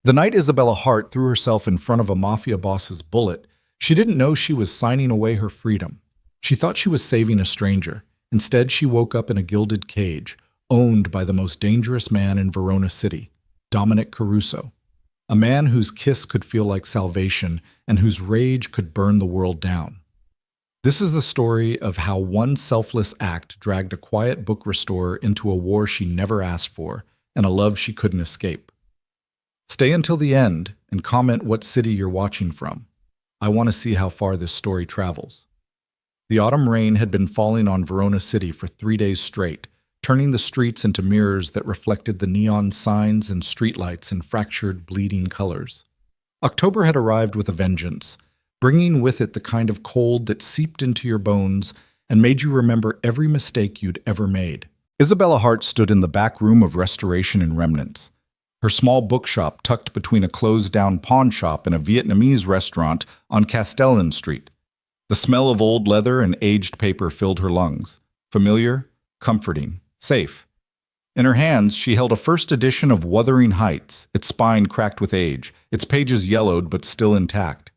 The night Isabella Hart threw herself in front of a mafia boss's bullet, she didn't know she was signing away her freedom. She thought she was saving a stranger. Instead, she woke up in a gilded cage, owned by the most dangerous man in Verona City, Dominic Caruso. A man whose kiss could feel like salvation and whose rage could burn the world down. This is the story of how one selfless act dragged a quiet book restorer into a war she never asked for and a love she couldn't escape. Stay until the end and comment what city you're watching from. I want to see how far this story travels. The autumn rain had been falling on Verona City for 3 days straight, turning the streets into mirrors that reflected the neon signs and streetlights in fractured, bleeding colors. October had arrived with a vengeance, bringing with it the kind of cold that seeped into your bones and made you remember every mistake you'd ever made. Isabella Hart stood in the back room of Restoration and Remnants. Her small bookshop tucked between a closed-down pawn shop and a Vietnamese restaurant on Castellan Street. The smell of old leather and aged paper filled her lungs. Familiar, comforting, safe. In her hands, she held a first edition of Wuthering Heights, its spine cracked with age, its pages yellowed but still intact.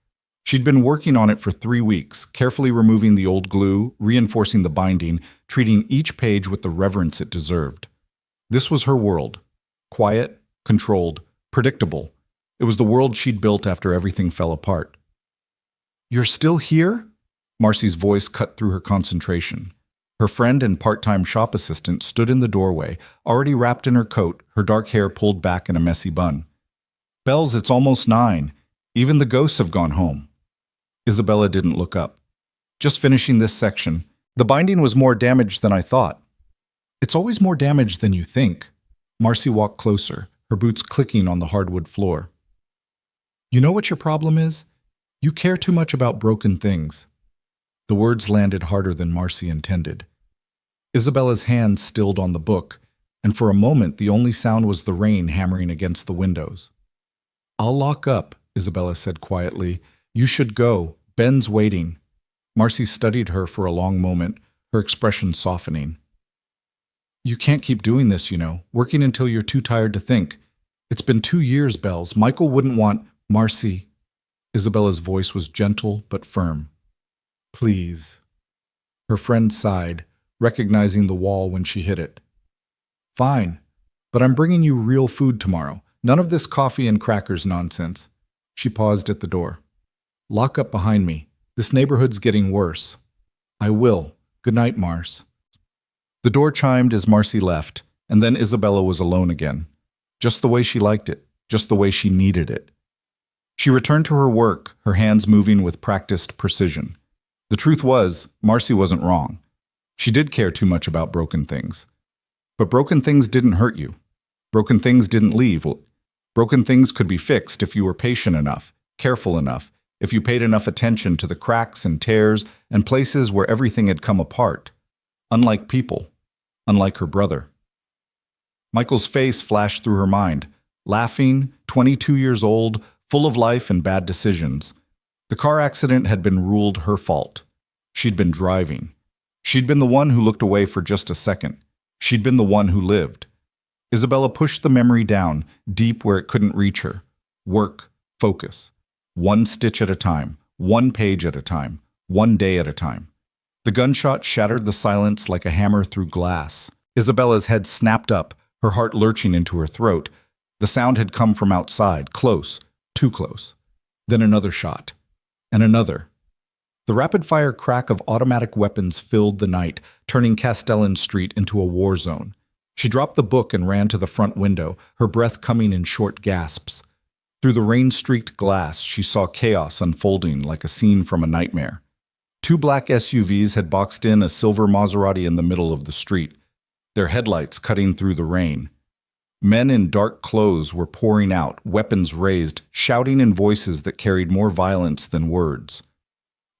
She'd been working on it for 3 weeks, carefully removing the old glue, reinforcing the binding, treating each page with the reverence it deserved. This was her world. Quiet, controlled, predictable. It was the world she'd built after everything fell apart. "You're still here?" Marcy's voice cut through her concentration. Her friend and part-time shop assistant stood in the doorway, already wrapped in her coat, her dark hair pulled back in a messy bun. "Bells, it's almost 9. Even the ghosts have gone home." Isabella didn't look up. "Just finishing this section. The binding was more damaged than I thought." "It's always more damaged than you think." Marcy walked closer, her boots clicking on the hardwood floor. "You know what your problem is? You care too much about broken things." The words landed harder than Marcy intended. Isabella's hand stilled on the book, and for a moment the only sound was the rain hammering against the windows. "I'll lock up," Isabella said quietly. "You should go. Ben's waiting." Marcy studied her for a long moment, her expression softening. "You can't keep doing this, working until you're too tired to think. It's been 2 years, Bells. Michael wouldn't want—" "Marcy." Isabella's voice was gentle but firm. "Please." Her friend sighed, recognizing the wall when she hit it. "Fine, but I'm bringing you real food tomorrow. None of this coffee and crackers nonsense." She paused at the door. "Lock up behind me. This neighborhood's getting worse." "I will. Good night, Mars." The door chimed as Marcy left, and then Isabella was alone again. Just the way she liked it, just the way she needed it. She returned to her work, her hands moving with practiced precision. The truth was, Marcy wasn't wrong. She did care too much about broken things. But broken things didn't hurt you. Broken things didn't leave. Broken things could be fixed if you were patient enough, careful enough, if you paid enough attention to the cracks and tears and places where everything had come apart. Unlike people, unlike her brother. Michael's face flashed through her mind, laughing, 22 years old, full of life and bad decisions. The car accident had been ruled her fault. She'd been driving. She'd been the one who looked away for just a second. She'd been the one who lived. Isabella pushed the memory down, deep where it couldn't reach her. Work, focus. One stitch at a time, one page at a time, one day at a time. The gunshot shattered the silence like a hammer through glass. Isabella's head snapped up, her heart lurching into her throat. The sound had come from outside, close, too close. Then another shot. And another. The rapid-fire crack of automatic weapons filled the night, turning Castellan Street into a war zone. She dropped the book and ran to the front window, her breath coming in short gasps. Through the rain-streaked glass, she saw chaos unfolding like a scene from a nightmare. 2 black SUVs had boxed in a silver Maserati in the middle of the street, their headlights cutting through the rain. Men in dark clothes were pouring out, weapons raised, shouting in voices that carried more violence than words.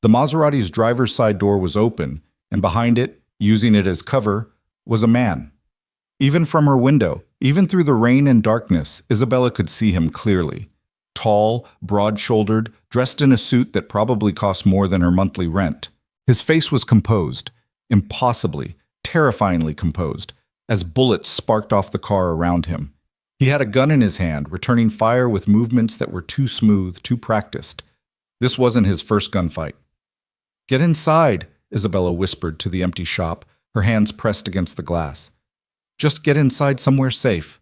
The Maserati's driver's side door was open, and behind it, using it as cover, was a man. Even from her window, even through the rain and darkness, Isabella could see him clearly. Tall, broad-shouldered, dressed in a suit that probably cost more than her monthly rent. His face was composed, impossibly, terrifyingly composed, as bullets sparked off the car around him. He had a gun in his hand, returning fire with movements that were too smooth, too practiced. This wasn't his first gunfight. "Get inside," Isabella whispered to the empty shop, her hands pressed against the glass. "Just get inside somewhere safe."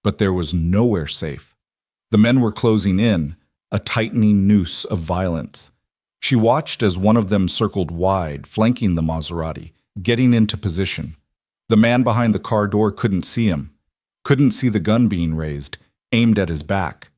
But there was nowhere safe. The men were closing in, a tightening noose of violence. She watched as one of them circled wide, flanking the Maserati, getting into position. The man behind the car door couldn't see him, couldn't see the gun being raised, aimed at his back.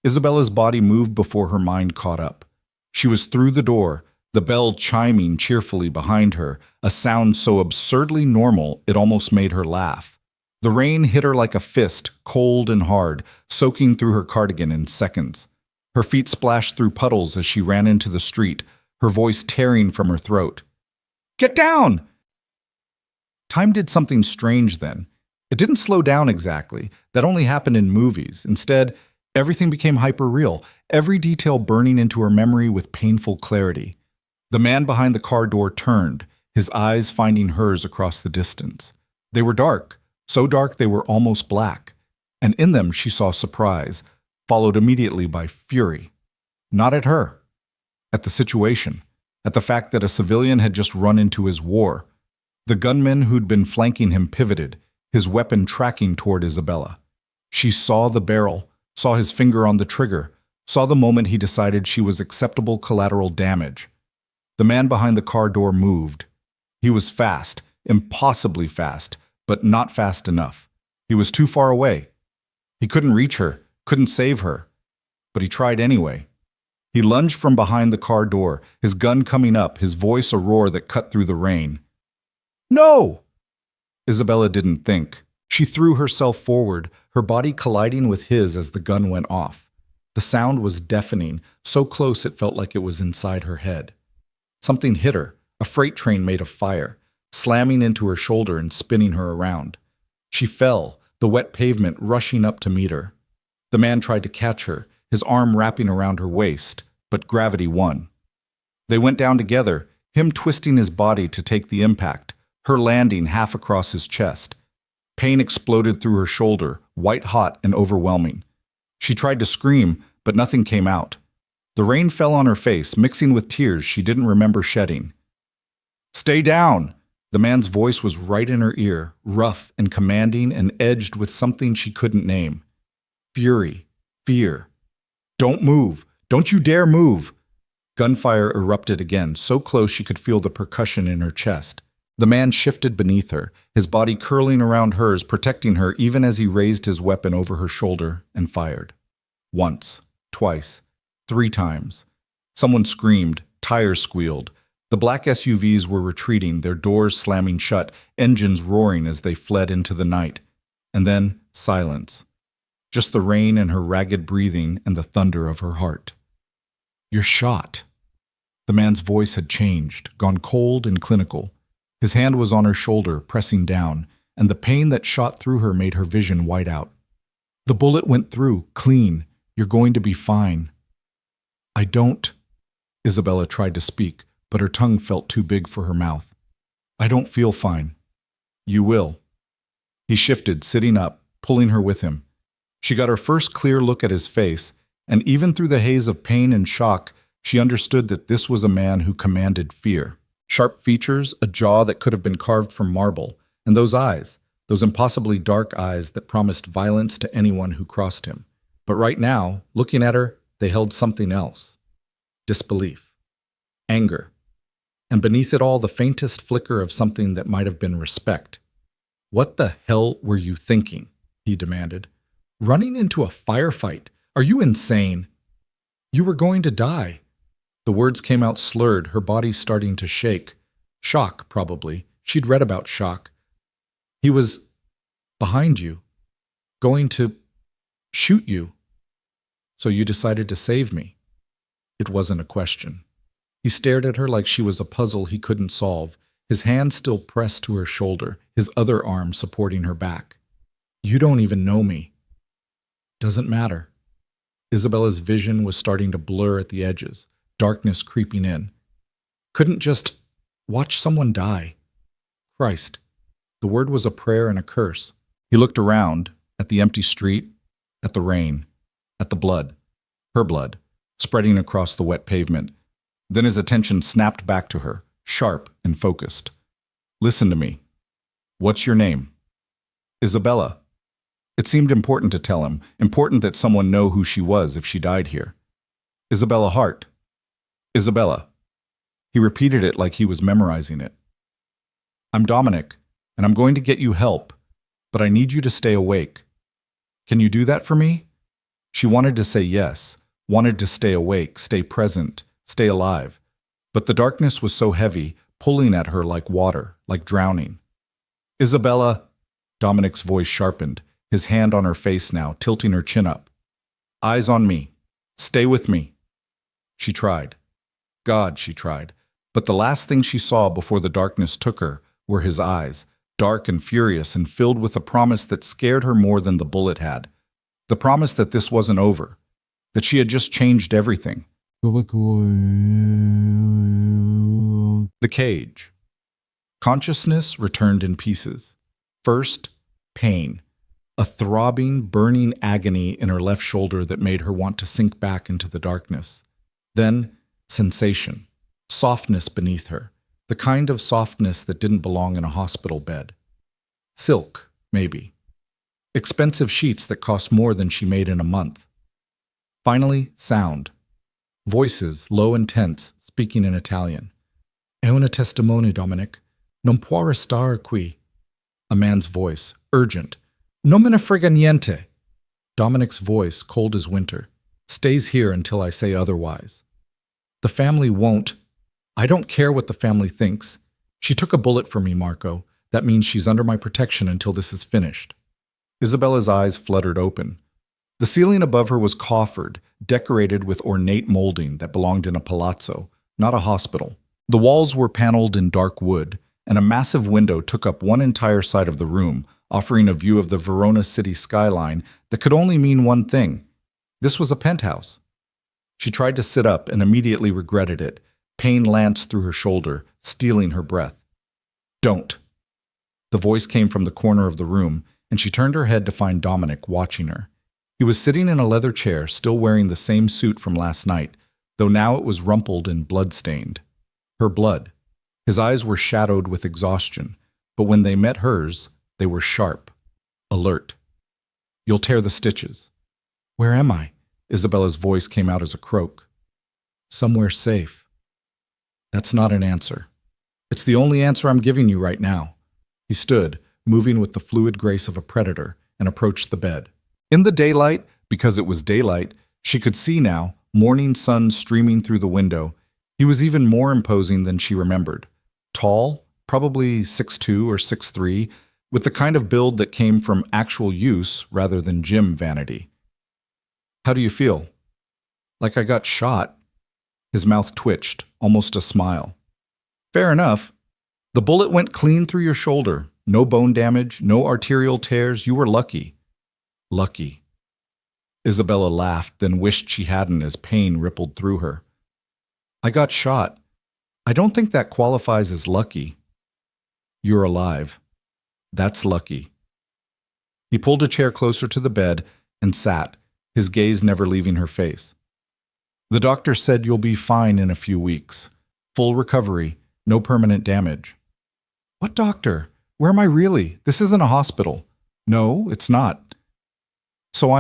Isabella's body moved before her mind caught up. She was through the door, the bell chiming cheerfully behind her, a sound so absurdly normal it almost made her laugh. The rain hit her like a fist, cold and hard, soaking through her cardigan in seconds. Her feet splashed through puddles as she ran into the street, her voice tearing from her throat. "Get down!" Time did something strange then. It didn't slow down exactly. That only happened in movies. Instead, everything became hyper-real, every detail burning into her memory with painful clarity. The man behind the car door turned, his eyes finding hers across the distance. They were dark, so dark they were almost black, and in them she saw surprise, followed immediately by fury. Not at her, at the situation, at the fact that a civilian had just run into his war. The gunman who'd been flanking him pivoted, his weapon tracking toward Isabella. She saw the barrel, saw his finger on the trigger, saw the moment he decided she was acceptable collateral damage. The man behind the car door moved. He was fast, impossibly fast, but not fast enough. He was too far away. He couldn't reach her, couldn't save her. But he tried anyway. He lunged from behind the car door, his gun coming up, his voice a roar that cut through the rain. "No!" Isabella didn't think. She threw herself forward, her body colliding with his as the gun went off. The sound was deafening, so close it felt like it was inside her head. Something hit her, a freight train made of fire, slamming into her shoulder and spinning her around. She fell, the wet pavement rushing up to meet her. The man tried to catch her, his arm wrapping around her waist, but gravity won. They went down together, him twisting his body to take the impact, her landing half across his chest. Pain exploded through her shoulder, white-hot and overwhelming. She tried to scream, but nothing came out. The rain fell on her face, mixing with tears she didn't remember shedding. "Stay down!" The man's voice was right in her ear, rough and commanding and edged with something she couldn't name. Fury, fear. "Don't move! Don't you dare move!" Gunfire erupted again, so close she could feel the percussion in her chest. The man shifted beneath her, his body curling around hers, protecting her even as he raised his weapon over her shoulder and fired. Once, twice, 3 times. Someone screamed, tires squealed. The black SUVs were retreating, their doors slamming shut, engines roaring as they fled into the night. And then silence. Just the rain and her ragged breathing and the thunder of her heart. "You're shot." The man's voice had changed, gone cold and clinical. His hand was on her shoulder, pressing down, and the pain that shot through her made her vision white out. "The bullet went through, clean. You're going to be fine." "I don't..." Isabella tried to speak, but her tongue felt too big for her mouth. "I don't feel fine." "You will." He shifted, sitting up, pulling her with him. She got her first clear look at his face, and even through the haze of pain and shock, she understood that this was a man who commanded fear. Sharp features, a jaw that could have been carved from marble, and those eyes, those impossibly dark eyes that promised violence to anyone who crossed him. But right now, looking at her, they held something else. Disbelief. Anger. And beneath it all, the faintest flicker of something that might have been respect. "What the hell were you thinking?" he demanded. "Running into a firefight? Are you insane? You were going to die." The words came out slurred, her body starting to shake. Shock, probably. She'd read about shock. "He was behind you, going to shoot you. So you decided to save me." It wasn't a question. He stared at her like she was a puzzle he couldn't solve, his hand still pressed to her shoulder, his other arm supporting her back. "You don't even know me." "Doesn't matter." Isabella's vision was starting to blur at the edges, darkness creeping in. Couldn't just watch someone die. Christ. The word was a prayer and a curse. He looked around. at the empty street, at the rain, at the blood, her blood, spreading across the wet pavement. Then his attention snapped back to her, sharp and focused. Listen to me. What's your name? Isabella. It seemed important to tell him, important that someone know who she was if she died here. Isabella Hart. Isabella. He repeated it like he was memorizing it. I'm Dominic, and I'm going to get you help, but I need you to stay awake. Can you do that for me? She wanted to say yes, wanted to stay awake, stay present, stay alive. But the darkness was so heavy, pulling at her like water, like drowning. Isabella, Dominic's voice sharpened, his hand on her face now, tilting her chin up. Eyes on me. Stay with me. She tried. God, she tried. But the last thing she saw before the darkness took her were his eyes, dark and furious and filled with a promise that scared her more than the bullet had. The promise that this wasn't over, that she had just changed everything. The cage. Consciousness returned in pieces. First, pain. A throbbing, burning agony in her left shoulder that made her want to sink back into the darkness. Then, sensation. Softness beneath her. The kind of softness that didn't belong in a hospital bed. Silk, maybe. Expensive sheets that cost more than she made in a month. Finally, sound. Voices, low and tense, speaking in Italian. È una testimone, Dominic. Non può restare qui. A man's voice, urgent. Non me ne frega niente. Dominic's voice, cold as winter. Stays here until I say otherwise. The family won't. I don't care what the family thinks. She took a bullet for me, Marco. That means she's under my protection until this is finished. Isabella's eyes fluttered open. The ceiling above her was coffered, decorated with ornate molding that belonged in a palazzo, not a hospital. The walls were paneled in dark wood, and a massive window took up one entire side of the room, offering a view of the Verona city skyline that could only mean one thing. This was a penthouse. She tried to sit up and immediately regretted it. Pain lanced through her shoulder, stealing her breath. Don't. The voice came from the corner of the room, and she turned her head to find Dominic watching her. He was sitting in a leather chair, still wearing the same suit from last night, though now it was rumpled and blood-stained. Her blood. His eyes were shadowed with exhaustion, but when they met hers, they were sharp, alert. You'll tear the stitches. Where am I? Isabella's voice came out as a croak. Somewhere safe. That's not an answer. It's the only answer I'm giving you right now. He stood, moving with the fluid grace of a predator, and approached the bed. In the daylight, because it was daylight, she could see now, morning sun streaming through the window. He was even more imposing than she remembered. Tall, probably 6'2" or 6'3", with the kind of build that came from actual use rather than gym vanity. How do you feel? Like I got shot. His mouth twitched, almost a smile. Fair enough. The bullet went clean through your shoulder. No bone damage, no arterial tears. You were lucky. Lucky. Isabella laughed, then wished she hadn't as pain rippled through her. I got shot. I don't think that qualifies as lucky. You're alive. That's lucky. He pulled a chair closer to the bed and sat, his gaze never leaving her face. The doctor said you'll be fine in a few weeks. Full recovery, no permanent damage. What doctor? Where am I really? This isn't a hospital. No, it's not. So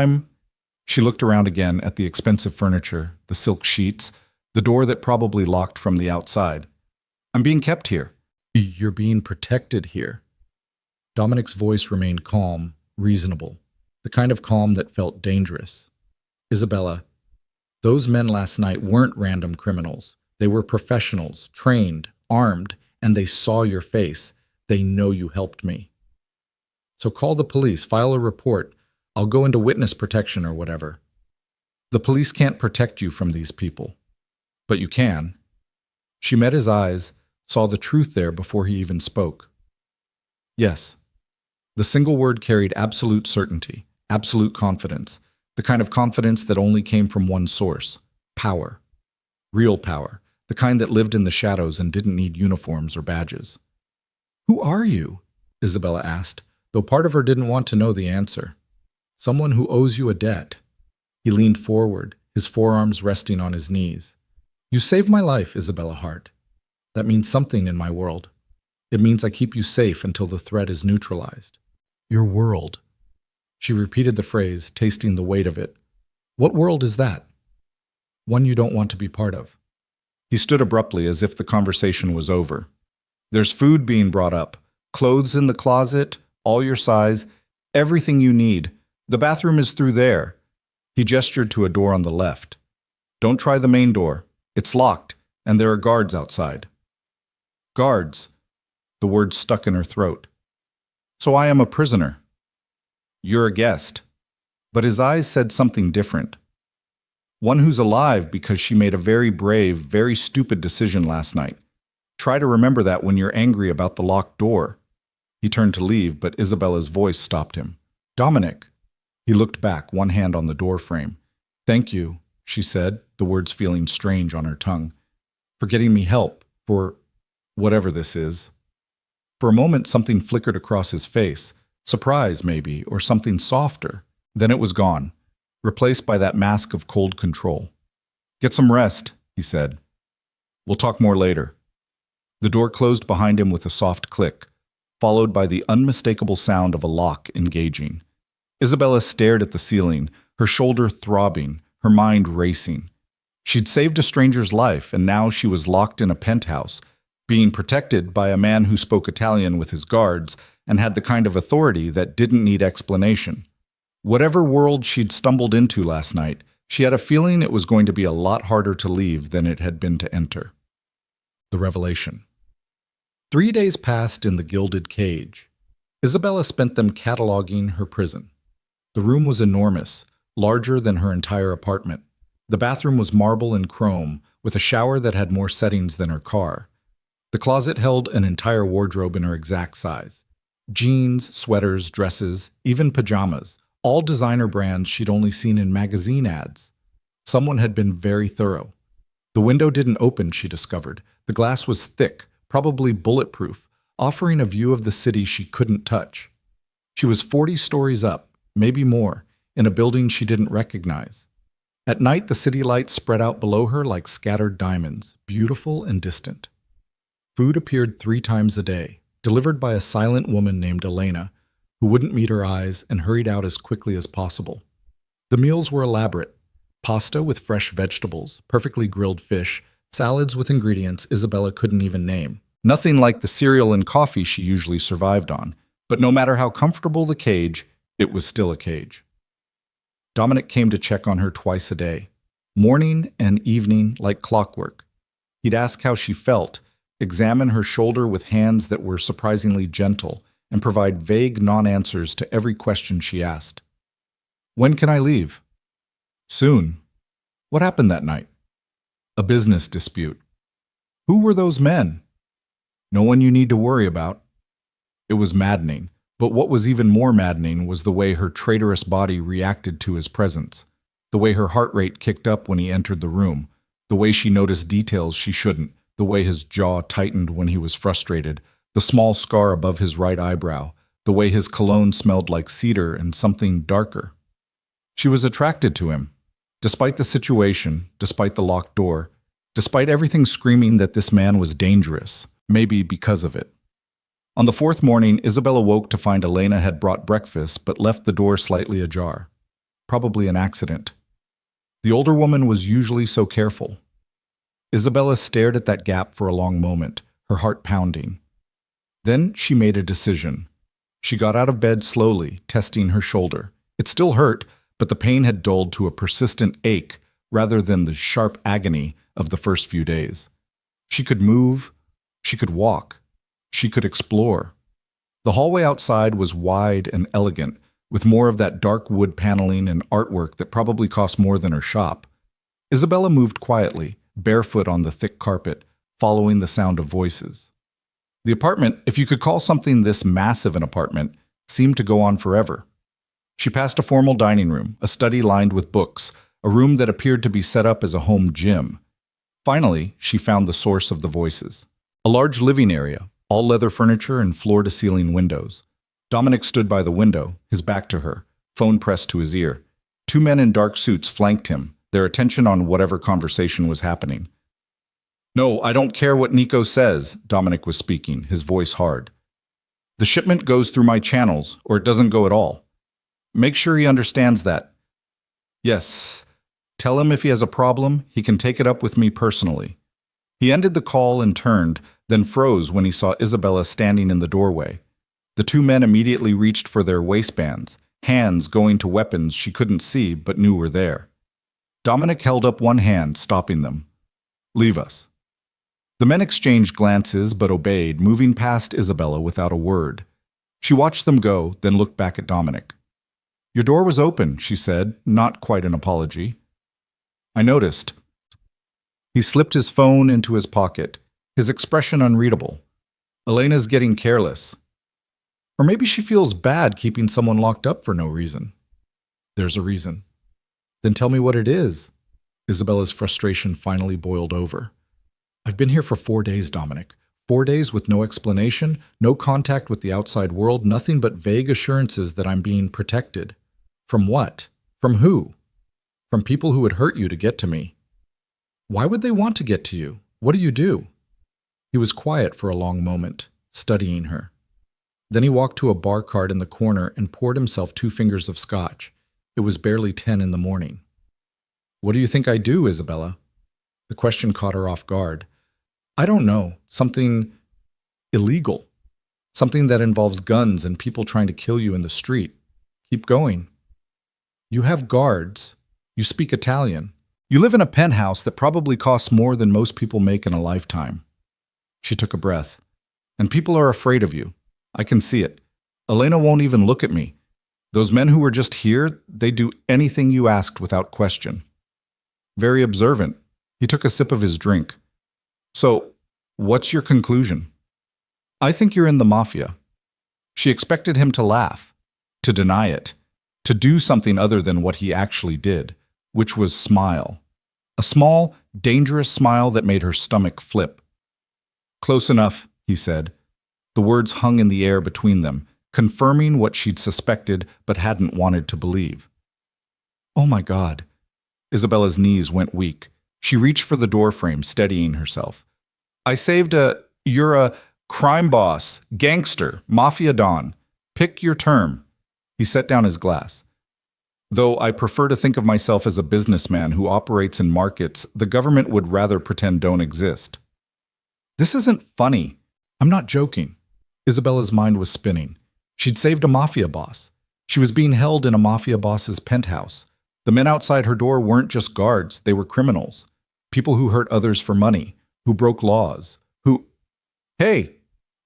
She looked around again at the expensive furniture, the silk sheets, the door that probably locked from the outside. I'm being kept here. You're being protected here. Dominic's voice remained calm, reasonable, the kind of calm that felt dangerous. Isabella, those men last night weren't random criminals. They were professionals, trained, armed, and they saw your face. They know you helped me. So call the police, file a report. I'll go into witness protection or whatever. The police can't protect you from these people. But you can. She met his eyes, saw the truth there before he even spoke. Yes. The single word carried absolute certainty, absolute confidence, the kind of confidence that only came from one source, power. Real power, the kind that lived in the shadows and didn't need uniforms or badges. Who are you? Isabella asked, though part of her didn't want to know the answer. Someone who owes you a debt. He leaned forward, his forearms resting on his knees. You saved my life, Isabella Hart. That means something in my world. It means I keep you safe until the threat is neutralized. Your world. She repeated the phrase, tasting the weight of it. What world is that? One you don't want to be part of. He stood abruptly as if the conversation was over. There's food being brought up, clothes in the closet, all your size, everything you need. The bathroom is through there. He gestured to a door on the left. Don't try the main door. It's locked, and there are guards outside. Guards. The word stuck in her throat. So I am a prisoner. You're a guest. But his eyes said something different. One who's alive because she made a very brave, very stupid decision last night. Try to remember that when you're angry about the locked door. He turned to leave, but Isabella's voice stopped him. Dominic. He looked back, one hand on the door frame. Thank you, she said, the words feeling strange on her tongue. For getting me help, for whatever this is. For a moment, something flickered across his face. Surprise, maybe, or something softer. Then it was gone, replaced by that mask of cold control. Get some rest, he said. We'll talk more later. The door closed behind him with a soft click, followed by the unmistakable sound of a lock engaging. Isabella stared at the ceiling, her shoulder throbbing, her mind racing. She'd saved a stranger's life, and now she was locked in a penthouse, being protected by a man who spoke Italian with his guards and had the kind of authority that didn't need explanation. Whatever world she'd stumbled into last night, she had a feeling it was going to be a lot harder to leave than it had been to enter. The revelation. 3 days passed in the gilded cage. Isabella spent them cataloging her prison. The room was enormous, larger than her entire apartment. The bathroom was marble and chrome, with a shower that had more settings than her car. The closet held an entire wardrobe in her exact size. Jeans, sweaters, dresses, even pajamas, all designer brands she'd only seen in magazine ads. Someone had been very thorough. The window didn't open, she discovered. The glass was thick, probably bulletproof, offering a view of the city she couldn't touch. She was 40 stories up, maybe more, in a building she didn't recognize. At night, the city lights spread out below her like scattered diamonds, beautiful and distant. Food appeared 3 times a day, delivered by a silent woman named Elena, who wouldn't meet her eyes and hurried out as quickly as possible. The meals were elaborate. Pasta with fresh vegetables, perfectly grilled fish, salads with ingredients Isabella couldn't even name. Nothing like the cereal and coffee she usually survived on, but no matter how comfortable the cage, it was still a cage. Dominic came to check on her twice a day, morning and evening like clockwork. He'd ask how she felt, examine her shoulder with hands that were surprisingly gentle, and provide vague non-answers to every question she asked. When can I leave? Soon. What happened that night? A business dispute. Who were those men? No one you need to worry about. It was maddening, but what was even more maddening was the way her traitorous body reacted to his presence, the way her heart rate kicked up when he entered the room, the way she noticed details she shouldn't, the way his jaw tightened when he was frustrated, the small scar above his right eyebrow, the way his cologne smelled like cedar and something darker. She was attracted to him. Despite the situation, despite the locked door, despite everything screaming that this man was dangerous, maybe because of it. On the 4th morning, Isabella woke to find Elena had brought breakfast but left the door slightly ajar. Probably an accident. The older woman was usually so careful. Isabella stared at that gap for a long moment, her heart pounding. Then she made a decision. She got out of bed slowly, testing her shoulder. It still hurt, but the pain had dulled to a persistent ache rather than the sharp agony of the first few days. She could move, she could walk, she could explore. The hallway outside was wide and elegant, with more of that dark wood paneling and artwork that probably cost more than her shop. Isabella moved quietly, barefoot on the thick carpet, following the sound of voices. The apartment, if you could call something this massive an apartment, seemed to go on forever. She passed a formal dining room, a study lined with books, a room that appeared to be set up as a home gym. Finally, she found the source of the voices. A large living area, all leather furniture and floor-to-ceiling windows. Dominic stood by the window, his back to her, phone pressed to his ear. Two men in dark suits flanked him, their attention on whatever conversation was happening. No, I don't care what Nico says, Dominic was speaking, his voice hard. The shipment goes through my channels, or it doesn't go at all. Make sure he understands that. Yes. Tell him if he has a problem, he can take it up with me personally. He ended the call and turned, then froze when he saw Isabella standing in the doorway. The two men immediately reached for their waistbands, hands going to weapons she couldn't see but knew were there. Dominic held up one hand, stopping them. Leave us. The men exchanged glances but obeyed, moving past Isabella without a word. She watched them go, then looked back at Dominic. Your door was open, she said, not quite an apology. I noticed. He slipped his phone into his pocket, his expression unreadable. Elena's getting careless. Or maybe she feels bad keeping someone locked up for no reason. There's a reason. Then tell me what it is. Isabella's frustration finally boiled over. I've been here for 4 days, Dominic. 4 days with no explanation, no contact with the outside world, nothing but vague assurances that I'm being protected. From what? From who? From people who would hurt you to get to me. Why would they want to get to you? What do you do? He was quiet for a long moment, studying her. Then he walked to a bar cart in the corner and poured himself 2 fingers of scotch. It was barely 10 in the morning. What do you think I do, Isabella? The question caught her off guard. I don't know. Something illegal. Something that involves guns and people trying to kill you in the street. Keep going. You have guards. You speak Italian. You live in a penthouse that probably costs more than most people make in a lifetime. She took a breath. And people are afraid of you. I can see it. Elena won't even look at me. Those men who were just here, they do anything you asked without question. Very observant. He took a sip of his drink. So, what's your conclusion? I think you're in the Mafia. She expected him to laugh, to deny it, to do something other than what he actually did, which was smile. A small, dangerous smile that made her stomach flip. Close enough, he said. The words hung in the air between them, confirming what she'd suspected but hadn't wanted to believe. Oh my God. Isabella's knees went weak. She reached for the doorframe, steadying herself. You're a crime boss, gangster, mafia don. Pick your term. He set down his glass. Though I prefer to think of myself as a businessman who operates in markets the government would rather pretend don't exist. This isn't funny. I'm not joking. Isabella's mind was spinning. She'd saved a mafia boss. She was being held in a mafia boss's penthouse. The men outside her door weren't just guards, they were criminals. People who hurt others for money, who broke laws, who... Hey!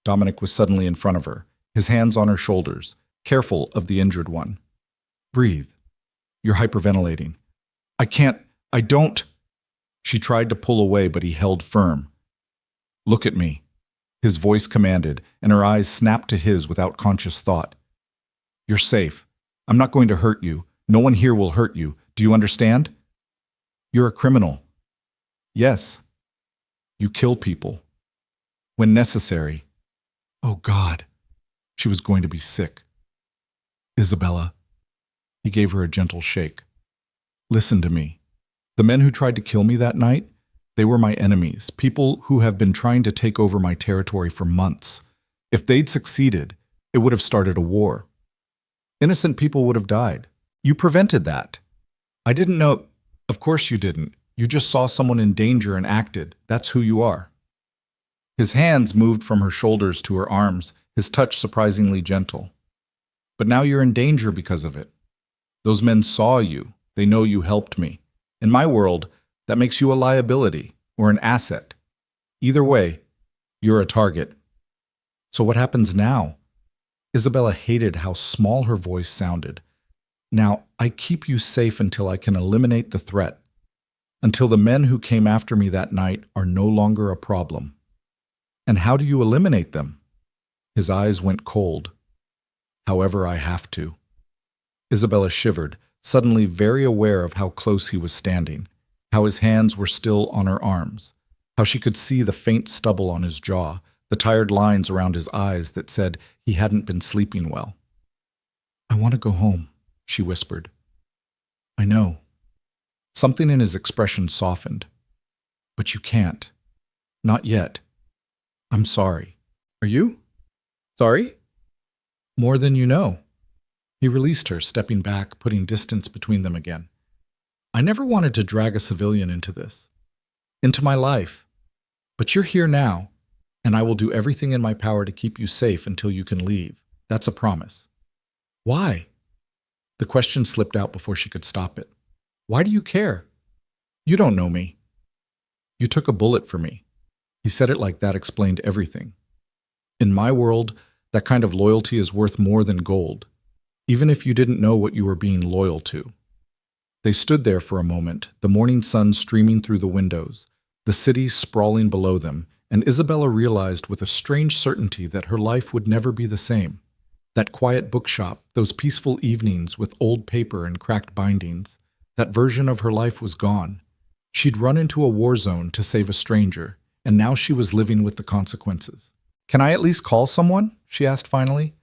Dominic was suddenly in front of her, his hands on her shoulders, careful of the injured one. Breathe. You're hyperventilating. I don't... She tried to pull away, but he held firm. Look at me. His voice commanded, and her eyes snapped to his without conscious thought. You're safe. I'm not going to hurt you. No one here will hurt you. Do you understand? You're a criminal. Yes. You kill people. When necessary. Oh, God. She was going to be sick. Isabella. He gave her a gentle shake. Listen to me. The men who tried to kill me that night, they were my enemies, people who have been trying to take over my territory for months. If they'd succeeded, it would have started a war. Innocent people would have died. You prevented that. I didn't know. Of course you didn't. You just saw someone in danger and acted. That's who you are. His hands moved from her shoulders to her arms, his touch surprisingly gentle. But now you're in danger because of it. Those men saw you. They know you helped me. In my world, that makes you a liability or an asset. Either way, you're a target. So what happens now? Isabella hated how small her voice sounded. Now, I keep you safe until I can eliminate the threat. Until the men who came after me that night are no longer a problem. And how do you eliminate them? His eyes went cold. However, I have to. Isabella shivered, suddenly very aware of how close he was standing, how his hands were still on her arms, how she could see the faint stubble on his jaw, the tired lines around his eyes that said he hadn't been sleeping well. I want to go home. she whispered. I know. Something in his expression softened. But you can't. Not yet. I'm sorry. Are you? Sorry? More than you know. He released her, stepping back, putting distance between them again. I never wanted to drag a civilian into this. Into my life. But you're here now, and I will do everything in my power to keep you safe until you can leave. That's a promise. Why? The question slipped out before she could stop it. Why do you care? You don't know me. You took a bullet for me. He said it like that explained everything. In my world, that kind of loyalty is worth more than gold, even if you didn't know what you were being loyal to. They stood there for a moment, the morning sun streaming through the windows, the city sprawling below them, and Isabella realized with a strange certainty that her life would never be the same. That quiet bookshop, those peaceful evenings with old paper and cracked bindings, that version of her life was gone. She'd run into a war zone to save a stranger, and now she was living with the consequences. Can I at least call someone? She asked finally.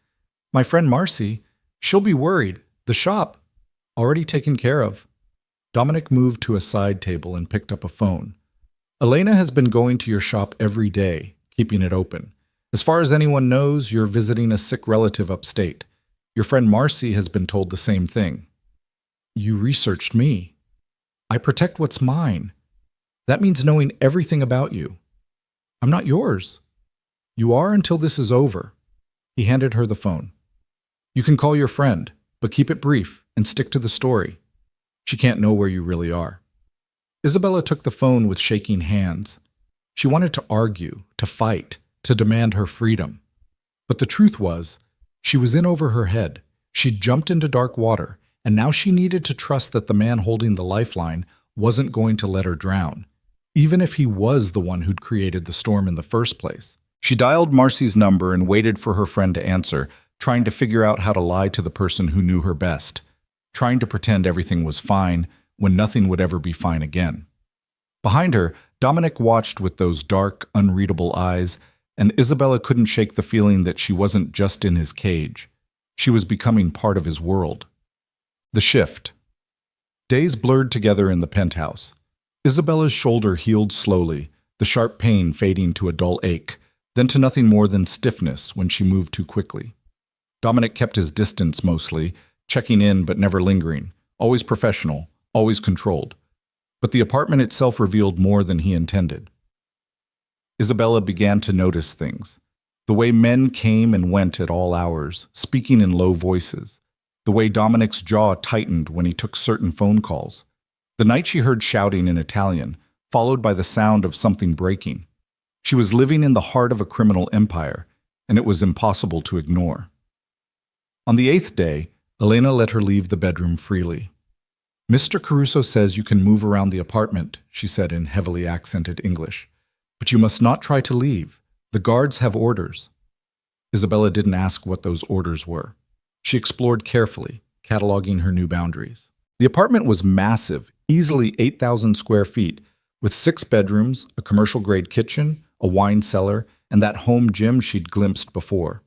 My friend Marcy, she'll be worried. The shop, already taken care of. Dominic moved to a side table and picked up a phone. Elena has been going to your shop every day, keeping it open. As far as anyone knows, you're visiting a sick relative upstate. Your friend Marcy has been told the same thing. You researched me. I protect what's mine. That means knowing everything about you. I'm not yours. You are until this is over. He handed her the phone. You can call your friend, but keep it brief and stick to the story. She can't know where you really are. Isabella took the phone with shaking hands. She wanted to argue, to fight, to demand her freedom. But the truth was, she was in over her head. She'd jumped into dark water, and now she needed to trust that the man holding the lifeline wasn't going to let her drown, even if he was the one who'd created the storm in the first place. She dialed Marcy's number and waited for her friend to answer, trying to figure out how to lie to the person who knew her best, trying to pretend everything was fine when nothing would ever be fine again. Behind her, Dominic watched with those dark, unreadable eyes, and Isabella couldn't shake the feeling that she wasn't just in his cage. She was becoming part of his world. The shift. Days blurred together in the penthouse. Isabella's shoulder healed slowly, the sharp pain fading to a dull ache, then to nothing more than stiffness when she moved too quickly. Dominic kept his distance mostly, checking in but never lingering, always professional, always controlled. But the apartment itself revealed more than he intended. Isabella began to notice things. The way men came and went at all hours, speaking in low voices. The way Dominic's jaw tightened when he took certain phone calls. The night she heard shouting in Italian, followed by the sound of something breaking. She was living in the heart of a criminal empire, and it was impossible to ignore. On the 8th day, Elena let her leave the bedroom freely. Mr. Caruso says you can move around the apartment, she said in heavily accented English. But you must not try to leave. The guards have orders. Isabella didn't ask what those orders were. She explored carefully, cataloging her new boundaries. The apartment was massive, easily 8,000 square feet, with 6 bedrooms, a commercial-grade kitchen, a wine cellar, and that home gym she'd glimpsed before.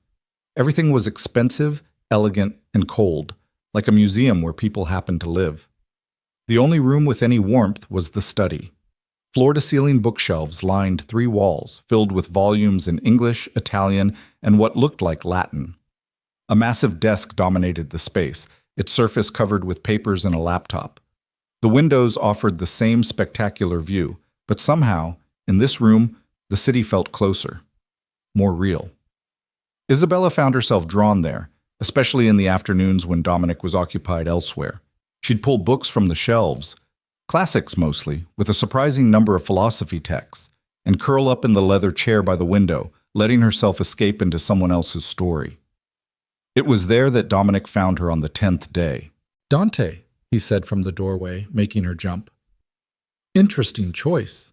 Everything was expensive, elegant, and cold, like a museum where people happened to live. The only room with any warmth was the study. Floor-to-ceiling bookshelves lined 3 walls, filled with volumes in English, Italian, and what looked like Latin. A massive desk dominated the space, its surface covered with papers and a laptop. The windows offered the same spectacular view, but somehow, in this room, the city felt closer, more real. Isabella found herself drawn there, especially in the afternoons when Dominic was occupied elsewhere. She'd pull books from the shelves, classics mostly, with a surprising number of philosophy texts, and curl up in the leather chair by the window, letting herself escape into someone else's story. It was there that Dominic found her on the 10th day. Dante, he said from the doorway, making her jump. Interesting choice.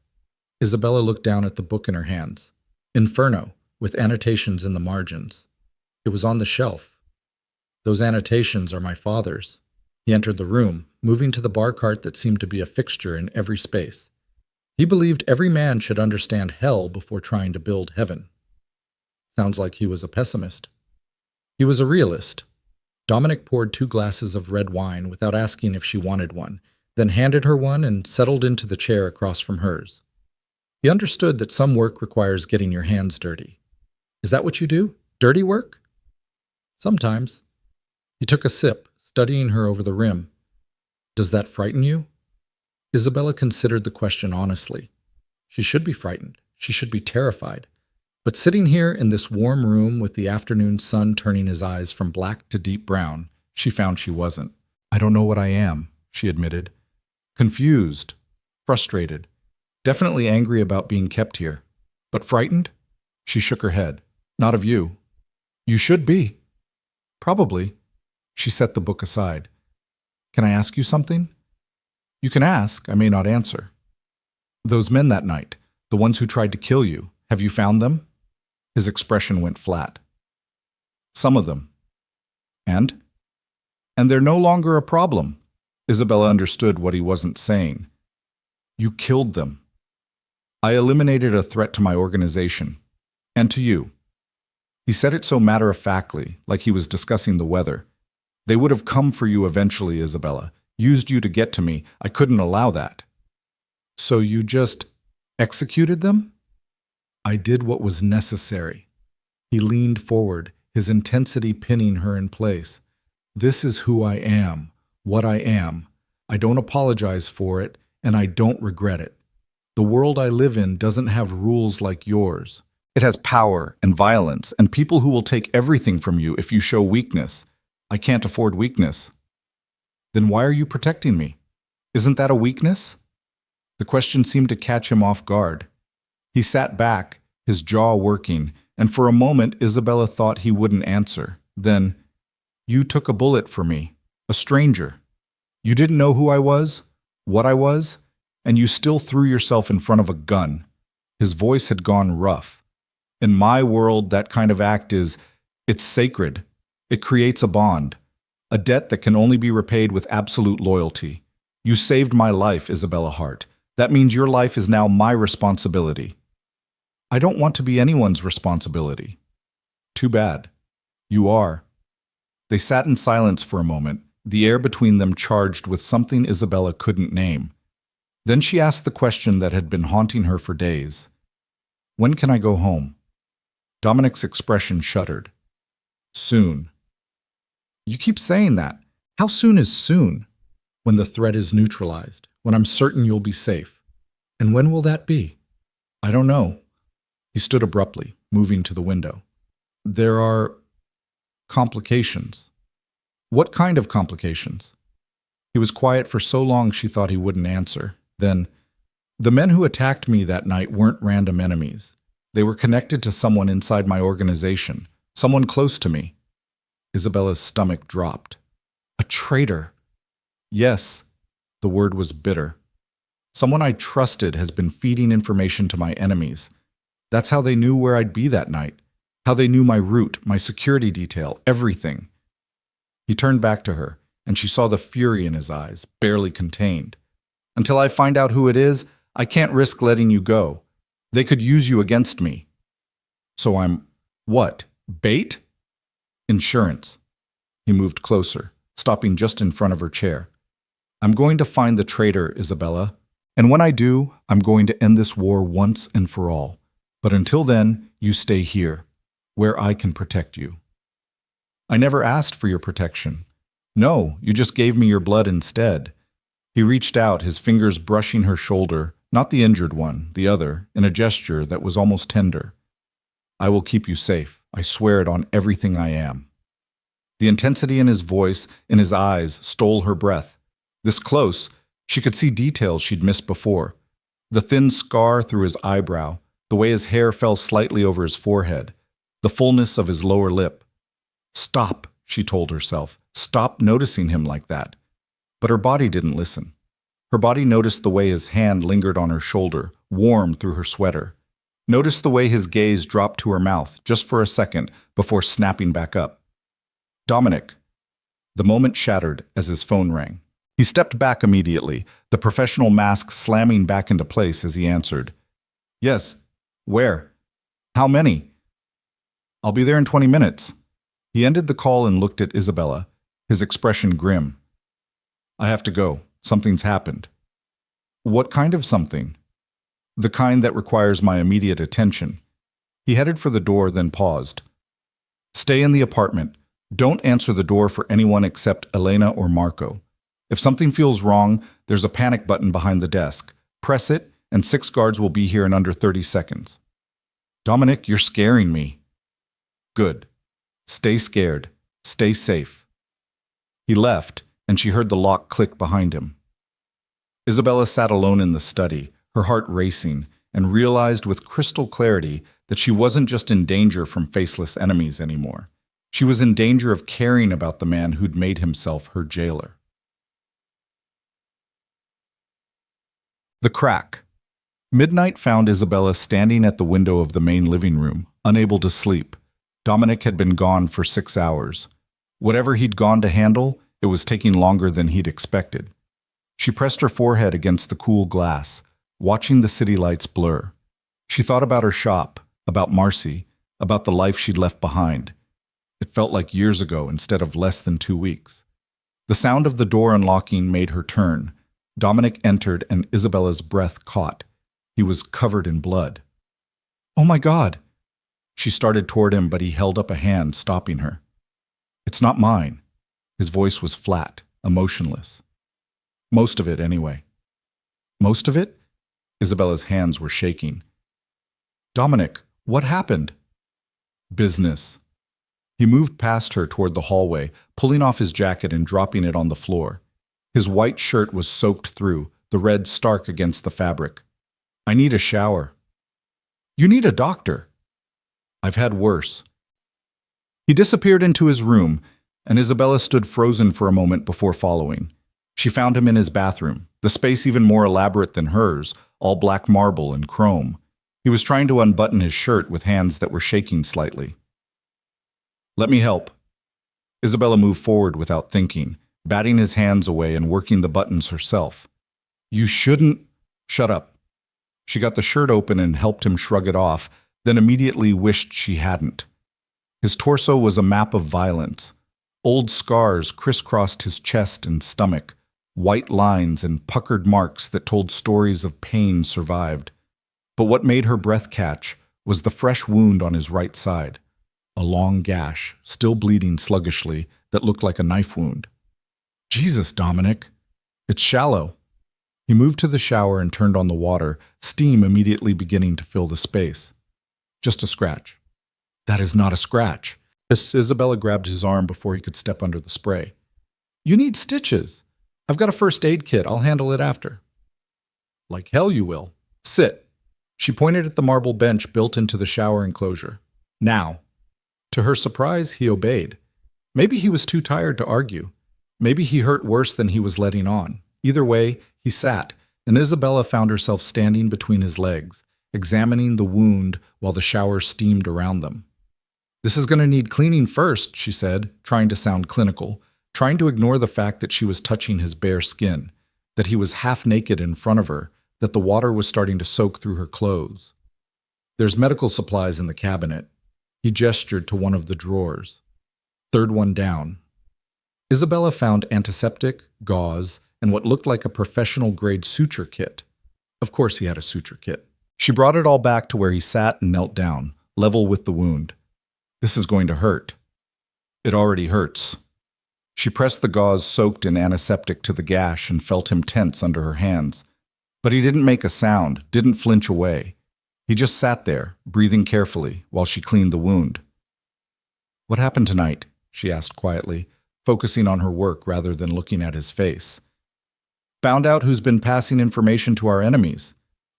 Isabella looked down at the book in her hands. Inferno, with annotations in the margins. It was on the shelf. Those annotations are my father's. He entered the room, moving to the bar cart that seemed to be a fixture in every space. He believed every man should understand hell before trying to build heaven. Sounds like he was a pessimist. He was a realist. Dominic poured 2 glasses of red wine without asking if she wanted one, then handed her one and settled into the chair across from hers. He understood that some work requires getting your hands dirty. Is that what you do? Dirty work? Sometimes. He took a sip, studying her over the rim. Does that frighten you? Isabella considered the question honestly. She should be frightened. She should be terrified. But sitting here in this warm room with the afternoon sun turning his eyes from black to deep brown, she found she wasn't. I don't know what I am, she admitted. Confused, frustrated, definitely angry about being kept here. But frightened? She shook her head. Not of you. You should be. Probably. She set the book aside. Can I ask you something? You can ask, I may not answer. Those men that night, the ones who tried to kill you, have you found them? His expression went flat. Some of them. And? And they're no longer a problem. Isabella understood what he wasn't saying. You killed them. I eliminated a threat to my organization. And to you. He said it so matter-of-factly, like he was discussing the weather. They would have come for you eventually, Isabella. Used you to get to me. I couldn't allow that. So you just executed them? I did what was necessary. He leaned forward, his intensity pinning her in place. This is who I am, what I am. I don't apologize for it, and I don't regret it. The world I live in doesn't have rules like yours. It has power and violence and people who will take everything from you if you show weakness. I can't afford weakness. Then why are you protecting me? Isn't that a weakness? The question seemed to catch him off guard. He sat back, his jaw working, and for a moment Isabella thought he wouldn't answer. Then, you took a bullet for me, a stranger. You didn't know who I was, what I was, and you still threw yourself in front of a gun. His voice had gone rough. In my world, that kind of act it's sacred. It creates a bond, a debt that can only be repaid with absolute loyalty. You saved my life, Isabella Hart. That means your life is now my responsibility. I don't want to be anyone's responsibility. Too bad. You are. They sat in silence for a moment, the air between them charged with something Isabella couldn't name. Then she asked the question that had been haunting her for days. When can I go home? Dominic's expression shuddered. Soon. You keep saying that. How soon is soon? When the threat is neutralized, when I'm certain you'll be safe. And when will that be? I don't know. He stood abruptly, moving to the window. There are complications. What kind of complications? He was quiet for so long she thought he wouldn't answer. Then, the men who attacked me that night weren't random enemies. They were connected to someone inside my organization, someone close to me. Isabella's stomach dropped. A traitor. Yes, the word was bitter. Someone I trusted has been feeding information to my enemies. That's how they knew where I'd be that night, how they knew my route, my security detail, everything. He turned back to her, and she saw the fury in his eyes, barely contained. Until I find out who it is, I can't risk letting you go. They could use you against me. So I'm, what, bait? Insurance. He moved closer, stopping just in front of her chair. I'm going to find the traitor, Isabella. And when I do, I'm going to end this war once and for all. But until then, you stay here, where I can protect you. I never asked for your protection. No, you just gave me your blood instead. He reached out, his fingers brushing her shoulder, not the injured one, the other, in a gesture that was almost tender. I will keep you safe. I swear it on everything I am. The intensity in his voice, in his eyes, stole her breath. This close, she could see details she'd missed before. The thin scar through his eyebrow, the way his hair fell slightly over his forehead, the fullness of his lower lip. Stop, she told herself. Stop noticing him like that. But her body didn't listen. Her body noticed the way his hand lingered on her shoulder, warm through her sweater. Noticed the way his gaze dropped to her mouth just for a second before snapping back up. Dominic. The moment shattered as his phone rang. He stepped back immediately, the professional mask slamming back into place as he answered. Yes. Where? How many? I'll be there in 20 minutes. He ended the call and looked at Isabella, his expression grim. I have to go. Something's happened. What kind of something? The kind that requires my immediate attention. He headed for the door, then paused. Stay in the apartment. Don't answer the door for anyone except Elena or Marco. If something feels wrong, there's a panic button behind the desk. Press it, and 6 guards will be here in under 30 seconds. Dominic, you're scaring me. Good. Stay scared. Stay safe. He left, and she heard the lock click behind him. Isabella sat alone in the study, her heart racing, and realized with crystal clarity that she wasn't just in danger from faceless enemies anymore. She was in danger of caring about the man who'd made himself her jailer. The crack. Midnight found Isabella standing at the window of the main living room, unable to sleep. Dominic had been gone for 6 hours. Whatever he'd gone to handle, it was taking longer than he'd expected. She pressed her forehead against the cool glass, watching the city lights blur. She thought about her shop, about Marcy, about the life she'd left behind. It felt like years ago instead of less than 2 weeks. The sound of the door unlocking made her turn. Dominic entered and Isabella's breath caught. He was covered in blood. Oh my God! She started toward him, but he held up a hand, stopping her. It's not mine. His voice was flat, emotionless. Most of it, anyway. Most of it? Isabella's hands were shaking. Dominic, what happened? Business. He moved past her toward the hallway, pulling off his jacket and dropping it on the floor. His white shirt was soaked through, the red stark against the fabric. I need a shower. You need a doctor. I've had worse. He disappeared into his room, and Isabella stood frozen for a moment before following. She found him in his bathroom, the space even more elaborate than hers, all black marble and chrome. He was trying to unbutton his shirt with hands that were shaking slightly. Let me help. Isabella moved forward without thinking, batting his hands away and working the buttons herself. You shouldn't... Shut up. She got the shirt open and helped him shrug it off, then immediately wished she hadn't. His torso was a map of violence. Old scars crisscrossed his chest and stomach, white lines and puckered marks that told stories of pain survived. But what made her breath catch was the fresh wound on his right side, a long gash, still bleeding sluggishly, that looked like a knife wound. Jesus, Dominic. It's shallow. He moved to the shower and turned on the water, steam immediately beginning to fill the space. Just a scratch. That is not a scratch. Isabella grabbed his arm before he could step under the spray. You need stitches. I've got a first aid kit. I'll handle it after. Like hell you will. Sit. She pointed at the marble bench built into the shower enclosure. Now. To her surprise, he obeyed. Maybe he was too tired to argue. Maybe he hurt worse than he was letting on. Either way, he sat, and Isabella found herself standing between his legs, examining the wound while the shower steamed around them. This is going to need cleaning first, she said, trying to sound clinical, trying to ignore the fact that she was touching his bare skin, that he was half naked in front of her, that the water was starting to soak through her clothes. There's medical supplies in the cabinet. He gestured to one of the drawers. Third one down. Isabella found antiseptic, gauze, and what looked like a professional-grade suture kit. Of course he had a suture kit. She brought it all back to where he sat and knelt down, level with the wound. This is going to hurt. It already hurts. She pressed the gauze soaked in antiseptic to the gash and felt him tense under her hands. But he didn't make a sound, didn't flinch away. He just sat there, breathing carefully, while she cleaned the wound. What happened tonight? She asked quietly, focusing on her work rather than looking at his face. Found out who's been passing information to our enemies.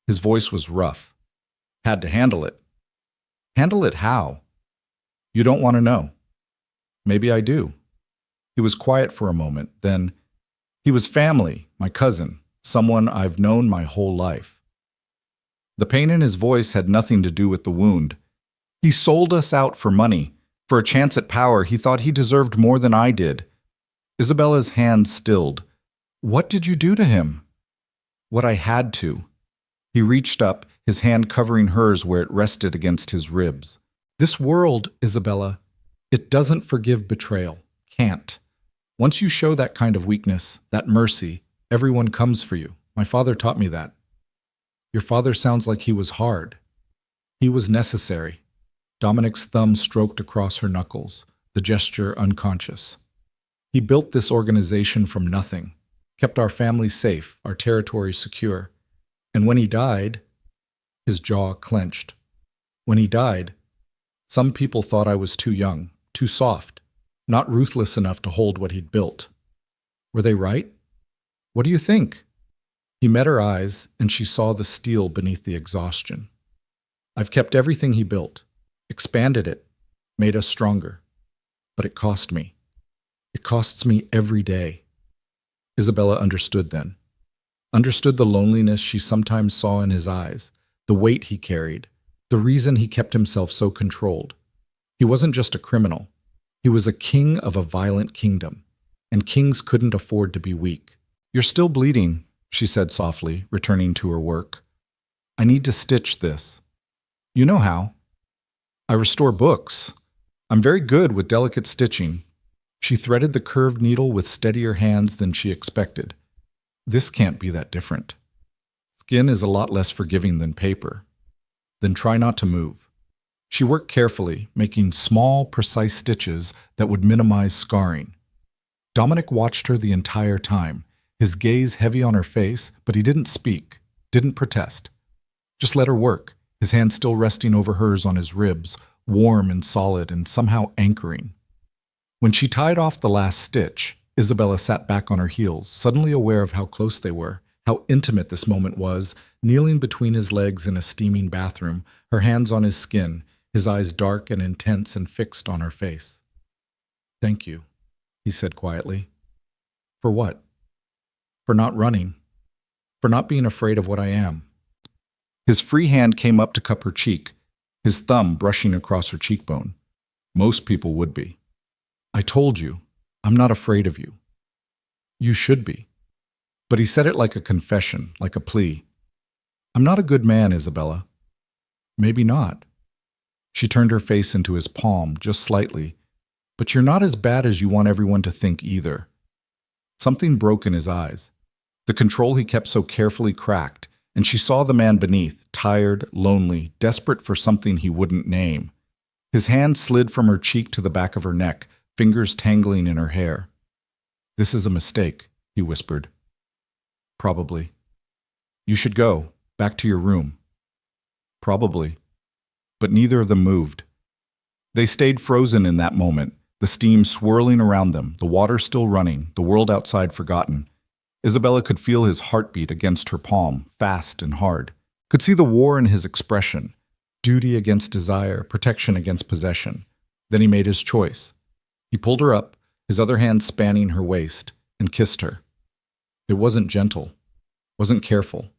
His voice was rough. Had to handle it. Handle it how? You don't want to know. Maybe I do. He was quiet for a moment, then, he was family, my cousin, someone I've known my whole life. The pain in his voice had nothing to do with the wound. He sold us out for money. For a chance at power, he thought he deserved more than I did. Isabella's hand stilled. What did you do to him? What I had to. He reached up, his hand covering hers where it rested against his ribs. This world, Isabella, it doesn't forgive betrayal. Can't. Once you show that kind of weakness, that mercy, everyone comes for you. My father taught me that. Your father sounds like he was hard. He was necessary. Dominic's thumb stroked across her knuckles, the gesture unconscious. He built this organization from nothing, kept our family safe, our territory secure. And when he died, his jaw clenched. When he died, some people thought I was too young, too soft, not ruthless enough to hold what he'd built. Were they right? What do you think? He met her eyes, and she saw the steel beneath the exhaustion. I've kept everything he built, expanded it, made us stronger. But it cost me. It costs me every day. Isabella understood then. Understood the loneliness she sometimes saw in his eyes, the weight he carried, the reason he kept himself so controlled. He wasn't just a criminal. He was a king of a violent kingdom, and kings couldn't afford to be weak. You're still bleeding, she said softly, returning to her work. I need to stitch this. You know how. I restore books. I'm very good with delicate stitching. She threaded the curved needle with steadier hands than she expected. This can't be that different. Skin is a lot less forgiving than paper. Then try not to move. She worked carefully, making small, precise stitches that would minimize scarring. Dominic watched her the entire time, his gaze heavy on her face, but he didn't speak, didn't protest. Just let her work, his hand still resting over hers on his ribs, warm and solid and somehow anchoring. When she tied off the last stitch, Isabella sat back on her heels, suddenly aware of how close they were, how intimate this moment was, kneeling between his legs in a steaming bathroom, her hands on his skin, his eyes dark and intense and fixed on her face. Thank you, he said quietly. For what? For not running. For not being afraid of what I am. His free hand came up to cup her cheek, his thumb brushing across her cheekbone. Most people would be. I told you, I'm not afraid of you. You should be. But he said it like a confession, like a plea. I'm not a good man, Isabella. Maybe not. She turned her face into his palm, just slightly. But you're not as bad as you want everyone to think either. Something broke in his eyes. The control he kept so carefully cracked, and she saw the man beneath, tired, lonely, desperate for something he wouldn't name. His hand slid from her cheek to the back of her neck, fingers tangling in her hair. This is a mistake, he whispered. Probably. You should go, back to your room. Probably. But neither of them moved. They stayed frozen in that moment, the steam swirling around them, the water still running, the world outside forgotten. Isabella could feel his heartbeat against her palm, fast and hard. Could see the war in his expression, duty against desire, protection against possession. Then he made his choice. He pulled her up, his other hand spanning her waist, and kissed her. It wasn't gentle, wasn't careful.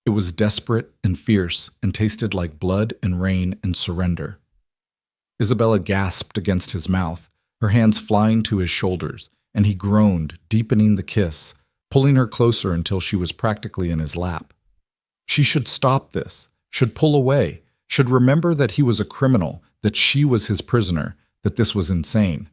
It was desperate and fierce and tasted like blood and rain and surrender. Isabella gasped against his mouth, her hands flying to his shoulders, and he groaned, deepening the kiss, pulling her closer until she was practically in his lap. She should stop this, should pull away, should remember that he was a criminal, that she was his prisoner, that this was insane.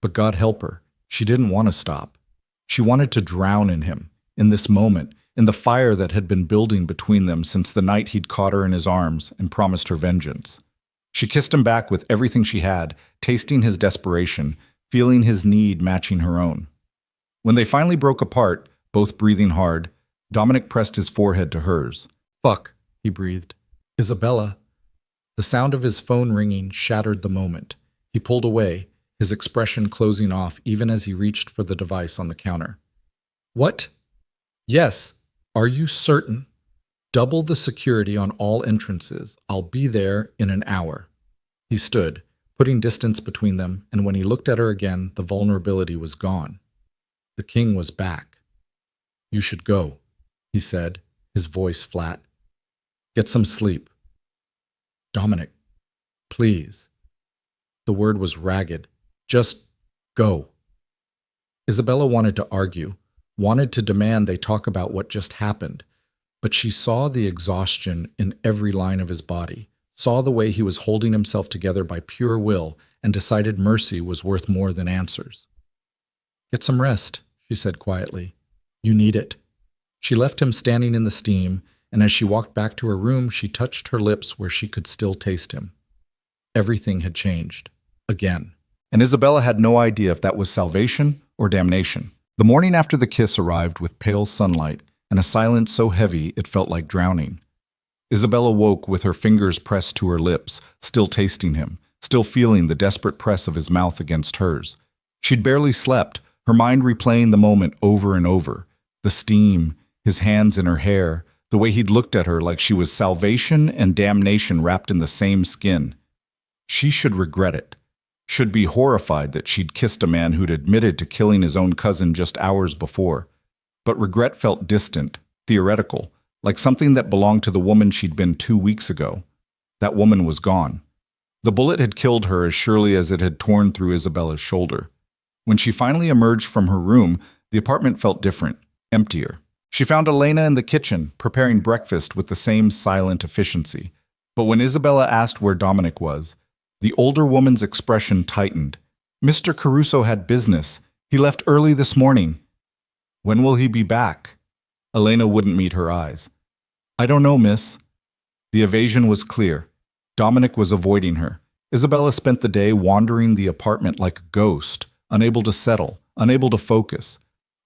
But God help her, she didn't want to stop. She wanted to drown in him, in this moment, in the fire that had been building between them since the night he'd caught her in his arms and promised her vengeance. She kissed him back with everything she had, tasting his desperation, feeling his need matching her own. When they finally broke apart, both breathing hard, Dominic pressed his forehead to hers. Fuck, he breathed. Isabella. The sound of his phone ringing shattered the moment. He pulled away, his expression closing off even as he reached for the device on the counter. What? Yes. Are you certain? Double the security on all entrances. I'll be there in an hour. He stood, putting distance between them, and when he looked at her again, the vulnerability was gone. The king was back. You should go, he said, his voice flat. Get some sleep. Dominic, please. The word was ragged. Just go. Isabella wanted to argue, wanted to demand they talk about what just happened, but she saw the exhaustion in every line of his body, saw the way he was holding himself together by pure will, and decided mercy was worth more than answers. Get some rest, she said quietly. You need it. She left him standing in the steam, and as she walked back to her room, she touched her lips where she could still taste him. Everything had changed. Again. And Isabella had no idea if that was salvation or damnation. The morning after the kiss arrived with pale sunlight and a silence so heavy it felt like drowning. Isabella woke with her fingers pressed to her lips, still tasting him, still feeling the desperate press of his mouth against hers. She'd barely slept, her mind replaying the moment over and over. The steam, his hands in her hair, the way he'd looked at her like she was salvation and damnation wrapped in the same skin. She should regret it. Should be horrified that she'd kissed a man who'd admitted to killing his own cousin just hours before. But regret felt distant, theoretical, like something that belonged to the woman she'd been 2 weeks ago. That woman was gone. The bullet had killed her as surely as it had torn through Isabella's shoulder. When she finally emerged from her room, the apartment felt different, emptier. She found Elena in the kitchen, preparing breakfast with the same silent efficiency. But when Isabella asked where Dominic was, the older woman's expression tightened. Mr. Caruso had business. He left early this morning. When will he be back? Elena wouldn't meet her eyes. I don't know, miss. The evasion was clear. Dominic was avoiding her. Isabella spent the day wandering the apartment like a ghost, unable to settle, unable to focus.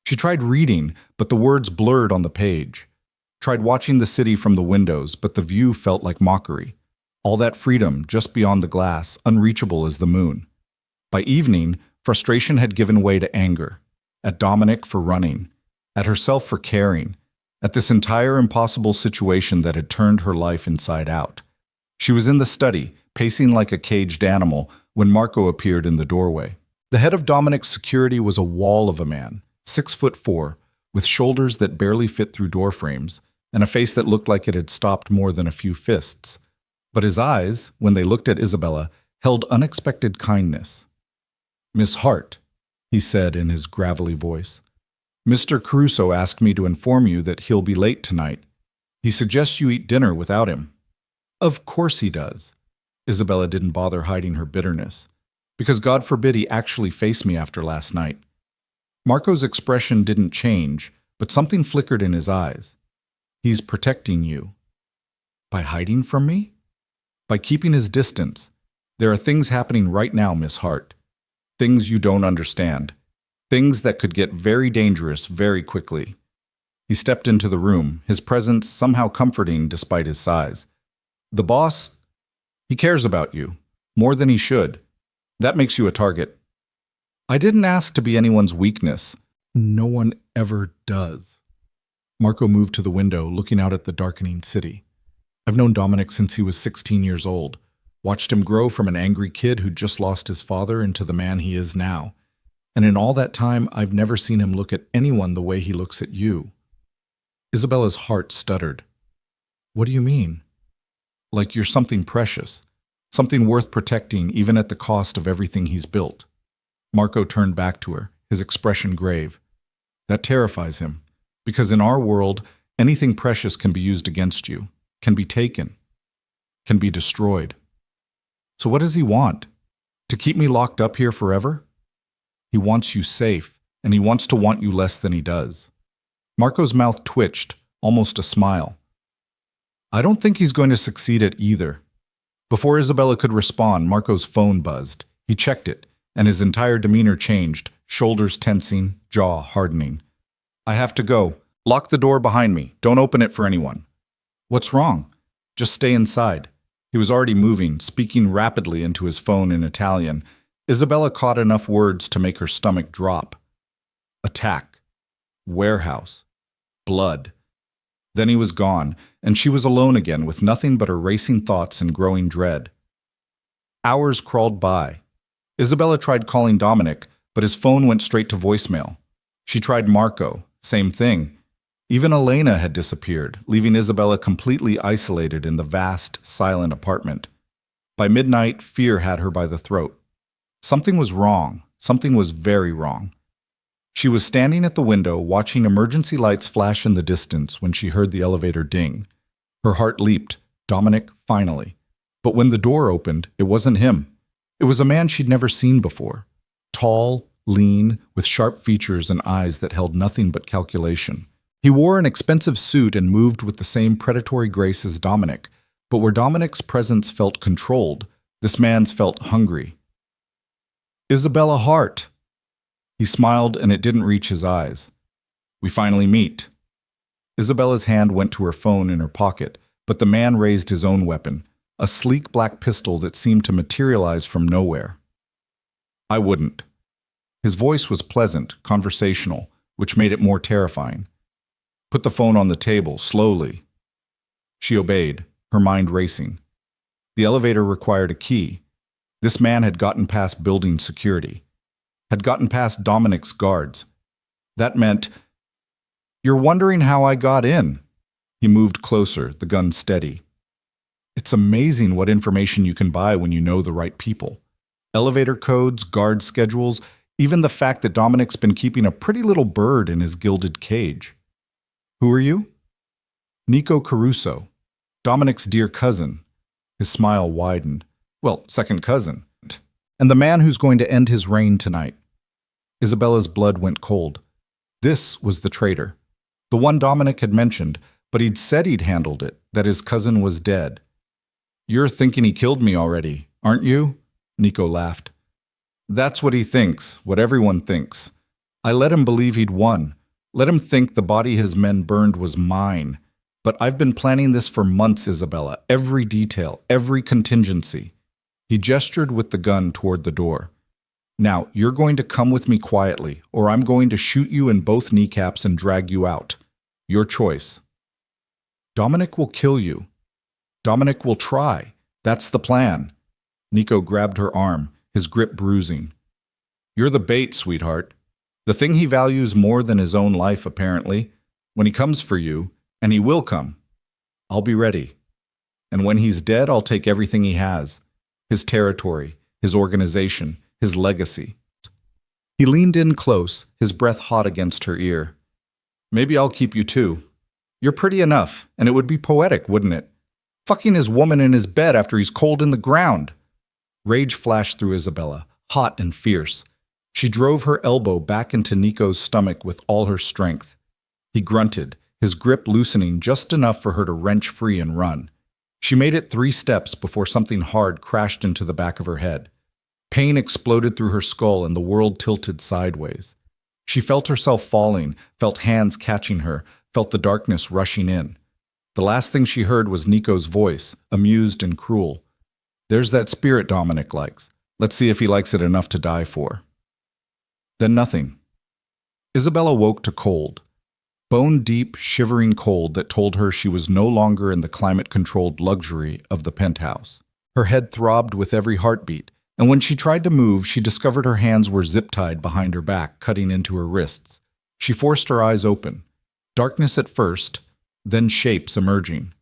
She tried reading, but the words blurred on the page. Tried watching the city from the windows, but the view felt like mockery. All that freedom just beyond the glass, unreachable as the moon. By evening, frustration had given way to anger. At Dominic for running. At herself for caring. At this entire impossible situation that had turned her life inside out. She was in the study, pacing like a caged animal, when Marco appeared in the doorway. The head of Dominic's security was a wall of a man, 6'4", with shoulders that barely fit through door frames, and a face that looked like it had stopped more than a few fists. But his eyes, when they looked at Isabella, held unexpected kindness. Miss Hart, he said in his gravelly voice. Mr. Caruso asked me to inform you that he'll be late tonight. He suggests you eat dinner without him. Of course he does. Isabella didn't bother hiding her bitterness. Because God forbid he actually face me after last night. Marco's expression didn't change, but something flickered in his eyes. He's protecting you. By hiding from me? By keeping his distance. There are things happening right now, Miss Hart. Things you don't understand. Things that could get very dangerous very quickly. He stepped into the room, his presence somehow comforting despite his size. The boss, he cares about you, more than he should. That makes you a target. I didn't ask to be anyone's weakness. No one ever does. Marco moved to the window, looking out at the darkening city. I've known Dominic since he was 16 years old, watched him grow from an angry kid who'd just lost his father into the man he is now. And in all that time, I've never seen him look at anyone the way he looks at you. Isabella's heart stuttered. What do you mean? Like you're something precious, something worth protecting even at the cost of everything he's built. Marco turned back to her, his expression grave. That terrifies him, because in our world, anything precious can be used against you, can be taken, can be destroyed. So what does he want? To keep me locked up here forever? He wants you safe, and he wants to want you less than he does. Marco's mouth twitched, almost a smile. I don't think he's going to succeed at either. Before Isabella could respond, Marco's phone buzzed. He checked it, and his entire demeanor changed, shoulders tensing, jaw hardening. I have to go. Lock the door behind me. Don't open it for anyone. What's wrong? Just stay inside. He was already moving, speaking rapidly into his phone in Italian. Isabella caught enough words to make her stomach drop. Attack. Warehouse. Blood. Then he was gone, and she was alone again with nothing but her racing thoughts and growing dread. Hours crawled by. Isabella tried calling Dominic, but his phone went straight to voicemail. She tried Marco, same thing. Even Elena had disappeared, leaving Isabella completely isolated in the vast, silent apartment. By midnight, fear had her by the throat. Something was wrong. Something was very wrong. She was standing at the window, watching emergency lights flash in the distance when she heard the elevator ding. Her heart leaped. Dominic, finally. But when the door opened, it wasn't him. It was a man she'd never seen before. Tall, lean, with sharp features and eyes that held nothing but calculation. He wore an expensive suit and moved with the same predatory grace as Dominic, but where Dominic's presence felt controlled, this man's felt hungry. "Isabella Hart." He smiled and it didn't reach his eyes. "We finally meet." Isabella's hand went to her phone in her pocket, but the man raised his own weapon, a sleek black pistol that seemed to materialize from nowhere. "I wouldn't." His voice was pleasant, conversational, which made it more terrifying. "Put the phone on the table, slowly." She obeyed, her mind racing. The elevator required a key. This man had gotten past building security, had gotten past Dominic's guards. That meant, "You're wondering how I got in." He moved closer, the gun steady. It's amazing what information you can buy when you know the right people. Elevator codes, guard schedules, even the fact that Dominic's been keeping a pretty little bird in his gilded cage. "Who are you?" "Nico Caruso, Dominic's dear cousin." His smile widened. "Well, second cousin. And the man who's going to end his reign tonight." Isabella's blood went cold. This was the traitor. The one Dominic had mentioned, but he'd said he'd handled it, that his cousin was dead. "You're thinking he killed me already, aren't you?" Nico laughed. "That's what he thinks, what everyone thinks. I let him believe he'd won. Let him think the body his men burned was mine. But I've been planning this for months, Isabella, every detail, every contingency." He gestured with the gun toward the door. "Now, you're going to come with me quietly, or I'm going to shoot you in both kneecaps and drag you out. Your choice." "Dominic will kill you." "Dominic will try. That's the plan." Nico grabbed her arm, his grip bruising. "You're the bait, sweetheart. The thing he values more than his own life, apparently. When he comes for you, and he will come, I'll be ready. And when he's dead, I'll take everything he has. His territory, his organization, his legacy." He leaned in close, his breath hot against her ear. "Maybe I'll keep you too. You're pretty enough, and it would be poetic, wouldn't it? Fucking his woman in his bed after he's cold in the ground." Rage flashed through Isabella, hot and fierce. She drove her elbow back into Nico's stomach with all her strength. He grunted, his grip loosening just enough for her to wrench free and run. She made it 3 steps before something hard crashed into the back of her head. Pain exploded through her skull and the world tilted sideways. She felt herself falling, felt hands catching her, felt the darkness rushing in. The last thing she heard was Nico's voice, amused and cruel. "There's that spirit Dominic likes. Let's see if he likes it enough to die for." Then nothing. Isabella woke to cold. Bone-deep, shivering cold that told her she was no longer in the climate-controlled luxury of the penthouse. Her head throbbed with every heartbeat, and when she tried to move, she discovered her hands were zip-tied behind her back, cutting into her wrists. She forced her eyes open. Darkness at first, then shapes emerging.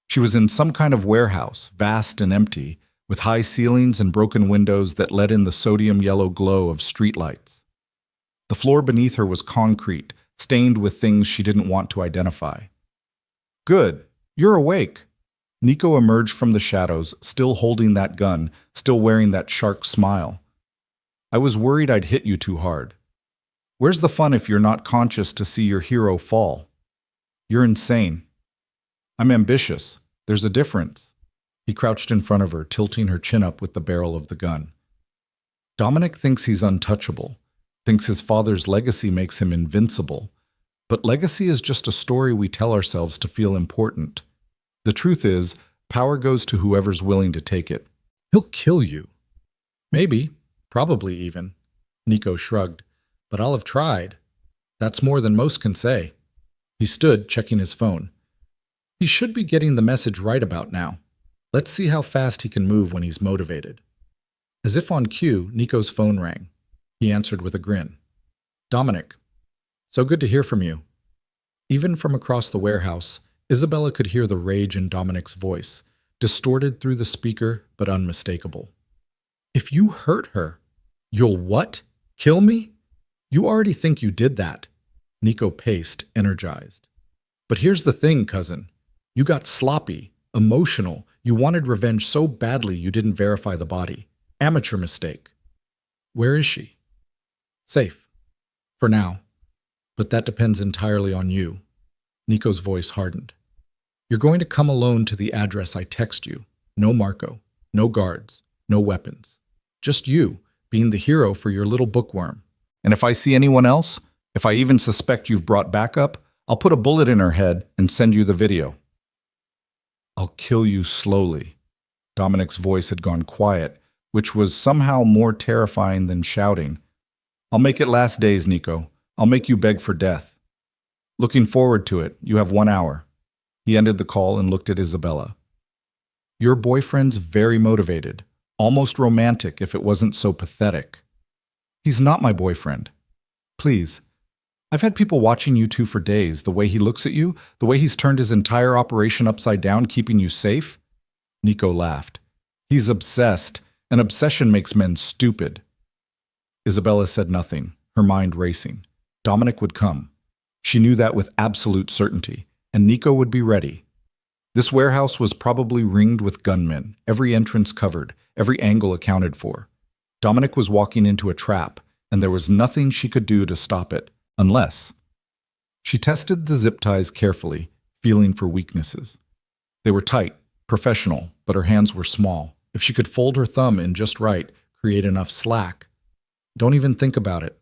She was in some kind of warehouse, vast and empty, with high ceilings and broken windows that let in the sodium-yellow glow of streetlights. The floor beneath her was concrete, stained with things she didn't want to identify. "Good, you're awake." Nico emerged from the shadows, still holding that gun, still wearing that shark smile. "I was worried I'd hit you too hard. Where's the fun if you're not conscious to see your hero fall? You're insane." "I'm ambitious. There's a difference." He crouched in front of her, tilting her chin up with the barrel of the gun. "Dominic thinks he's untouchable. Thinks his father's legacy makes him invincible. But legacy is just a story we tell ourselves to feel important. The truth is, power goes to whoever's willing to take it. He'll kill you." "Maybe, probably even." Nico shrugged. "But I'll have tried. That's more than most can say." He stood, checking his phone. He should be getting the message right about now. Let's see how fast he can move when he's motivated. As if on cue, Nico's phone rang. He answered with a grin. "Dominic, so good to hear from you." Even from across the warehouse, Isabella could hear the rage in Dominic's voice, distorted through the speaker but unmistakable. "If you hurt her, you'll what? Kill me? You already think you did that." Nico paced, energized. "But here's the thing, cousin. You got sloppy, emotional. You wanted revenge so badly you didn't verify the body. Amateur mistake." "Where is she?" Safe. For now. But that depends entirely on you. Nico's voice hardened. You're going to come alone to the address I text you. No Marco. No guards. No weapons. Just you, being the hero for your little bookworm. And if I see anyone else, if I even suspect you've brought backup, I'll put a bullet in her head and send you the video. I'll kill you slowly. Dominic's voice had gone quiet, which was somehow more terrifying than shouting. I'll make it last days, Nico. I'll make you beg for death. Looking forward to it. You have 1 hour. He ended the call and looked at Isabella. Your boyfriend's very motivated, almost romantic if it wasn't so pathetic. He's not my boyfriend. Please. I've had people watching you two for days, the way he looks at you, the way he's turned his entire operation upside down, keeping you safe. Nico laughed. He's obsessed. An obsession makes men stupid. Isabella said nothing, her mind racing. Dominic would come. She knew that with absolute certainty, and Nico would be ready. This warehouse was probably ringed with gunmen, every entrance covered, every angle accounted for. Dominic was walking into a trap, and there was nothing she could do to stop it, unless... She tested the zip ties carefully, feeling for weaknesses. They were tight, professional, but her hands were small. If she could fold her thumb in just right, create enough slack. Don't even think about it.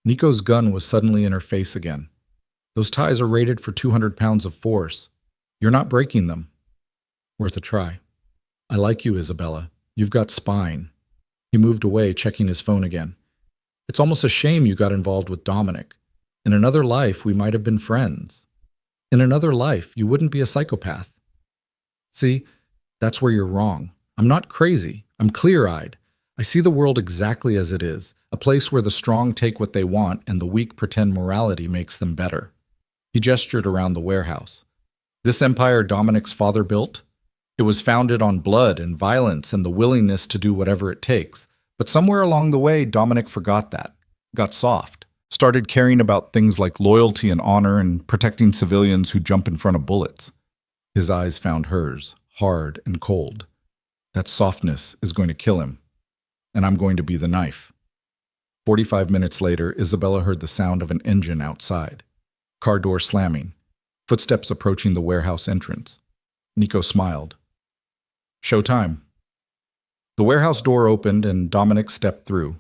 Nico's gun was suddenly in her face again. Those ties are rated for 200 pounds of force. You're not breaking them. Worth a try. I like you, Isabella. You've got spine. He moved away, checking his phone again. It's almost a shame you got involved with Dominic. In another life, we might have been friends. In another life, you wouldn't be a psychopath. See, that's where you're wrong. I'm not crazy. I'm clear-eyed. I see the world exactly as it is, a place where the strong take what they want and the weak pretend morality makes them better. He gestured around the warehouse. This empire Dominic's father built? It was founded on blood and violence and the willingness to do whatever it takes. But somewhere along the way, Dominic forgot that, got soft, started caring about things like loyalty and honor and protecting civilians who jump in front of bullets. His eyes found hers, hard and cold. That softness is going to kill him, and I'm going to be the knife. 45 minutes later, Isabella heard the sound of an engine outside. Car door slamming. Footsteps approaching the warehouse entrance. Nico smiled. Showtime. The warehouse door opened and Dominic stepped through.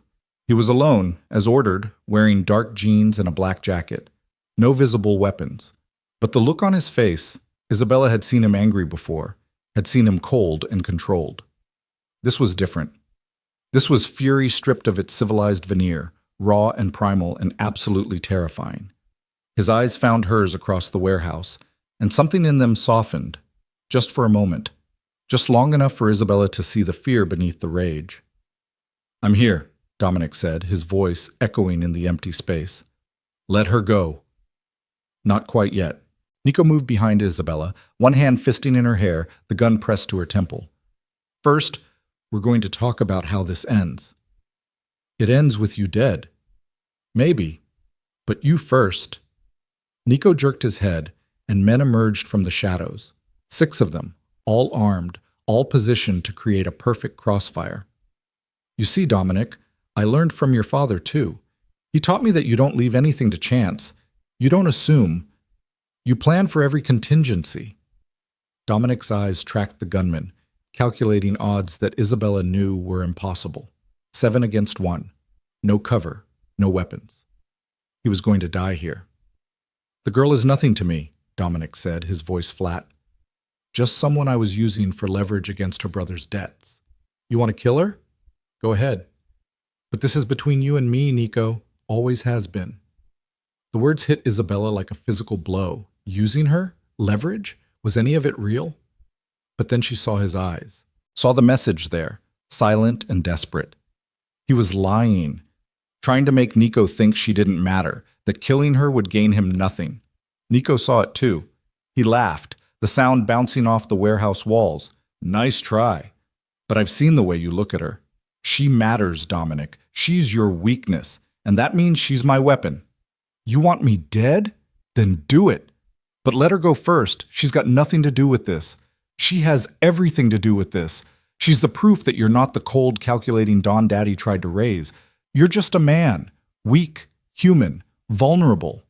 He was alone, as ordered, wearing dark jeans and a black jacket. No visible weapons. But the look on his face, Isabella had seen him angry before, had seen him cold and controlled. This was different. This was fury stripped of its civilized veneer, raw and primal and absolutely terrifying. His eyes found hers across the warehouse, and something in them softened, just for a moment, just long enough for Isabella to see the fear beneath the rage. I'm here, Dominic said, his voice echoing in the empty space. Let her go. Not quite yet. Nico moved behind Isabella, one hand fisting in her hair, the gun pressed to her temple. First, we're going to talk about how this ends. It ends with you dead. Maybe. But you first. Nico jerked his head, and men emerged from the shadows. 6 of them, all armed, all positioned to create a perfect crossfire. You see, Dominic, I learned from your father, too. He taught me that you don't leave anything to chance. You don't assume. You plan for every contingency. Dominic's eyes tracked the gunmen, calculating odds that Isabella knew were impossible. 7 against 1. No cover, no weapons. He was going to die here. The girl is nothing to me, Dominic said, his voice flat. Just someone I was using for leverage against her brother's debts. You want to kill her? Go ahead. But this is between you and me, Nico. Always has been. The words hit Isabella like a physical blow. Using her? Leverage? Was any of it real? But then she saw his eyes, saw the message there, silent and desperate. He was lying, trying to make Nico think she didn't matter, that killing her would gain him nothing. Nico saw it too. He laughed, the sound bouncing off the warehouse walls. Nice try. But I've seen the way you look at her. She matters, Dominic. She's your weakness, and that means she's my weapon. You want me dead? Then do it. But let her go first. She's got nothing to do with this. She has everything to do with this. She's the proof that you're not the cold, calculating Don Daddy tried to raise. You're just a man, Weak, human, vulnerable.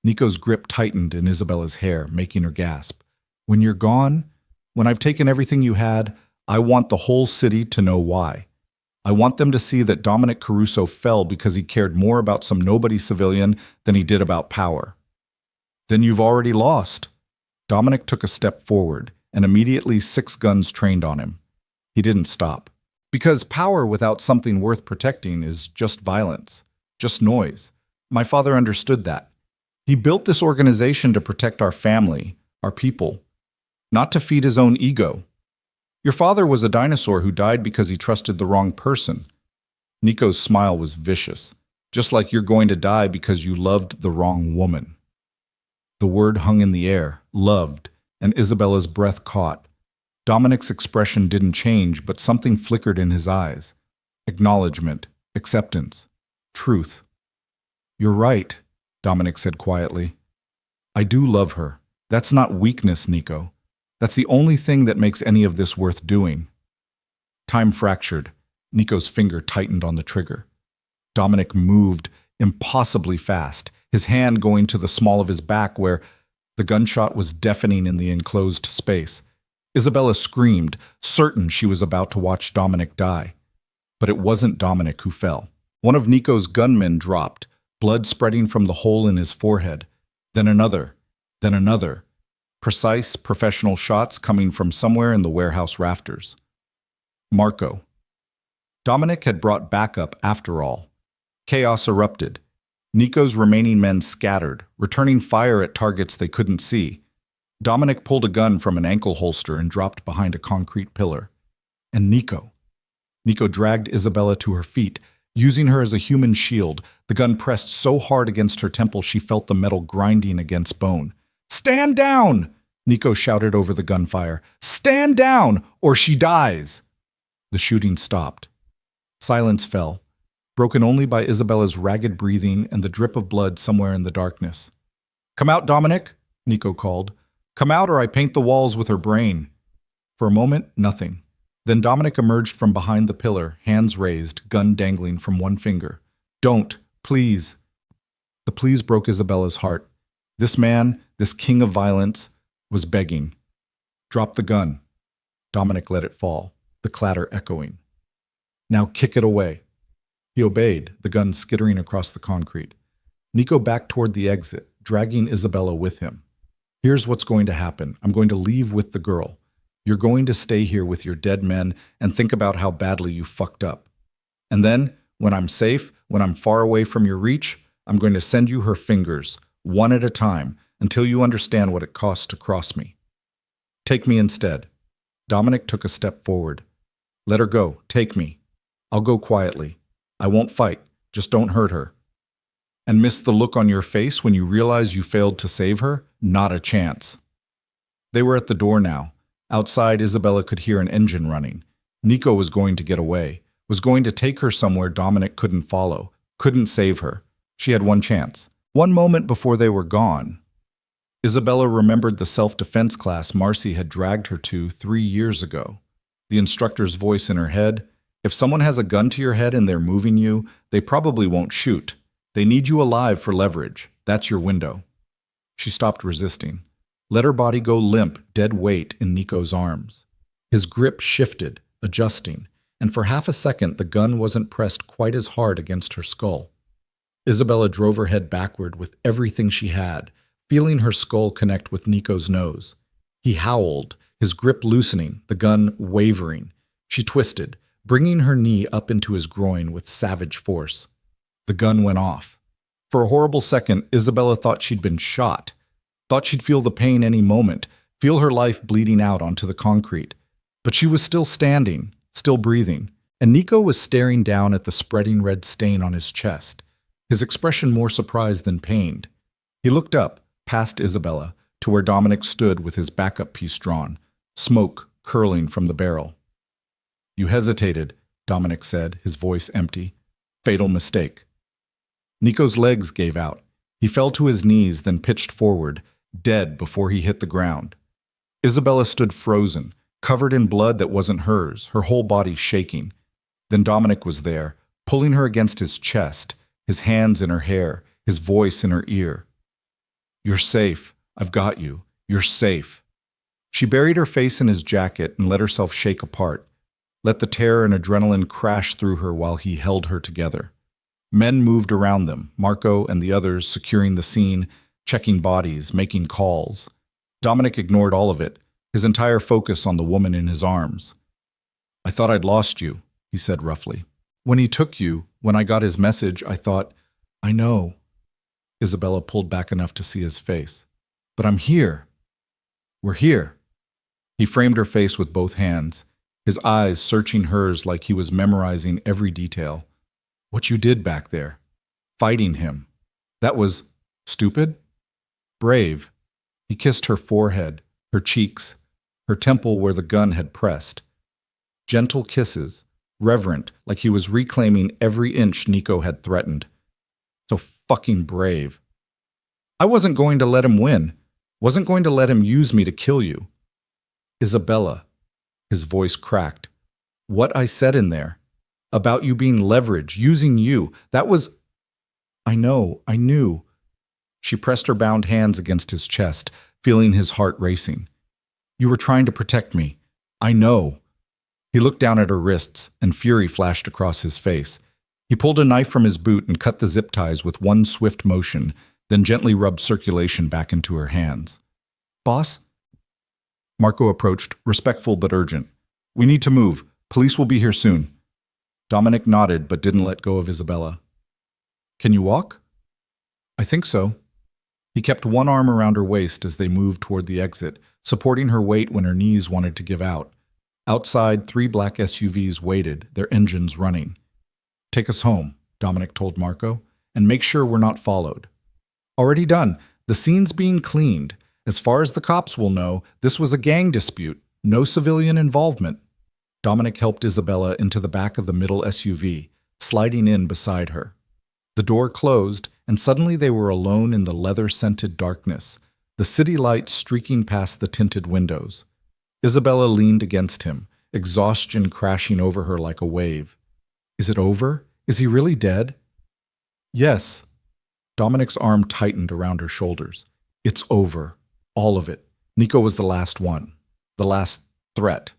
Nico's grip tightened in Isabella's hair, making her gasp. When you're gone, when I've taken everything you had, I want the whole city to know why. I want them to see that Dominic Caruso fell because he cared more about some nobody civilian than he did about power. Then you've already lost. Dominic took a step forward, and immediately 6 guns trained on him. He didn't stop. Because power without something worth protecting is just violence, just noise. My father understood that. He built this organization to protect our family, our people, not to feed his own ego. Your father was a dinosaur who died because he trusted the wrong person. Nico's smile was vicious, just like you're going to die because you loved the wrong woman. The word hung in the air, loved, and Isabella's breath caught. Dominic's expression didn't change, but something flickered in his eyes. Acknowledgement, acceptance, truth. You're right, Dominic said quietly. I do love her. That's not weakness, Nico. That's the only thing that makes any of this worth doing. Time fractured. Nico's finger tightened on the trigger. Dominic moved impossibly fast, his hand going to the small of his back where the gunshot was deafening in the enclosed space. Isabella screamed, certain she was about to watch Dominic die. But it wasn't Dominic who fell. One of Nico's gunmen dropped, blood spreading from the hole in his forehead. Then another, then another. Precise, professional shots coming from somewhere in the warehouse rafters. Marco. Dominic had brought backup after all. Chaos erupted. Nico's remaining men scattered, returning fire at targets they couldn't see. Dominic pulled a gun from an ankle holster and dropped behind a concrete pillar. And Nico. Nico dragged Isabella to her feet, using her as a human shield. The gun pressed so hard against her temple she felt the metal grinding against bone. Stand down! Nico shouted over the gunfire. Stand down, or she dies! The shooting stopped. Silence fell, broken only by Isabella's ragged breathing and the drip of blood somewhere in the darkness. Come out, Dominic, Nico called. Come out or I paint the walls with her brain. For a moment, nothing. Then Dominic emerged from behind the pillar, hands raised, gun dangling from one finger. Don't, please. The please broke Isabella's heart. This man, this king of violence, was begging. Drop the gun. Dominic let it fall, the clatter echoing. Now kick it away. He obeyed, the gun skittering across the concrete. Nico backed toward the exit, dragging Isabella with him. Here's what's going to happen. I'm going to leave with the girl. You're going to stay here with your dead men and think about how badly you fucked up. And then, when I'm safe, when I'm far away from your reach, I'm going to send you her fingers, one at a time, until you understand what it costs to cross me. Take me instead. Dominic took a step forward. Let her go. Take me. I'll go quietly. I won't fight. Just don't hurt her. And miss the look on your face when you realize you failed to save her? Not a chance. They were at the door now. Outside, Isabella could hear an engine running. Nico was going to get away, was going to take her somewhere Dominic couldn't follow, couldn't save her. She had one chance. One moment before they were gone. Isabella remembered the self-defense class Marcy had dragged her to 3 years ago. The instructor's voice in her head, if someone has a gun to your head and they're moving you, they probably won't shoot. They need you alive for leverage. That's your window. She stopped resisting. Let her body go limp, dead weight in Nico's arms. His grip shifted, adjusting, and for half a second the gun wasn't pressed quite as hard against her skull. Isabella drove her head backward with everything she had, feeling her skull connect with Nico's nose. He howled, his grip loosening, the gun wavering. She twisted, bringing her knee up into his groin with savage force. The gun went off. For a horrible second, Isabella thought she'd been shot, thought she'd feel the pain any moment, feel her life bleeding out onto the concrete. But she was still standing, still breathing, and Nico was staring down at the spreading red stain on his chest, his expression more surprised than pained. He looked up, past Isabella, to where Dominic stood with his backup piece drawn, smoke curling from the barrel. You hesitated, Dominic said, his voice empty. Fatal mistake. Nico's legs gave out. He fell to his knees, then pitched forward, dead before he hit the ground. Isabella stood frozen, covered in blood that wasn't hers, her whole body shaking. Then Dominic was there, pulling her against his chest, his hands in her hair, his voice in her ear. "You're safe. I've got you. You're safe." She buried her face in his jacket and let herself shake apart, let the terror and adrenaline crash through her while he held her together. Men moved around them, Marco and the others securing the scene, checking bodies, making calls. Dominic ignored all of it, his entire focus on the woman in his arms. "I thought I'd lost you," he said roughly. "When he took you, when I got his message, I thought, I know." Isabella pulled back enough to see his face. "But I'm here. We're here." He framed her face with both hands, his eyes searching hers like he was memorizing every detail. "What you did back there, fighting him, that was stupid? Brave." He kissed her forehead, her cheeks, her temple where the gun had pressed. Gentle kisses, reverent, like he was reclaiming every inch Nico had threatened. So fucking brave. "I wasn't going to let him win. Wasn't going to let him use me to kill you." "Isabella," his voice cracked. "What I said in there, about you being leverage, using you, that was—" "I know, I knew." She pressed her bound hands against his chest, feeling his heart racing. "You were trying to protect me. I know." He looked down at her wrists, and fury flashed across his face. He pulled a knife from his boot and cut the zip ties with one swift motion, then gently rubbed circulation back into her hands. "Boss?" Marco approached, respectful but urgent. "We need to move. Police will be here soon." Dominic nodded but didn't let go of Isabella. "Can you walk?" "I think so." He kept one arm around her waist as they moved toward the exit, supporting her weight when her knees wanted to give out. Outside, 3 black SUVs waited, their engines running. "Take us home," Dominic told Marco, "and make sure we're not followed." "Already done. The scene's being cleaned. As far as the cops will know, this was a gang dispute, no civilian involvement." Dominic helped Isabella into the back of the middle SUV, sliding in beside her. The door closed, and suddenly they were alone in the leather-scented darkness, the city lights streaking past the tinted windows. Isabella leaned against him, exhaustion crashing over her like a wave. "Is it over? Is he really dead?" "Yes." Dominic's arm tightened around her shoulders. "It's over. All of it. Nico was the last one. The last threat.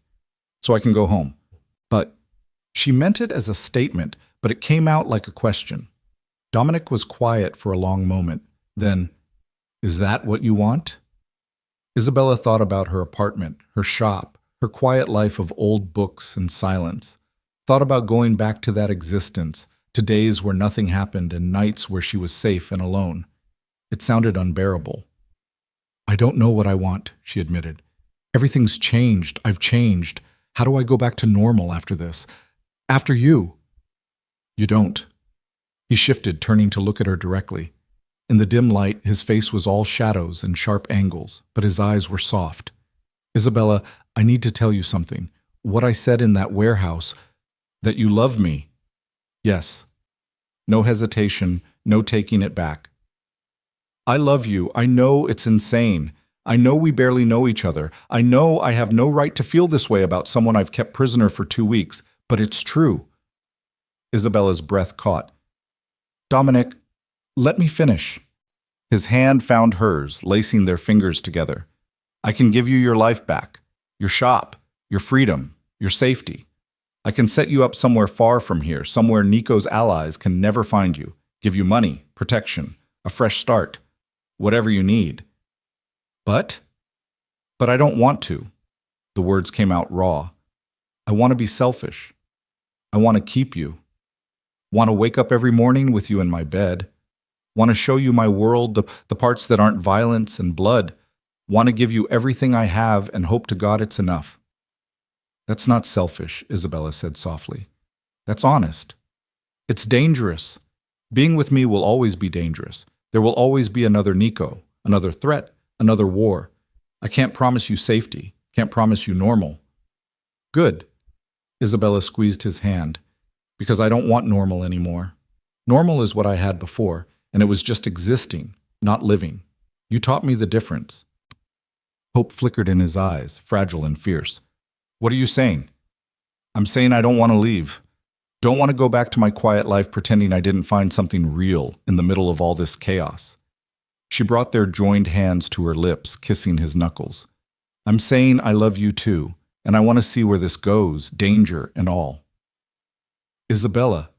So I can go home." "But—" She meant it as a statement, but it came out like a question. Dominic was quiet for a long moment. Then, "Is that what you want?" Isabella thought about her apartment, her shop, her quiet life of old books and silence. Thought about going back to that existence, to days where nothing happened and nights where she was safe and alone. It sounded unbearable. "I don't know what I want," she admitted. "Everything's changed. I've changed. How do I go back to normal after this? After you?" "You don't." He shifted, turning to look at her directly. In the dim light, his face was all shadows and sharp angles, but his eyes were soft. "Isabella, I need to tell you something. What I said in that warehouse, that you love me." "Yes." No hesitation, no taking it back. "I love you. I know it's insane. I know we barely know each other. I know I have no right to feel this way about someone I've kept prisoner for 2 weeks, but it's true." Isabella's breath caught. "Dominic, let me finish." His hand found hers, lacing their fingers together. "I can give you your life back, your shop, your freedom, your safety. I can set you up somewhere far from here, somewhere Nico's allies can never find you, give you money, protection, a fresh start, whatever you need. But I don't want to." The words came out raw. "I want to be selfish. I want to keep you. Want to wake up every morning with you in my bed. Want to show you my world, the parts that aren't violence and blood. Want to give you everything I have and hope to God it's enough." "That's not selfish," Isabella said softly. "That's honest. It's dangerous. Being with me will always be dangerous. There will always be another Nico, another threat, another war. I can't promise you safety, can't promise you normal." "Good." Isabella squeezed his hand. "Because I don't want normal anymore. Normal is what I had before, and it was just existing, not living. You taught me the difference." Hope flickered in his eyes, fragile and fierce. "What are you saying?" "I'm saying I don't want to leave. Don't want to go back to my quiet life pretending I didn't find something real in the middle of all this chaos. She brought their joined hands to her lips, kissing his knuckles. I'm saying I love you too, and I want to see where this goes, danger and all. Isabella.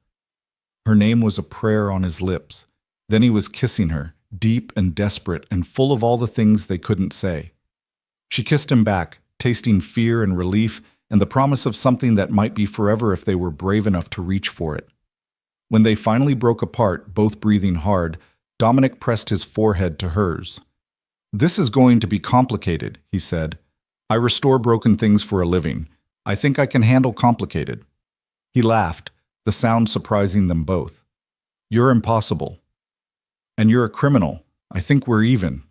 Her name was a prayer on his lips. Then he was kissing her, deep and desperate and full of all the things they couldn't say. She kissed him back, tasting fear and relief and the promise of something that might be forever if they were brave enough to reach for it. When they finally broke apart, both breathing hard, Dominic pressed his forehead to hers. This is going to be complicated, he said. I restore broken things for a living. I think I can handle complicated. He laughed, the sound surprising them both. You're impossible. And you're a criminal. I think we're even.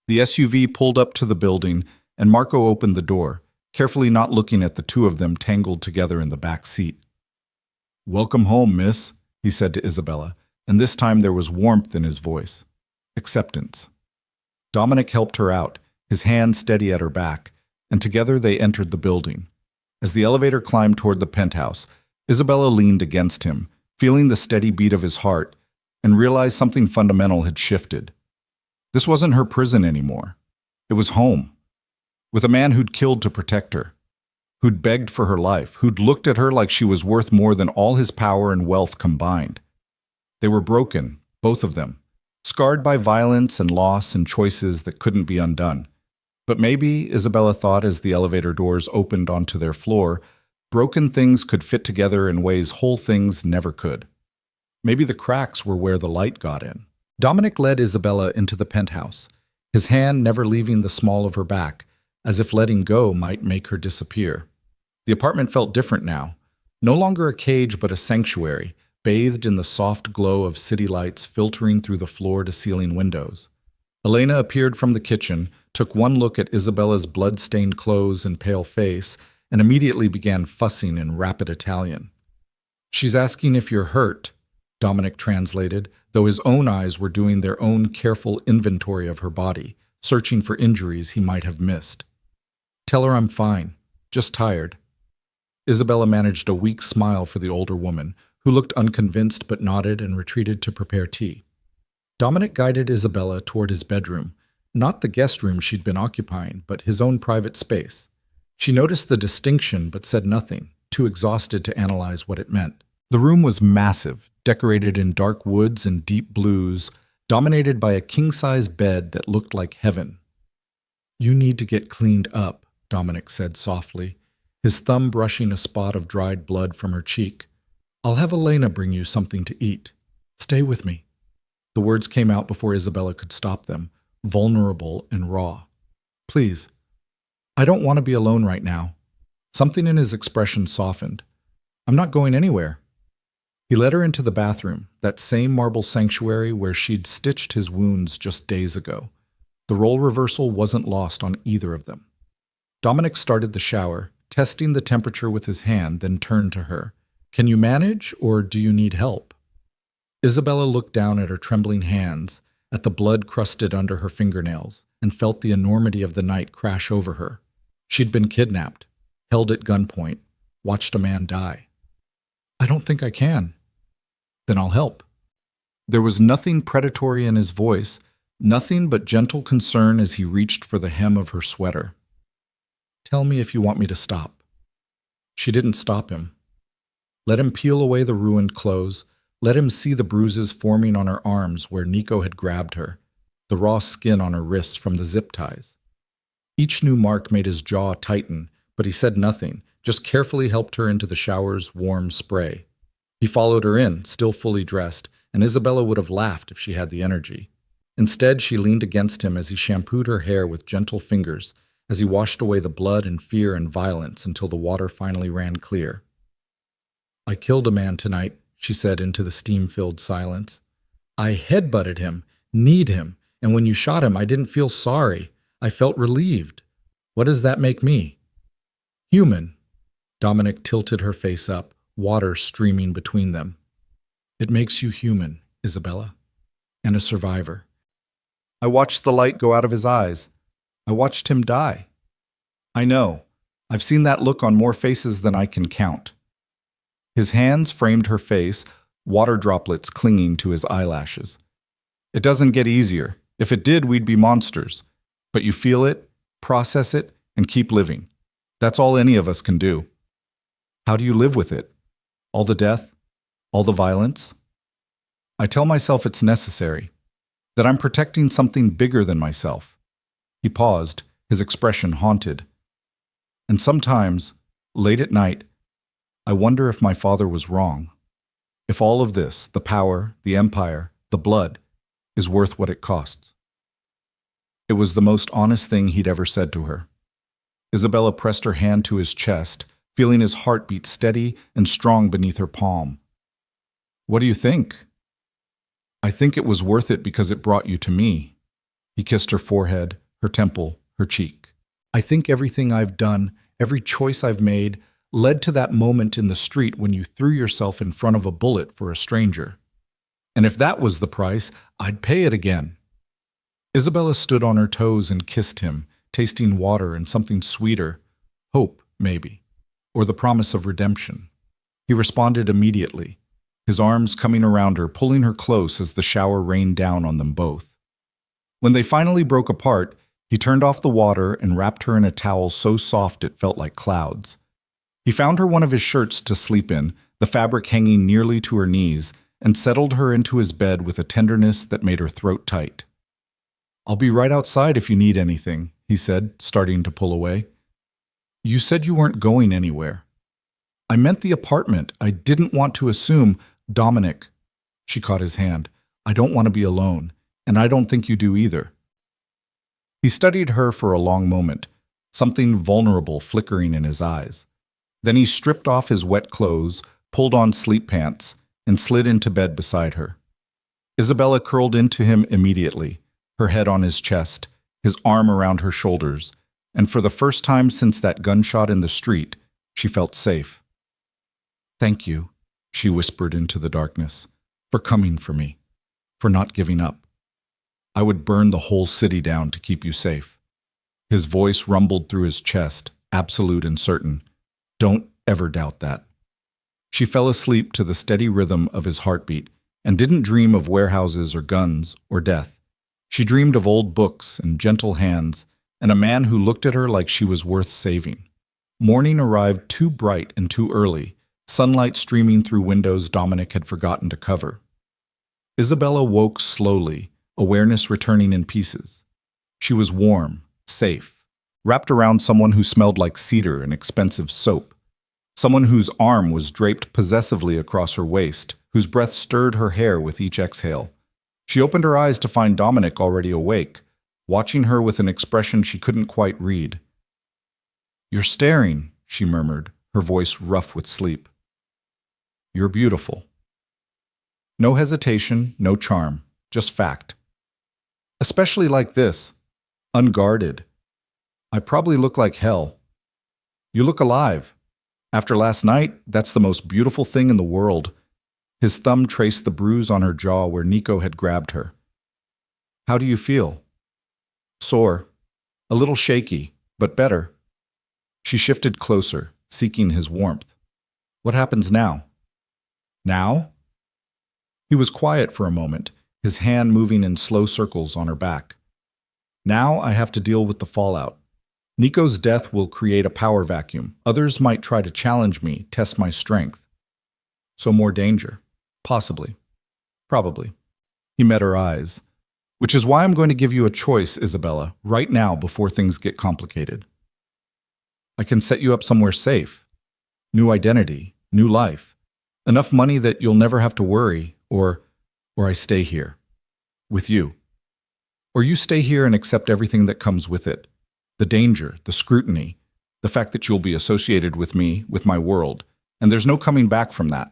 The SUV pulled up to the building, and Marco opened the door, carefully not looking at the two of them tangled together in the back seat. Welcome home, miss, he said to Isabella, and this time there was warmth in his voice. Acceptance. Dominic helped her out, his hand steady at her back, and together they entered the building. As the elevator climbed toward the penthouse, Isabella leaned against him, feeling the steady beat of his heart, and realized something fundamental had shifted. This wasn't her prison anymore. It was home. With a man who'd killed to protect her, who'd begged for her life, who'd looked at her like she was worth more than all his power and wealth combined. They were broken, both of them, scarred by violence and loss and choices that couldn't be undone. But maybe, Isabella thought as the elevator doors opened onto their floor, broken things could fit together in ways whole things never could. Maybe the cracks were where the light got in. Dominic led Isabella into the penthouse, his hand never leaving the small of her back, as if letting go might make her disappear. The apartment felt different now, no longer a cage but a sanctuary, bathed in the soft glow of city lights filtering through the floor-to-ceiling windows. Elena appeared from the kitchen, took one look at Isabella's blood-stained clothes and pale face, and immediately began fussing in rapid Italian. She's asking if you're hurt, Dominic translated, though his own eyes were doing their own careful inventory of her body, searching for injuries he might have missed. Tell her I'm fine, just tired. Isabella managed a weak smile for the older woman, who looked unconvinced but nodded and retreated to prepare tea. Dominic guided Isabella toward his bedroom, not the guest room she'd been occupying, but his own private space. She noticed the distinction but said nothing, too exhausted to analyze what it meant. The room was massive, decorated in dark woods and deep blues, dominated by a king-size bed that looked like heaven. You need to get cleaned up, Dominic said softly, his thumb brushing a spot of dried blood from her cheek. I'll have Elena bring you something to eat. Stay with me. The words came out before Isabella could stop them, vulnerable and raw. Please. I don't want to be alone right now. Something in his expression softened. I'm not going anywhere. He led her into the bathroom, that same marble sanctuary where she'd stitched his wounds just days ago. The role reversal wasn't lost on either of them. Dominic started the shower, testing the temperature with his hand, then turned to her. Can you manage, or do you need help? Isabella looked down at her trembling hands, at the blood crusted under her fingernails, and felt the enormity of the night crash over her. She'd been kidnapped, held at gunpoint, watched a man die. I don't think I can. Then I'll help. There was nothing predatory in his voice, nothing but gentle concern as he reached for the hem of her sweater. Tell me if you want me to stop. She didn't stop him. Let him peel away the ruined clothes, let him see the bruises forming on her arms where Nico had grabbed her, the raw skin on her wrists from the zip ties. Each new mark made his jaw tighten, but he said nothing, just carefully helped her into the shower's warm spray. He followed her in, still fully dressed, and Isabella would have laughed if she had the energy. Instead, she leaned against him as he shampooed her hair with gentle fingers, as he washed away the blood and fear and violence until the water finally ran clear. I killed a man tonight, she said into the steam-filled silence. I headbutted him, kneed him, and when you shot him, I didn't feel sorry. I felt relieved. What does that make me? Human. Dominic tilted her face up, water streaming between them. It makes you human, Isabella, and a survivor. I watched the light go out of his eyes. I watched him die. I know. I've seen that look on more faces than I can count. His hands framed her face, water droplets clinging to his eyelashes. It doesn't get easier. If it did, we'd be monsters. But you feel it, process it, and keep living. That's all any of us can do. How do you live with it? All the death? All the violence? I tell myself it's necessary, that I'm protecting something bigger than myself. He paused, his expression haunted. And sometimes, late at night, I wonder if my father was wrong. If all of this, the power, the empire, the blood, is worth what it costs. It was the most honest thing he'd ever said to her. Isabella pressed her hand to his chest, feeling his heartbeat steady and strong beneath her palm. What do you think? I think it was worth it because it brought you to me. He kissed her forehead, her temple, her cheek. I think everything I've done, every choice I've made, led to that moment in the street when you threw yourself in front of a bullet for a stranger. And if that was the price, I'd pay it again. Isabella stood on her toes and kissed him, tasting water and something sweeter, hope, maybe, or the promise of redemption. He responded immediately, his arms coming around her, pulling her close as the shower rained down on them both. When they finally broke apart, he turned off the water and wrapped her in a towel so soft it felt like clouds. He found her one of his shirts to sleep in, the fabric hanging nearly to her knees, and settled her into his bed with a tenderness that made her throat tight. I'll be right outside if you need anything, he said, starting to pull away. You said you weren't going anywhere. I meant the apartment. I didn't want to assume. Dominic, she caught his hand. I don't want to be alone, and I don't think you do either. He studied her for a long moment, something vulnerable flickering in his eyes. Then he stripped off his wet clothes, pulled on sleep pants, and slid into bed beside her. Isabella curled into him immediately, her head on his chest, his arm around her shoulders, and for the first time since that gunshot in the street, she felt safe. Thank you, she whispered into the darkness, for coming for me, for not giving up. I would burn the whole city down to keep you safe. His voice rumbled through his chest, absolute and certain. Don't ever doubt that. She fell asleep to the steady rhythm of his heartbeat and didn't dream of warehouses or guns or death. She dreamed of old books and gentle hands and a man who looked at her like she was worth saving. Morning arrived too bright and too early, sunlight streaming through windows Dominic had forgotten to cover. Isabella woke slowly, awareness returning in pieces. She was warm, safe, wrapped around someone who smelled like cedar and expensive soap, someone whose arm was draped possessively across her waist, whose breath stirred her hair with each exhale. She opened her eyes to find Dominic already awake, watching her with an expression she couldn't quite read. You're staring, she murmured, her voice rough with sleep. You're beautiful. No hesitation, no charm, just fact. Especially like this, unguarded. I probably look like hell. You look alive. After last night, that's the most beautiful thing in the world. His thumb traced the bruise on her jaw where Nico had grabbed her. How do you feel? Sore. A little shaky, but better. She shifted closer, seeking his warmth. What happens now? Now? He was quiet for a moment, his hand moving in slow circles on her back. Now I have to deal with the fallout. Nico's death will create a power vacuum. Others might try to challenge me, test my strength. So more danger. Possibly. Probably. He met her eyes. Which is why I'm going to give you a choice, Isabella, right now before things get complicated. I can set you up somewhere safe. New identity, new life. Enough money that you'll never have to worry, or I stay here. With you. Or you stay here and accept everything that comes with it. The danger, the scrutiny, the fact that you'll be associated with me, with my world, and there's no coming back from that.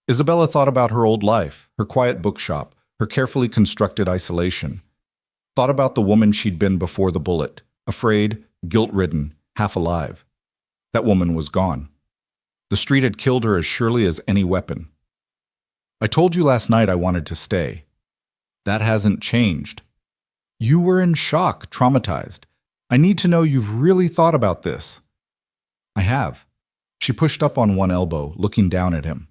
Isabella thought about her old life, her quiet bookshop, her carefully constructed isolation. Thought about the woman she'd been before the bullet, afraid, guilt-ridden, half alive. That woman was gone. The street had killed her as surely as any weapon. I told you last night I wanted to stay. That hasn't changed. You were in shock, traumatized. I need to know you've really thought about this. I have. She pushed up on one elbow, looking down at him.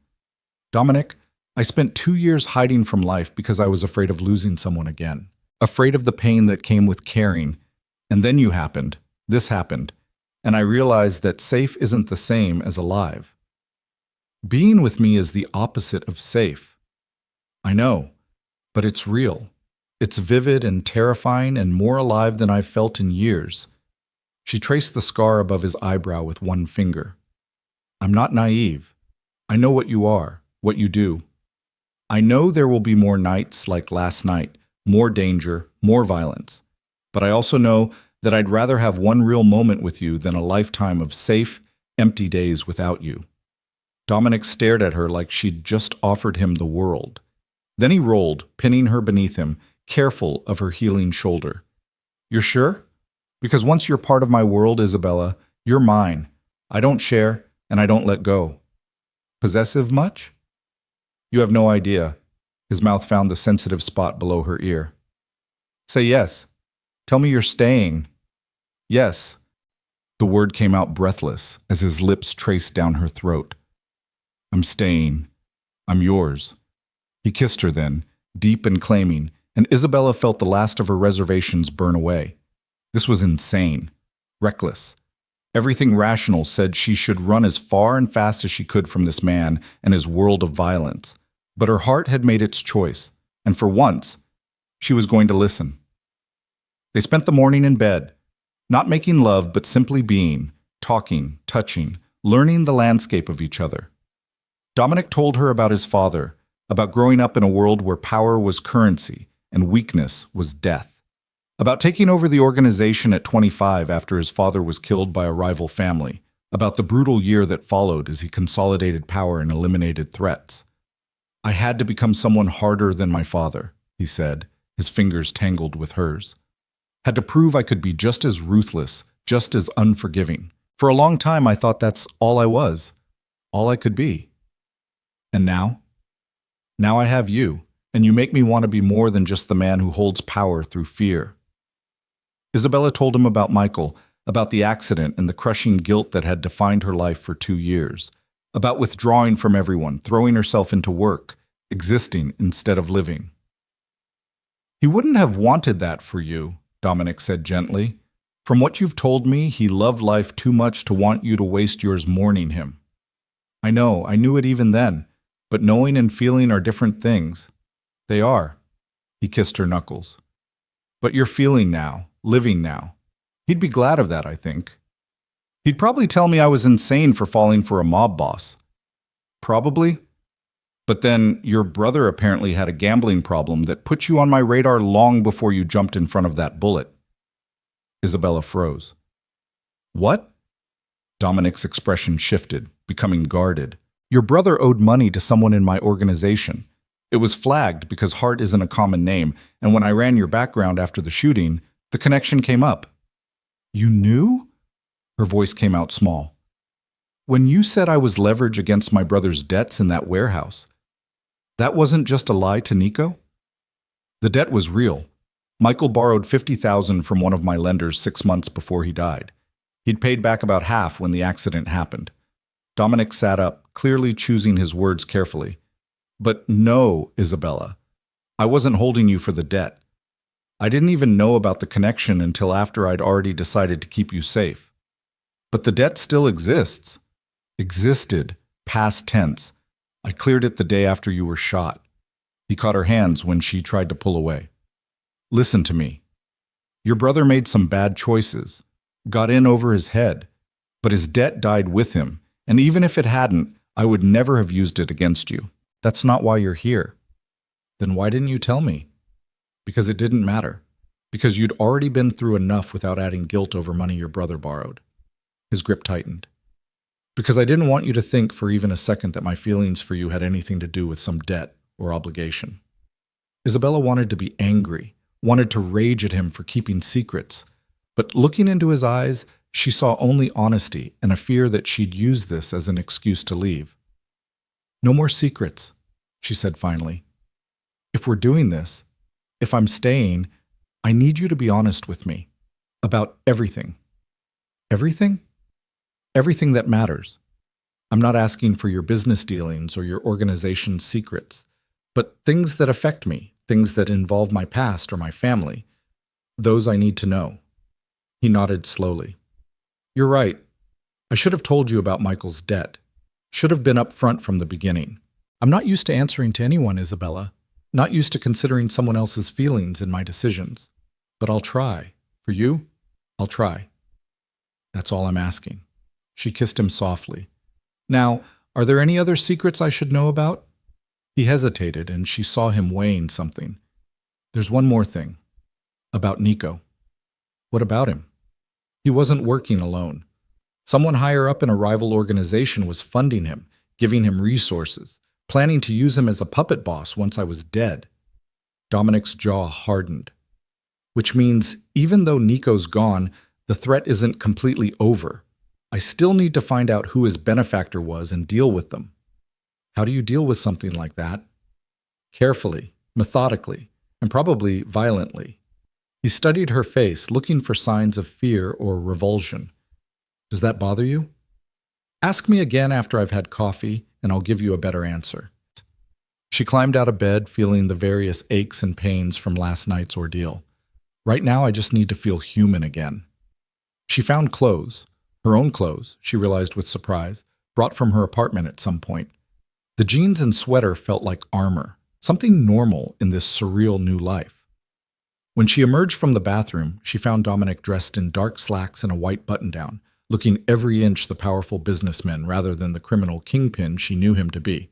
Dominic, I spent 2 years hiding from life because I was afraid of losing someone again. Afraid of the pain that came with caring. And then you happened. This happened. And I realized that safe isn't the same as alive. Being with me is the opposite of safe. I know, but it's real. It's vivid and terrifying and more alive than I've felt in years. She traced the scar above his eyebrow with one finger. I'm not naive. I know what you are, what you do. I know there will be more nights like last night, more danger, more violence. But I also know that I'd rather have one real moment with you than a lifetime of safe, empty days without you. Dominic stared at her like she'd just offered him the world. Then he rolled, pinning her beneath him, careful of her healing shoulder. You're sure? Because once you're part of my world, Isabella, you're mine. I don't share, and I don't let go. Possessive much? You have no idea. His mouth found the sensitive spot below her ear. Say yes. Tell me you're staying. Yes. The word came out breathless as his lips traced down her throat. I'm staying. I'm yours. He kissed her then, deep and claiming, and Isabella felt the last of her reservations burn away. This was insane. Reckless. Everything rational said she should run as far and fast as she could from this man and his world of violence. But her heart had made its choice, and for once, she was going to listen. They spent the morning in bed, not making love but simply being, talking, touching, learning the landscape of each other. Dominic told her about his father, about growing up in a world where power was currency and weakness was death, about taking over the organization at 25 after his father was killed by a rival family, about the brutal year that followed as he consolidated power and eliminated threats. I had to become someone harder than my father, he said, his fingers tangled with hers. Had to prove I could be just as ruthless, just as unforgiving. For a long time I thought that's all I was, all I could be. And now? Now I have you, and you make me want to be more than just the man who holds power through fear. Isabella told him about Michael, about the accident and the crushing guilt that had defined her life for 2 years, about withdrawing from everyone, throwing herself into work, existing instead of living. He wouldn't have wanted that for you, Dominic said gently. From what you've told me, he loved life too much to want you to waste yours mourning him. I know, I knew it even then. But knowing and feeling are different things. They are. He kissed her knuckles. But you're feeling now, living now. He'd be glad of that, I think. He'd probably tell me I was insane for falling for a mob boss. Probably. But then your brother apparently had a gambling problem that put you on my radar long before you jumped in front of that bullet. Isabella froze. What? Dominic's expression shifted, becoming guarded. Your brother owed money to someone in my organization. It was flagged because Hart isn't a common name, and when I ran your background after the shooting, the connection came up. You knew? Her voice came out small. When you said I was leverage against my brother's debts in that warehouse, that wasn't just a lie to Nico? The debt was real. Michael borrowed $50,000 from one of my lenders 6 months before he died. He'd paid back about half when the accident happened. Dominic sat up, clearly choosing his words carefully. But no, Isabella. I wasn't holding you for the debt. I didn't even know about the connection until after I'd already decided to keep you safe. But the debt still exists. Existed, past tense. I cleared it the day after you were shot. He caught her hands when she tried to pull away. Listen to me. Your brother made some bad choices, got in over his head, but his debt died with him. And even if it hadn't, I would never have used it against you. That's not why you're here. Then why didn't you tell me? Because it didn't matter. Because you'd already been through enough without adding guilt over money your brother borrowed. His grip tightened. Because I didn't want you to think for even a second that my feelings for you had anything to do with some debt or obligation. Isabella wanted to be angry, wanted to rage at him for keeping secrets. But looking into his eyes, she saw only honesty and a fear that she'd use this as an excuse to leave. No more secrets, she said finally. If we're doing this, if I'm staying, I need you to be honest with me. About everything. Everything? Everything that matters. I'm not asking for your business dealings or your organization's secrets, but things that affect me, things that involve my past or my family. Those I need to know." He nodded slowly. "You're right. I should have told you about Michael's debt. Should have been upfront from the beginning. I'm not used to answering to anyone, Isabella. Not used to considering someone else's feelings in my decisions. But I'll try. For you, I'll try. That's all I'm asking." She kissed him softly. "Now, are there any other secrets I should know about?" He hesitated, and she saw him weighing something. "There's one more thing. About Nico." "What about him?" "He wasn't working alone. Someone higher up in a rival organization was funding him, giving him resources, planning to use him as a puppet boss once I was dead." Dominic's jaw hardened. "Which means, even though Nico's gone, the threat isn't completely over. I still need to find out who his benefactor was and deal with them." "How do you deal with something like that?" "Carefully, methodically, and probably violently." He studied her face, looking for signs of fear or revulsion. "Does that bother you?" "Ask me again after I've had coffee, and I'll give you a better answer." She climbed out of bed, feeling the various aches and pains from last night's ordeal. "Right now, I just need to feel human again." She found clothes. Her own clothes, she realized with surprise, brought from her apartment at some point. The jeans and sweater felt like armor, something normal in this surreal new life. When she emerged from the bathroom, she found Dominic dressed in dark slacks and a white button-down, looking every inch the powerful businessman rather than the criminal kingpin she knew him to be.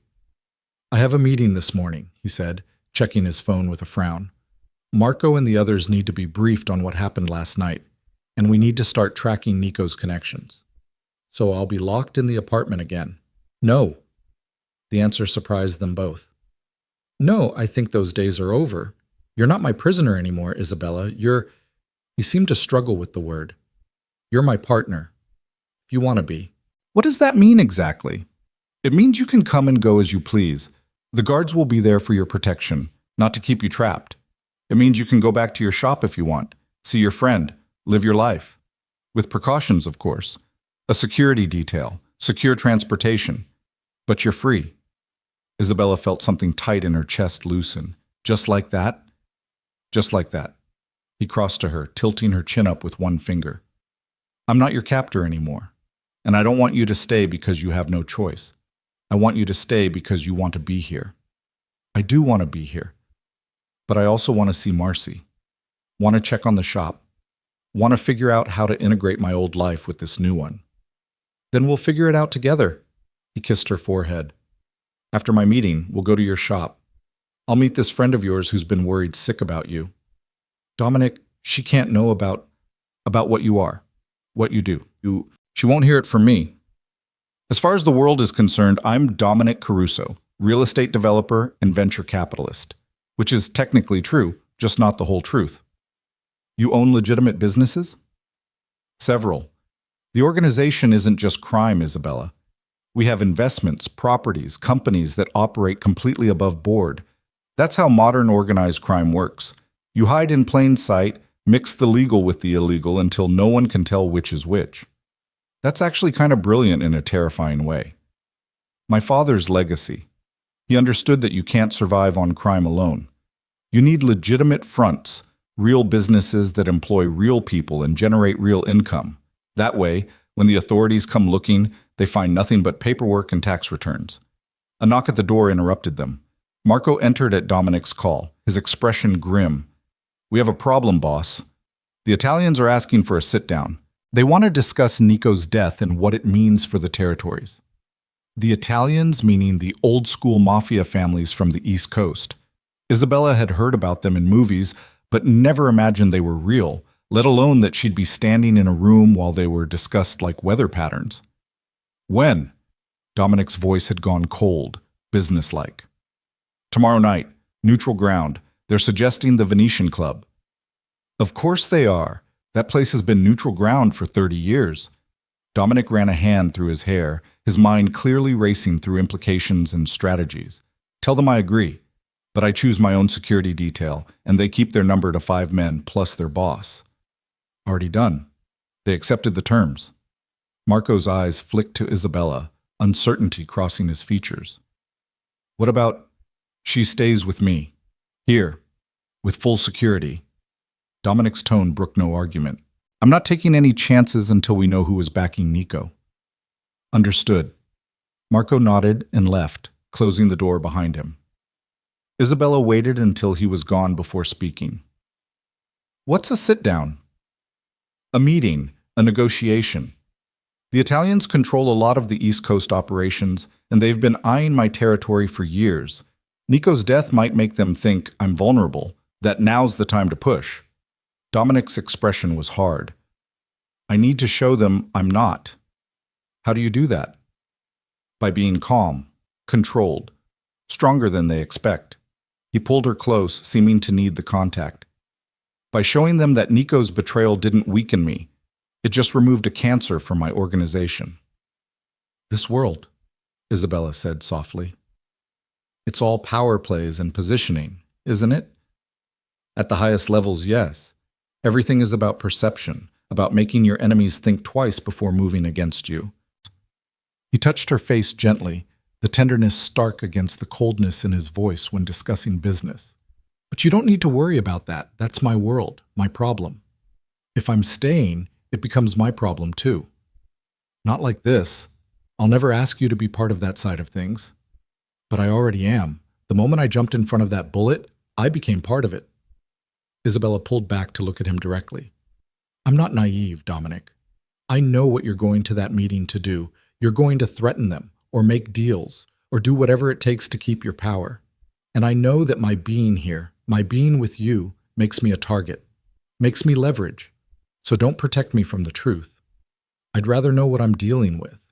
"I have a meeting this morning," he said, checking his phone with a frown. "Marco and the others need to be briefed on what happened last night, and we need to start tracking Nico's connections. So I'll be locked in the apartment again." "No." The answer surprised them both. "No, I think those days are over. You're not my prisoner anymore, Isabella. He seemed to struggle with the word. "You're my partner. If you want to be." "What does that mean exactly?" "It means you can come and go as you please. The guards will be there for your protection, not to keep you trapped. It means you can go back to your shop if you want, see your friend, live your life. With precautions, of course. A security detail, secure transportation. But you're free." Isabella felt something tight in her chest loosen. "Just like that?" "Just like that." He crossed to her, tilting her chin up with one finger. "I'm not your captor anymore. And I don't want you to stay because you have no choice. I want you to stay because you want to be here." "I do want to be here. But I also want to see Marcy. Want to check on the shop. Want to figure out how to integrate my old life with this new one." "Then we'll figure it out together." He kissed her forehead. "After my meeting, we'll go to your shop. I'll meet this friend of yours who's been worried sick about you." "Dominic, she can't know about what you are, what you do. She won't hear it from me. As far as the world is concerned, I'm Dominic Caruso, real estate developer and venture capitalist, which is technically true, just not the whole truth." "You own legitimate businesses?" "Several. The organization isn't just crime, Isabella. We have investments, properties, companies that operate completely above board. That's how modern organized crime works. You hide in plain sight, mix the legal with the illegal until no one can tell which is which. That's actually kind of brilliant in a terrifying way. My father's legacy. He understood that you can't survive on crime alone. You need legitimate fronts, real businesses that employ real people and generate real income. That way, when the authorities come looking, they find nothing but paperwork and tax returns." A knock at the door interrupted them. Marco entered at Dominic's call, his expression grim. "We have a problem, boss. The Italians are asking for a sit-down. They want to discuss Nico's death and what it means for the territories." The Italians, meaning the old-school Mafia families from the East Coast. Isabella had heard about them in movies, but never imagined they were real, let alone that she'd be standing in a room while they were discussed like weather patterns. "When?" Dominic's voice had gone cold, businesslike. "Tomorrow night, neutral ground. They're suggesting the Venetian Club." "Of course they are. That place has been neutral ground for 30 years. Dominic ran a hand through his hair, his mind clearly racing through implications and strategies. "Tell them I agree, but I choose my own security detail, and they keep their number to 5 men plus their boss." "Already done. They accepted the terms." Marco's eyes flicked to Isabella, uncertainty crossing his features. What about, she stays with me, here, with full security? Dominic's tone brooked no argument. I'm not taking any chances until we know who is backing Nico. Understood. Marco nodded and left, closing the door behind him. Isabella waited until he was gone before speaking. What's a sit-down? A meeting, a negotiation. The Italians control a lot of the East Coast operations, and they've been eyeing my territory for years. Nico's death might make them think I'm vulnerable, that now's the time to push. Dominic's expression was hard. I need to show them I'm not. How do you do that? By being calm, controlled, stronger than they expect. He pulled her close, seeming to need the contact. By showing them that Nico's betrayal didn't weaken me, it just removed a cancer from my organization. This world, Isabella said softly. It's all power plays and positioning, isn't it? At the highest levels, yes. Everything is about perception, about making your enemies think twice before moving against you. He touched her face gently, the tenderness stark against the coldness in his voice when discussing business. But you don't need to worry about that. That's my world, my problem. If I'm staying, it becomes my problem too. Not like this. I'll never ask you to be part of that side of things. But I already am. The moment I jumped in front of that bullet, I became part of it. Isabella pulled back to look at him directly. I'm not naive, Dominic. I know what you're going to that meeting to do. You're going to threaten them, or make deals, or do whatever it takes to keep your power. And I know that my being here, my being with you, makes me a target, makes me leverage. So don't protect me from the truth. I'd rather know what I'm dealing with.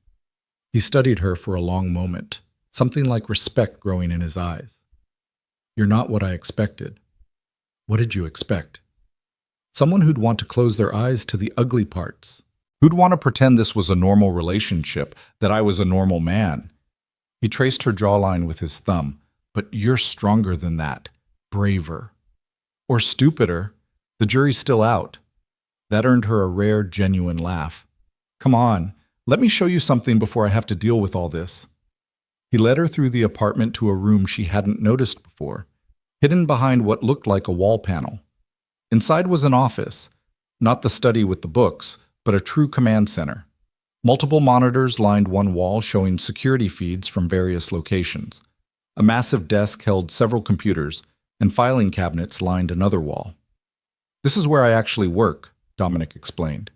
He studied her for a long moment, something like respect growing in his eyes. You're not what I expected. What did you expect? Someone who'd want to close their eyes to the ugly parts. Who'd want to pretend this was a normal relationship, that I was a normal man. He traced her jawline with his thumb. But you're stronger than that, braver. Or stupider. The jury's still out. That earned her a rare, genuine laugh. Come on, let me show you something before I have to deal with all this. He led her through the apartment to a room she hadn't noticed before, hidden behind what looked like a wall panel. Inside was an office, not the study with the books, but a true command center. Multiple monitors lined one wall showing security feeds from various locations. A massive desk held several computers, and filing cabinets lined another wall. This is where I actually work, Dominic explained.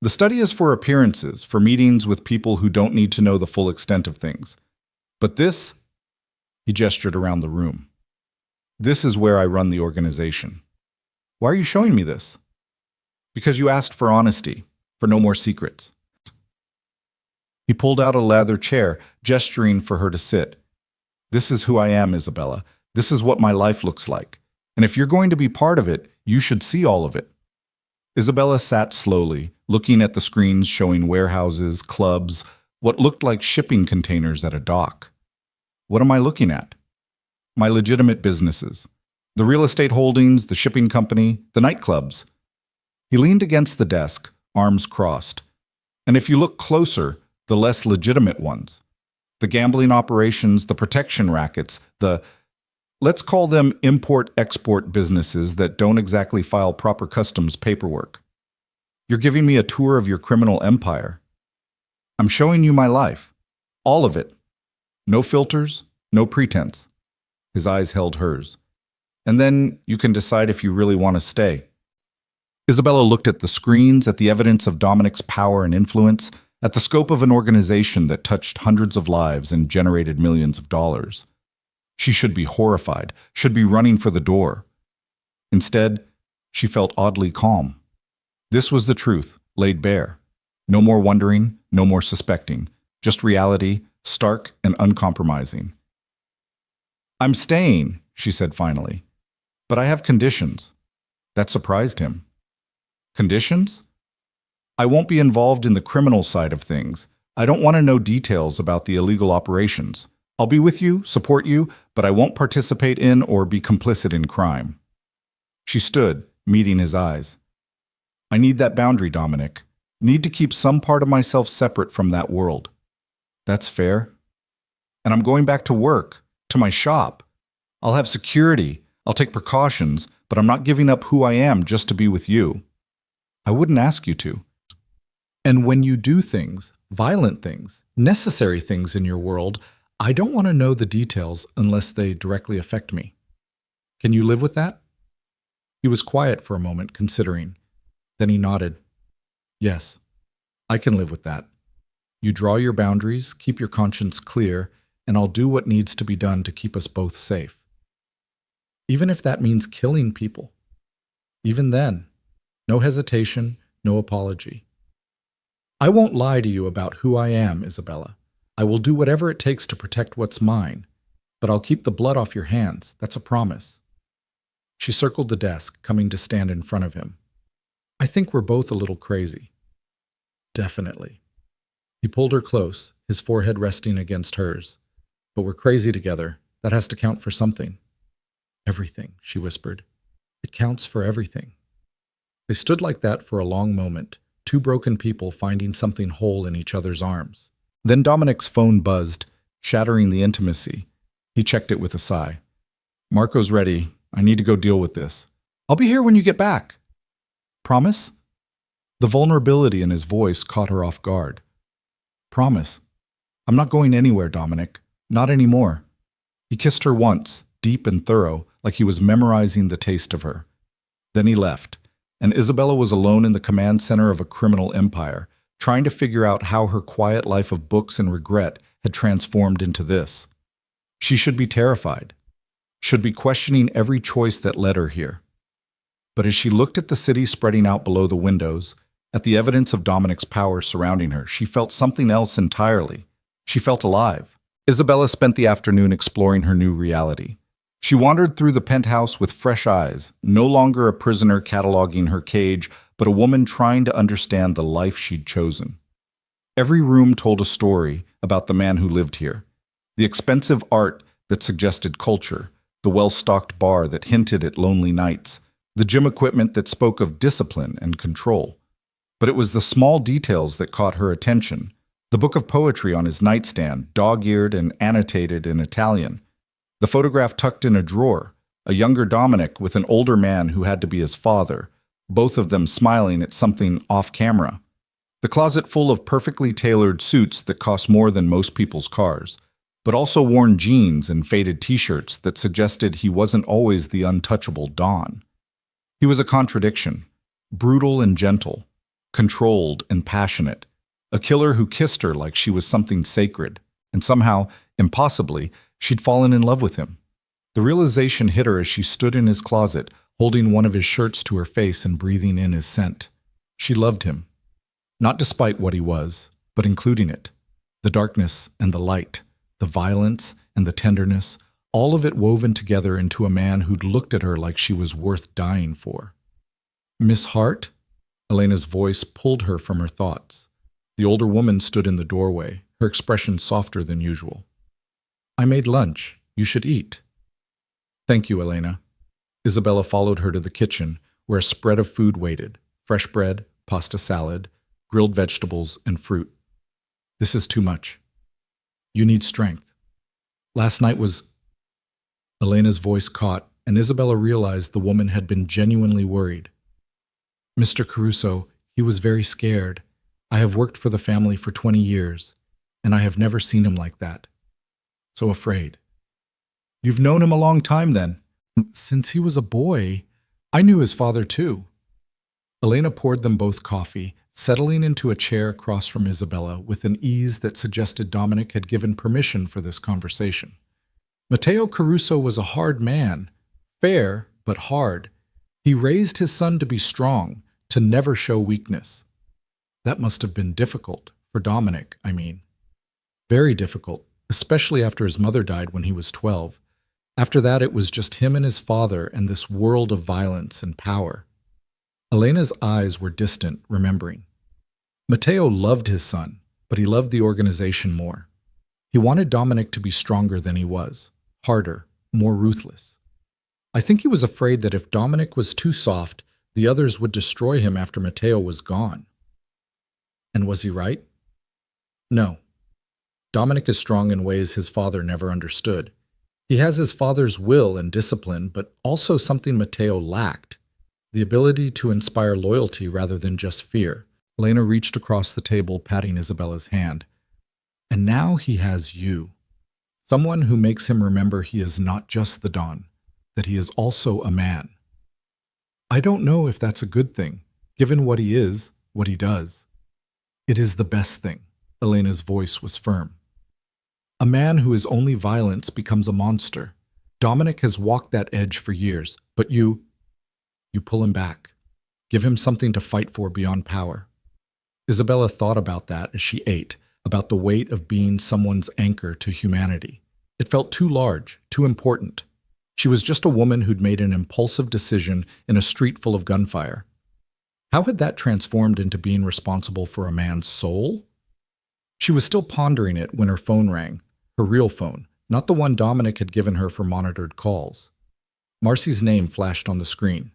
The study is for appearances, for meetings with people who don't need to know the full extent of things. But this, he gestured around the room. This is where I run the organization. Why are you showing me this? Because you asked for honesty, for no more secrets. He pulled out a leather chair, gesturing for her to sit. This is who I am, Isabella. This is what my life looks like. And if you're going to be part of it, you should see all of it. Isabella sat slowly, looking at the screens showing warehouses, clubs, what looked like shipping containers at a dock. What am I looking at? My legitimate businesses. The real estate holdings, the shipping company, the nightclubs. He leaned against the desk, arms crossed. And if you look closer, the less legitimate ones. The gambling operations, the protection rackets, let's call them import-export businesses that don't exactly file proper customs paperwork. You're giving me a tour of your criminal empire. I'm showing you my life. All of it. No filters, no pretense. His eyes held hers. And then you can decide if you really want to stay. Isabella looked at the screens, at the evidence of Dominic's power and influence, at the scope of an organization that touched hundreds of lives and generated millions of dollars. She should be horrified, should be running for the door. Instead, she felt oddly calm. This was the truth, laid bare. No more wondering, no more suspecting, just reality, stark and uncompromising. I'm staying, she said finally, but I have conditions. That surprised him. Conditions? I won't be involved in the criminal side of things. I don't want to know details about the illegal operations. I'll be with you, support you, but I won't participate in or be complicit in crime. She stood, meeting his eyes. I need that boundary, Dominic. Need to keep some part of myself separate from that world. That's fair. And I'm going back to work, to my shop. I'll have security, I'll take precautions, but I'm not giving up who I am just to be with you. I wouldn't ask you to. And when you do things, violent things, necessary things in your world, I don't want to know the details unless they directly affect me. Can you live with that? He was quiet for a moment, considering. Then he nodded. Yes, I can live with that. You draw your boundaries, keep your conscience clear, and I'll do what needs to be done to keep us both safe. Even if that means killing people. Even then, no hesitation, no apology. I won't lie to you about who I am, Isabella. I will do whatever it takes to protect what's mine, but I'll keep the blood off your hands. That's a promise. She circled the desk, coming to stand in front of him. I think we're both a little crazy. Definitely. He pulled her close, his forehead resting against hers. But we're crazy together. That has to count for something. Everything, she whispered. It counts for everything. They stood like that for a long moment, two broken people finding something whole in each other's arms. Then Dominic's phone buzzed, shattering the intimacy. He checked it with a sigh. Marco's ready. I need to go deal with this. I'll be here when you get back. Promise? The vulnerability in his voice caught her off guard. Promise. I'm not going anywhere, Dominic. Not anymore. He kissed her once, deep and thorough, like he was memorizing the taste of her. Then he left, and Isabella was alone in the command center of a criminal empire, trying to figure out how her quiet life of books and regret had transformed into this. She should be terrified, should be questioning every choice that led her here. But as she looked at the city spreading out below the windows, at the evidence of Dominic's power surrounding her, she felt something else entirely. She felt alive. Isabella spent the afternoon exploring her new reality. She wandered through the penthouse with fresh eyes, no longer a prisoner cataloging her cage, but a woman trying to understand the life she'd chosen. Every room told a story about the man who lived here. The expensive art that suggested culture, the well-stocked bar that hinted at lonely nights, the gym equipment that spoke of discipline and control. But it was the small details that caught her attention. The book of poetry on his nightstand, dog-eared and annotated in Italian. The photograph tucked in a drawer, a younger Dominic with an older man who had to be his father, both of them smiling at something off-camera. The closet full of perfectly tailored suits that cost more than most people's cars, but also worn jeans and faded t-shirts that suggested he wasn't always the untouchable Don. He was a contradiction, brutal and gentle, controlled and passionate, a killer who kissed her like she was something sacred, and somehow, impossibly, she'd fallen in love with him. The realization hit her as she stood in his closet, holding one of his shirts to her face and breathing in his scent. She loved him, not despite what he was, but including it. The darkness and the light, the violence and the tenderness, all of it woven together into a man who'd looked at her like she was worth dying for. Miss Hart? Elena's voice pulled her from her thoughts. The older woman stood in the doorway, her expression softer than usual. I made lunch. You should eat. Thank you, Elena. Isabella followed her to the kitchen, where a spread of food waited, fresh bread, pasta salad, grilled vegetables, and fruit. This is too much. You need strength. Last night was... Elena's voice caught, and Isabella realized the woman had been genuinely worried. Mr. Caruso, he was very scared. I have worked for the family for 20 years, and I have never seen him like that. So afraid. You've known him a long time then. Since he was a boy, I knew his father too. Elena poured them both coffee, settling into a chair across from Isabella with an ease that suggested Dominic had given permission for this conversation. Matteo Caruso was a hard man, fair but hard. He raised his son to be strong, to never show weakness. That must have been difficult, for Dominic, I mean. Very difficult, especially after his mother died when he was 12. After that, it was just him and his father and this world of violence and power. Elena's eyes were distant, remembering. Matteo loved his son, but he loved the organization more. He wanted Dominic to be stronger than he was, harder, more ruthless. I think he was afraid that if Dominic was too soft, the others would destroy him after Matteo was gone. And was he right? No. Dominic is strong in ways his father never understood. He has his father's will and discipline, but also something Matteo lacked: the ability to inspire loyalty rather than just fear. Elena reached across the table, patting Isabella's hand. And now he has you. Someone who makes him remember he is not just the Don, that he is also a man. I don't know if that's a good thing, given what he is, what he does. It is the best thing. Elena's voice was firm. A man who is only violence becomes a monster. Dominic has walked that edge for years, but you pull him back. Give him something to fight for beyond power. Isabella thought about that as she ate, about the weight of being someone's anchor to humanity. It felt too large, too important. She was just a woman who'd made an impulsive decision in a street full of gunfire. How had that transformed into being responsible for a man's soul? She was still pondering it when her phone rang, her real phone, not the one Dominic had given her for monitored calls. Marcy's name flashed on the screen.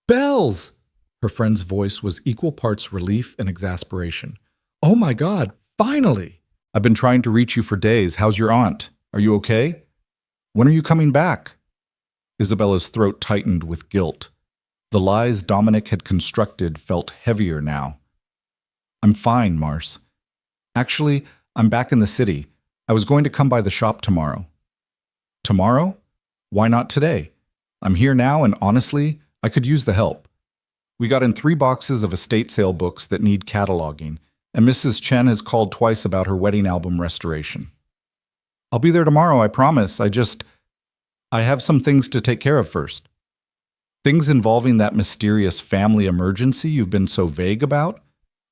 Bells! Her friend's voice was equal parts relief and exasperation. Oh my God, finally! I've been trying to reach you for days. How's your aunt? Are you okay? When are you coming back? Isabella's throat tightened with guilt. The lies Dominic had constructed felt heavier now. I'm fine, Mars. Actually, I'm back in the city. I was going to come by the shop tomorrow. Tomorrow? Why not today? I'm here now, and honestly, I could use the help. We got in 3 boxes of estate sale books that need cataloging, and Mrs. Chen has called twice about her wedding album restoration. I'll be there tomorrow, I promise. I have some things to take care of first. Things involving that mysterious family emergency you've been so vague about?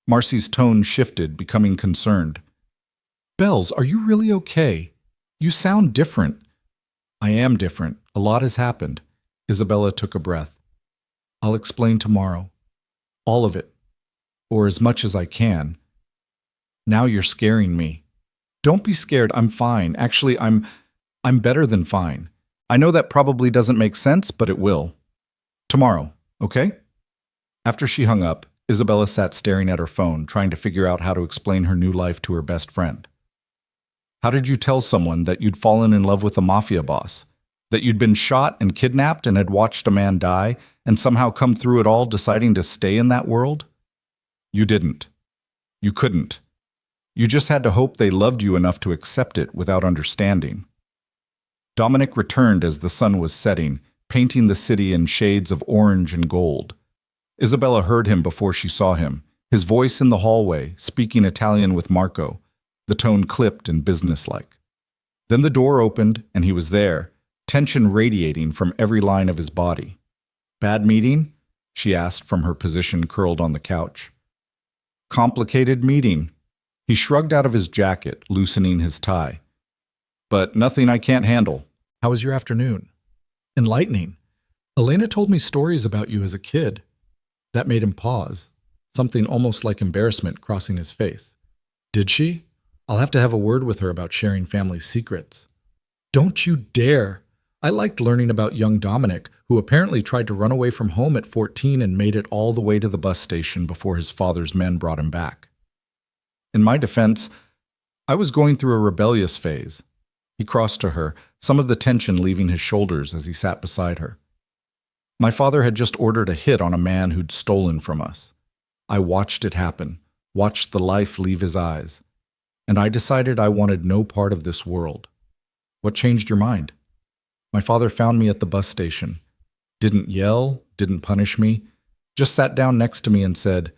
Marcy's tone shifted, becoming concerned. Bells, are you really okay? You sound different. I am different. A lot has happened. Isabella took a breath. I'll explain tomorrow. All of it. Or as much as I can. Now you're scaring me. Don't be scared. I'm fine. Actually, I'm better than fine. I know that probably doesn't make sense, but it will. Tomorrow, okay? After she hung up, Isabella sat staring at her phone, trying to figure out how to explain her new life to her best friend. How did you tell someone that you'd fallen in love with a mafia boss? That you'd been shot and kidnapped and had watched a man die and somehow come through it all deciding to stay in that world? You didn't. You couldn't. You just had to hope they loved you enough to accept it without understanding. Dominic returned as the sun was setting, painting the city in shades of orange and gold. Isabella heard him before she saw him, his voice in the hallway, speaking Italian with Marco, the tone clipped and businesslike. Then the door opened, and he was there, tension radiating from every line of his body. Bad meeting? She asked from her position curled on the couch. Complicated meeting. He shrugged out of his jacket, loosening his tie. But nothing I can't handle. How was your afternoon? Enlightening. Elena told me stories about you as a kid. That made him pause, something almost like embarrassment crossing his face. Did she? I'll have to have a word with her about sharing family secrets. Don't you dare! I liked learning about young Dominic, who apparently tried to run away from home at 14 and made it all the way to the bus station before his father's men brought him back. In my defense, I was going through a rebellious phase. He crossed to her, some of the tension leaving his shoulders as he sat beside her. My father had just ordered a hit on a man who'd stolen from us. I watched it happen, watched the life leave his eyes, and I decided I wanted no part of this world. What changed your mind? My father found me at the bus station. Didn't yell, didn't punish me, just sat down next to me and said,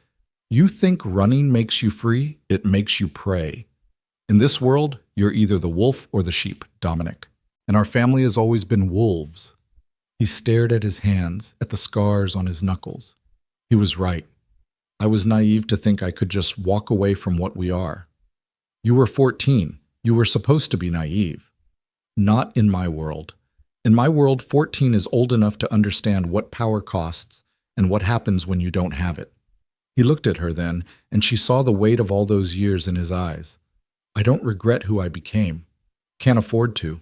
"You think running makes you free? It makes you prey. In this world, you're either the wolf or the sheep, Dominic. And our family has always been wolves." He stared at his hands, at the scars on his knuckles. He was right. I was naive to think I could just walk away from what we are. You were 14. You were supposed to be naive. Not in my world. In my world, 14 is old enough to understand what power costs and what happens when you don't have it. He looked at her then, and she saw the weight of all those years in his eyes. I don't regret who I became. Can't afford to.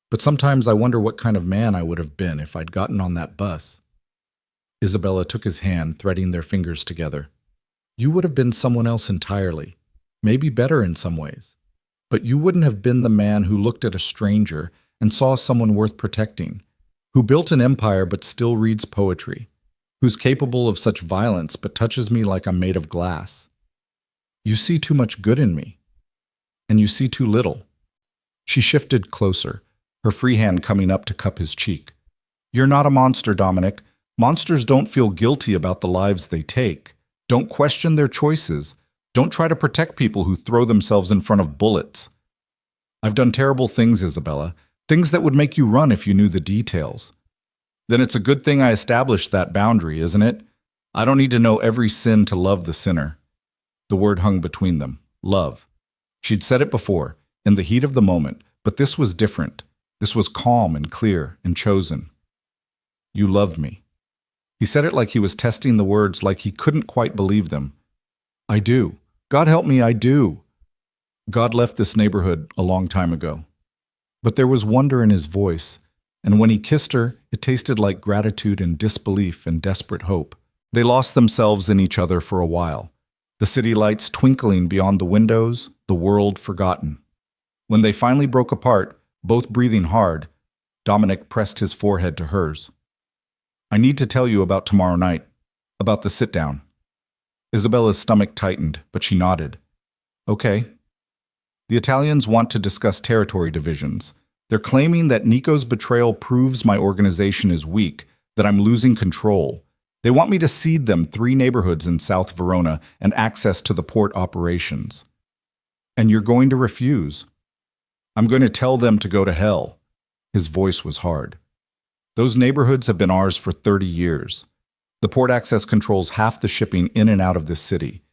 But sometimes I wonder what kind of man I would have been if I'd gotten on that bus. Isabella took his hand, threading their fingers together. You would have been someone else entirely, maybe better in some ways. But you wouldn't have been the man who looked at a stranger and saw someone worth protecting, who built an empire but still reads poetry, who's capable of such violence but touches me like I'm made of glass. You see too much good in me, and you see too little. She shifted closer, her free hand coming up to cup his cheek. You're not a monster, Dominic. Monsters don't feel guilty about the lives they take. Don't question their choices. Don't try to protect people who throw themselves in front of bullets. I've done terrible things, Isabella, things that would make you run if you knew the details. Then it's a good thing I established that boundary, isn't it? I don't need to know every sin to love the sinner. The word hung between them. Love. She'd said it before, in the heat of the moment, but this was different. This was calm and clear and chosen. You loved me. He said it like he was testing the words, like he couldn't quite believe them. I do. God help me, I do. God left this neighborhood a long time ago. But there was wonder in his voice, and when he kissed her, it tasted like gratitude and disbelief and desperate hope. They lost themselves in each other for a while, the city lights twinkling beyond the windows, the world forgotten. When they finally broke apart, both breathing hard, Dominic pressed his forehead to hers. I need to tell you about tomorrow night, about the sit-down. Isabella's stomach tightened, but she nodded. Okay. The Italians want to discuss territory divisions. They're claiming that Nico's betrayal proves my organization is weak, that I'm losing control. They want me to cede them 3 neighborhoods in South Verona and access to the port operations. And you're going to refuse. I'm going to tell them to go to hell. His voice was hard. Those neighborhoods have been ours for 30 years. The port access controls half the shipping in and out of this city.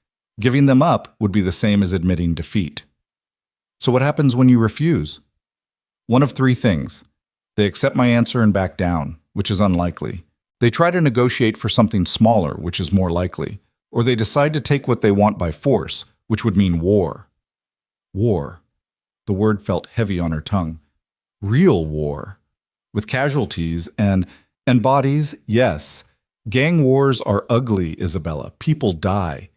Giving them up would be the same as admitting defeat. So what happens when you refuse? One of 3 things. They accept my answer and back down, which is unlikely. They try to negotiate for something smaller, which is more likely. Or they decide to take what they want by force, which would mean war. War. The word felt heavy on her tongue. Real war. With casualties and bodies, yes. Gang wars are ugly, Isabella. People die.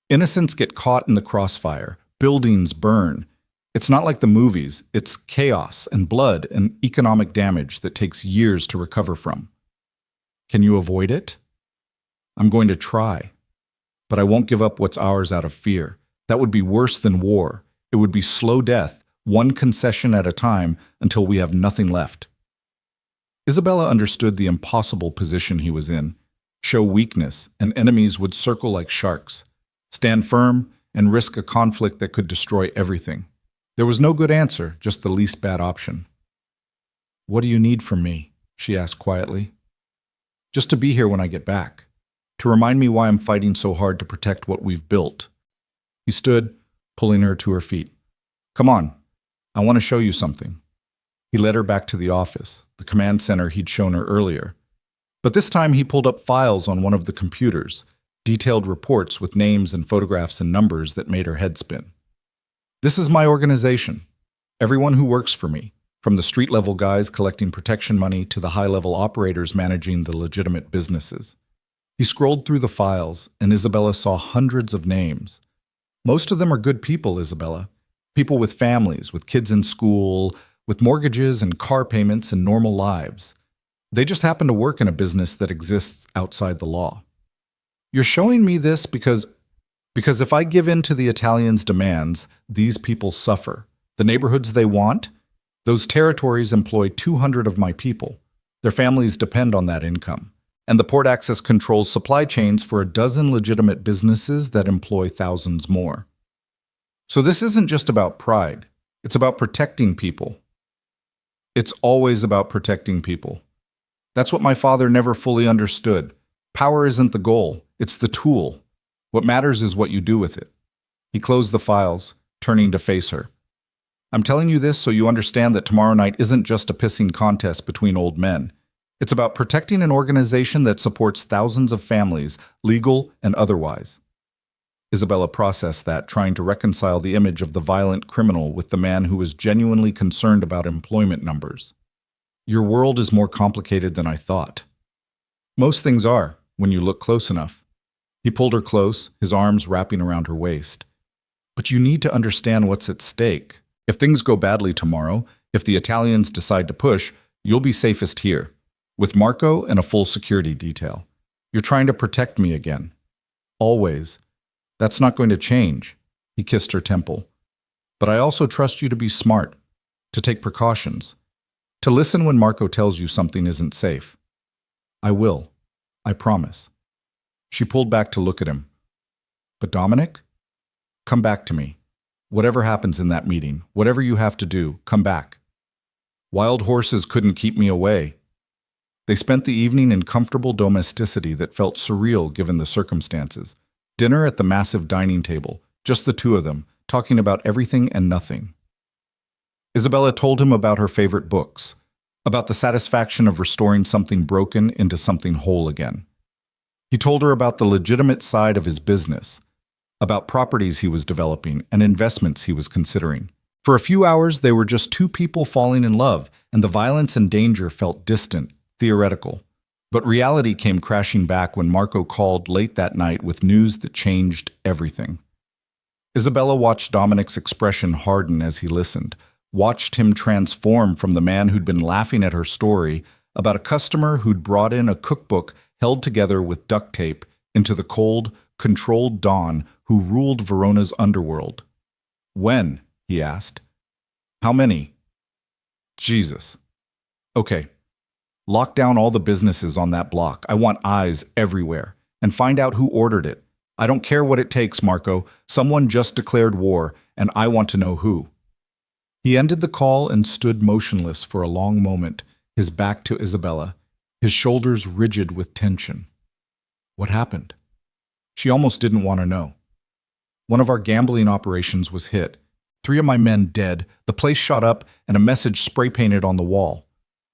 Innocents get caught in the crossfire. Buildings burn. It's not like the movies. It's chaos and blood and economic damage that takes years to recover from. Can you avoid it? I'm going to try. But I won't give up what's ours out of fear. That would be worse than war. It would be slow death, one concession at a time, until we have nothing left. Isabella understood the impossible position he was in. Show weakness, and enemies would circle like sharks. Stand firm and risk a conflict that could destroy everything. There was no good answer, just the least bad option. What do you need from me? She asked quietly. Just to be here when I get back. To remind me why I'm fighting so hard to protect what we've built. He stood, pulling her to her feet. Come on, I want to show you something. He led her back to the office, the command center he'd shown her earlier. But this time he pulled up files on one of the computers, detailed reports with names and photographs and numbers that made her head spin. This is my organization. Everyone who works for me, from the street-level guys collecting protection money to the high-level operators managing the legitimate businesses. He scrolled through the files, and Isabella saw hundreds of names. Most of them are good people, Isabella. People with families, with kids in school, with mortgages and car payments and normal lives. They just happen to work in a business that exists outside the law. You're showing me this because if I give in to the Italians' demands, these people suffer. The neighborhoods they want, those territories employ 200 of my people. Their families depend on that income. And the port access controls supply chains for a dozen legitimate businesses that employ thousands more. So this isn't just about pride. It's about protecting people. It's always about protecting people. That's what my father never fully understood. Power isn't the goal, it's the tool. What matters is what you do with it. He closed the files, turning to face her. I'm telling you this so you understand that tomorrow night isn't just a pissing contest between old men. It's about protecting an organization that supports thousands of families, legal and otherwise. Isabella processed that, trying to reconcile the image of the violent criminal with the man who was genuinely concerned about employment numbers. Your world is more complicated than I thought. Most things are, when you look close enough. He pulled her close, his arms wrapping around her waist. But you need to understand what's at stake. If things go badly tomorrow, if the Italians decide to push, you'll be safest here, with Marco and a full security detail. You're trying to protect me again. Always. That's not going to change. He kissed her temple. But I also trust you to be smart, to take precautions, to listen when Marco tells you something isn't safe. I will. I promise. She pulled back to look at him. But Dominic? Come back to me. Whatever happens in that meeting, whatever you have to do, come back. Wild horses couldn't keep me away. They spent the evening in comfortable domesticity that felt surreal given the circumstances. Dinner at the massive dining table, just the two of them, talking about everything and nothing. Isabella told him about her favorite books, about the satisfaction of restoring something broken into something whole again. He told her about the legitimate side of his business, about properties he was developing and investments he was considering. For a few hours, they were just two people falling in love, and the violence and danger felt distant, theoretical. But reality came crashing back when Marco called late that night with news that changed everything. Isabella watched Dominic's expression harden as he listened, watched him transform from the man who'd been laughing at her story about a customer who'd brought in a cookbook held together with duct tape into the cold, controlled Don who ruled Verona's underworld. When? He asked. How many? Jesus. Okay. Lock down all the businesses on that block. I want eyes everywhere. And find out who ordered it. I don't care what it takes, Marco. Someone just declared war, and I want to know who. He ended the call and stood motionless for a long moment, his back to Isabella, his shoulders rigid with tension. What happened? She almost didn't want to know. One of our gambling operations was hit. 3 of my men dead, the place shot up, and a message spray-painted on the wall.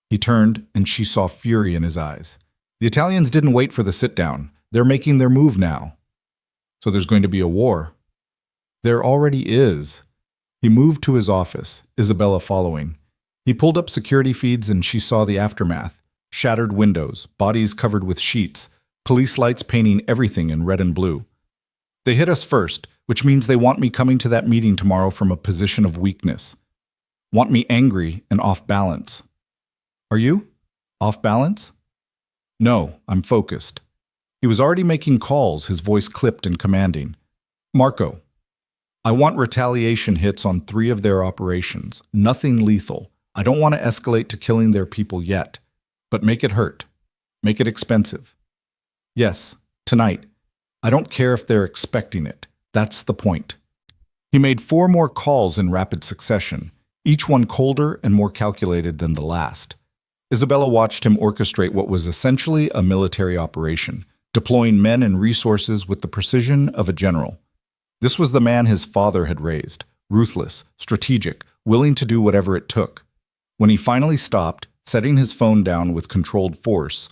He turned, and she saw fury in his eyes. The Italians didn't wait for the sit-down. They're making their move now. So there's going to be a war. There already is. He moved to his office, Isabella following. He pulled up security feeds and she saw the aftermath. Shattered windows, bodies covered with sheets, police lights painting everything in red and blue. They hit us first, which means they want me coming to that meeting tomorrow from a position of weakness. Want me angry and off balance. Are you? Off balance? No, I'm focused. He was already making calls, his voice clipped and commanding. Marco, I want retaliation hits on 3 of their operations. Nothing lethal. I don't want to escalate to killing their people yet. But make it hurt. Make it expensive. Yes, tonight. I don't care if they're expecting it. That's the point. He made 4 more calls in rapid succession, each one colder and more calculated than the last. Isabella watched him orchestrate what was essentially a military operation, deploying men and resources with the precision of a general. This was the man his father had raised, ruthless, strategic, willing to do whatever it took. When he finally stopped, setting his phone down with controlled force,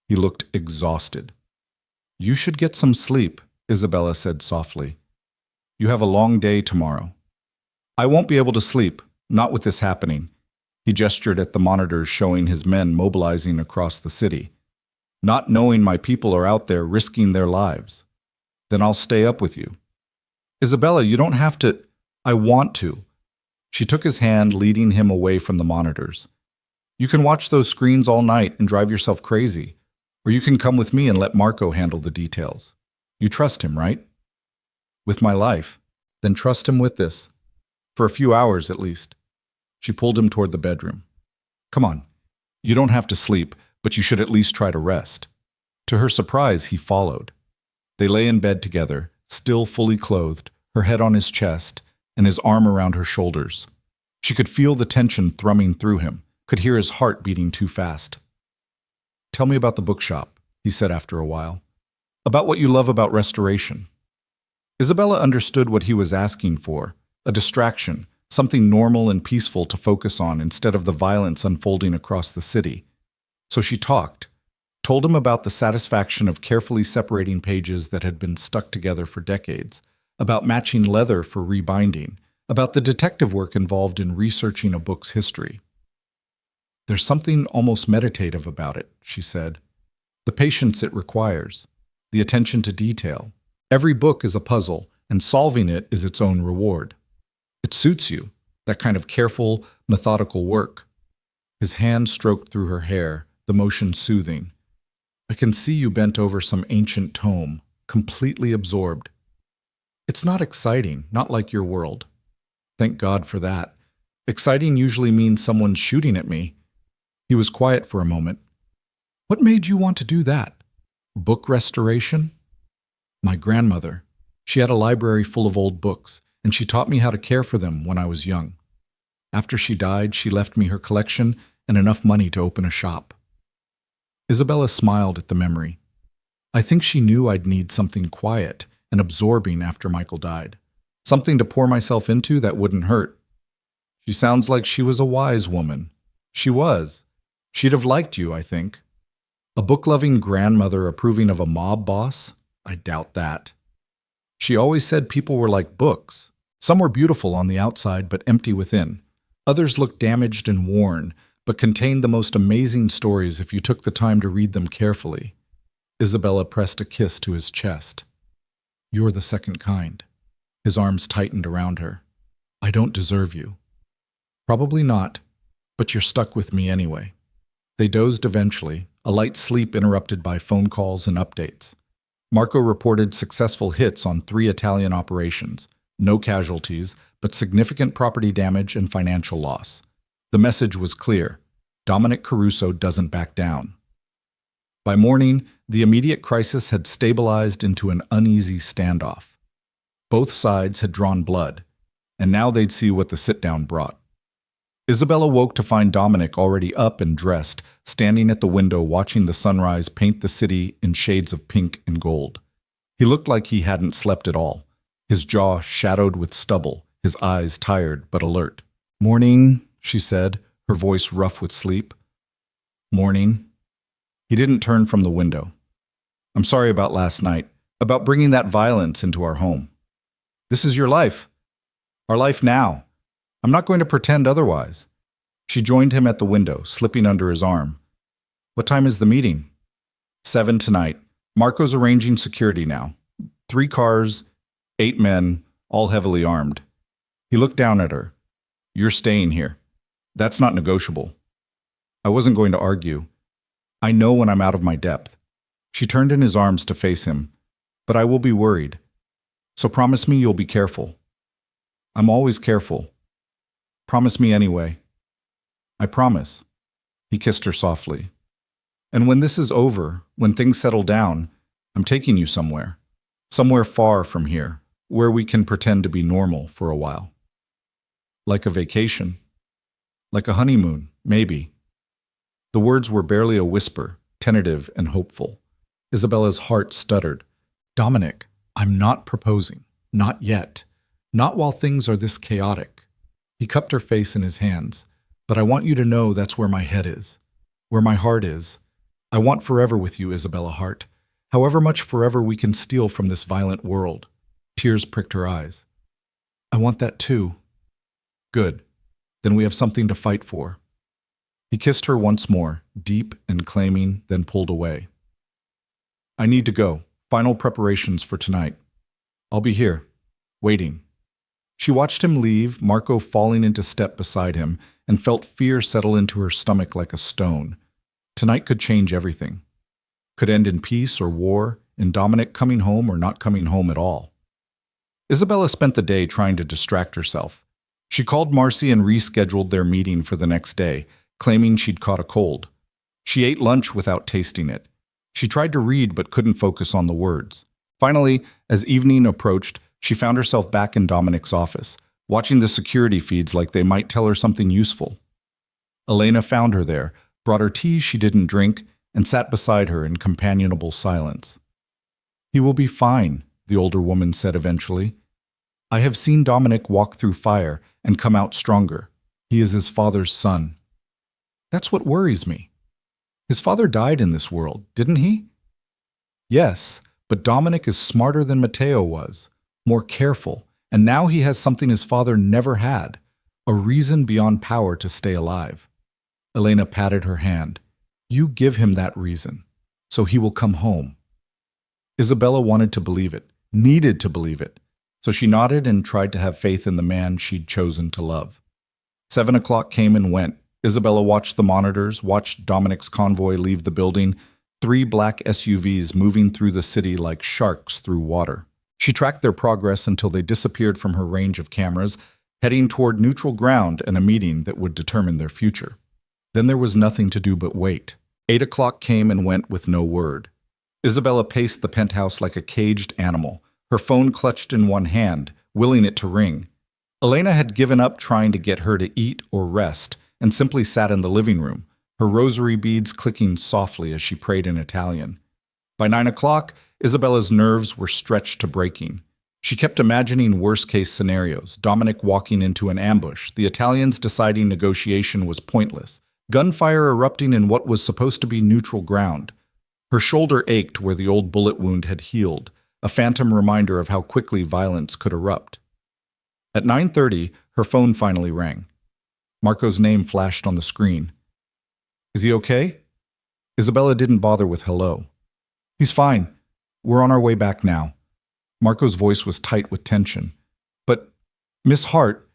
he looked exhausted. You should get some sleep, Isabella said softly. You have a long day tomorrow. I won't be able to sleep, not with this happening. He gestured at the monitors showing his men mobilizing across the city. Not knowing my people are out there risking their lives. Then I'll stay up with you. Isabella, you don't have to. I want to. She took his hand, leading him away from the monitors. You can watch those screens all night and drive yourself crazy. Or you can come with me and let Marco handle the details. You trust him, right? With my life. Then trust him with this. For a few hours, at least. She pulled him toward the bedroom. Come on. You don't have to sleep, but you should at least try to rest. To her surprise, he followed. They lay in bed together, still fully clothed, her head on his chest, and his arm around her shoulders. She could feel the tension thrumming through him, could hear his heart beating too fast. Tell me about the bookshop, he said after a while. About what you love about restoration. Isabella understood what he was asking for, a distraction, something normal and peaceful to focus on instead of the violence unfolding across the city. So she talked, told him about the satisfaction of carefully separating pages that had been stuck together for decades, about matching leather for rebinding, about the detective work involved in researching a book's history. There's something almost meditative about it, she said. The patience it requires, the attention to detail. Every book is a puzzle, and solving it is its own reward. It suits you. That kind of careful, methodical work. His hand stroked through her hair, the motion soothing. I can see you bent over some ancient tome, completely absorbed. It's not exciting, not like your world. Thank God for that. Exciting usually means someone's shooting at me. He was quiet for a moment. What made you want to do that? Book restoration? My grandmother. She had a library full of old books, and she taught me how to care for them when I was young. After she died, she left me her collection and enough money to open a shop. Isabella smiled at the memory. I think she knew I'd need something quiet and absorbing after Michael died. Something to pour myself into that wouldn't hurt. She sounds like she was a wise woman. She was. She'd have liked you, I think. A book-loving grandmother approving of a mob boss? I doubt that. She always said people were like books. Some were beautiful on the outside but empty within. Others looked damaged and worn, but contained the most amazing stories if you took the time to read them carefully. Isabella pressed a kiss to his chest. You're the second kind. His arms tightened around her. I don't deserve you. Probably not, but you're stuck with me anyway. They dozed eventually, a light sleep interrupted by phone calls and updates. Marco reported successful hits on 3 Italian operations, no casualties, but significant property damage and financial loss. The message was clear. Dominic Caruso doesn't back down. By morning, the immediate crisis had stabilized into an uneasy standoff. Both sides had drawn blood, and now they'd see what the sit-down brought. Isabella woke to find Dominic already up and dressed, standing at the window watching the sunrise paint the city in shades of pink and gold. He looked like he hadn't slept at all, his jaw shadowed with stubble, his eyes tired but alert. Morning, she said, her voice rough with sleep. Morning. He didn't turn from the window. I'm sorry about last night, about bringing that violence into our home. This is your life. Our life now. I'm not going to pretend otherwise. She joined him at the window, slipping under his arm. What time is the meeting? 7 tonight. Marco's arranging security now. 3 cars, 8 men, all heavily armed. He looked down at her. You're staying here. That's not negotiable. I wasn't going to argue. I know when I'm out of my depth. She turned in his arms to face him. But I will be worried. So promise me you'll be careful. I'm always careful. Promise me anyway. I promise. He kissed her softly. And when this is over, when things settle down, I'm taking you somewhere. Somewhere far from here, where we can pretend to be normal for a while. Like a vacation. Like a honeymoon, maybe. The words were barely a whisper, tentative and hopeful. Isabella's heart stuttered. Dominic, I'm not proposing. Not yet. Not while things are this chaotic. He cupped her face in his hands. But I want you to know that's where my head is. Where my heart is. I want forever with you, Isabella Hart. However much forever we can steal from this violent world. Tears pricked her eyes. I want that too. Good. Then we have something to fight for. He kissed her once more, deep and claiming, then pulled away. I need to go. Final preparations for tonight. I'll be here, waiting. She watched him leave, Marco falling into step beside him, and felt fear settle into her stomach like a stone. Tonight could change everything. Could end in peace or war, in Dominic coming home or not coming home at all. Isabella spent the day trying to distract herself. She called Marcy and rescheduled their meeting for the next day, claiming she'd caught a cold. She ate lunch without tasting it. She tried to read but couldn't focus on the words. Finally, as evening approached, she found herself back in Dominic's office, watching the security feeds like they might tell her something useful. Elena found her there, brought her tea she didn't drink, and sat beside her in companionable silence. He will be fine, the older woman said eventually. I have seen Dominic walk through fire and come out stronger. He is his father's son. That's what worries me. His father died in this world, didn't he? Yes, but Dominic is smarter than Matteo was, more careful, and now he has something his father never had, a reason beyond power to stay alive. Elena patted her hand. You give him that reason, so he will come home. Isabella wanted to believe it, needed to believe it, so she nodded and tried to have faith in the man she'd chosen to love. 7 o'clock came and went. Isabella watched the monitors, watched Dominic's convoy leave the building, 3 black SUVs moving through the city like sharks through water. She tracked their progress until they disappeared from her range of cameras, heading toward neutral ground and a meeting that would determine their future. Then there was nothing to do but wait. 8 o'clock came and went with no word. Isabella paced the penthouse like a caged animal, her phone clutched in one hand, willing it to ring. Elena had given up trying to get her to eat or rest and simply sat in the living room, her rosary beads clicking softly as she prayed in Italian. By 9 o'clock, Isabella's nerves were stretched to breaking. She kept imagining worst-case scenarios, Dominic walking into an ambush, the Italians deciding negotiation was pointless, gunfire erupting in what was supposed to be neutral ground. Her shoulder ached where the old bullet wound had healed, a phantom reminder of how quickly violence could erupt. At 9:30, her phone finally rang. Marco's name flashed on the screen. Is he okay? Isabella didn't bother with hello. He's fine. We're on our way back now. Marco's voice was tight with tension. But, Miss Hart,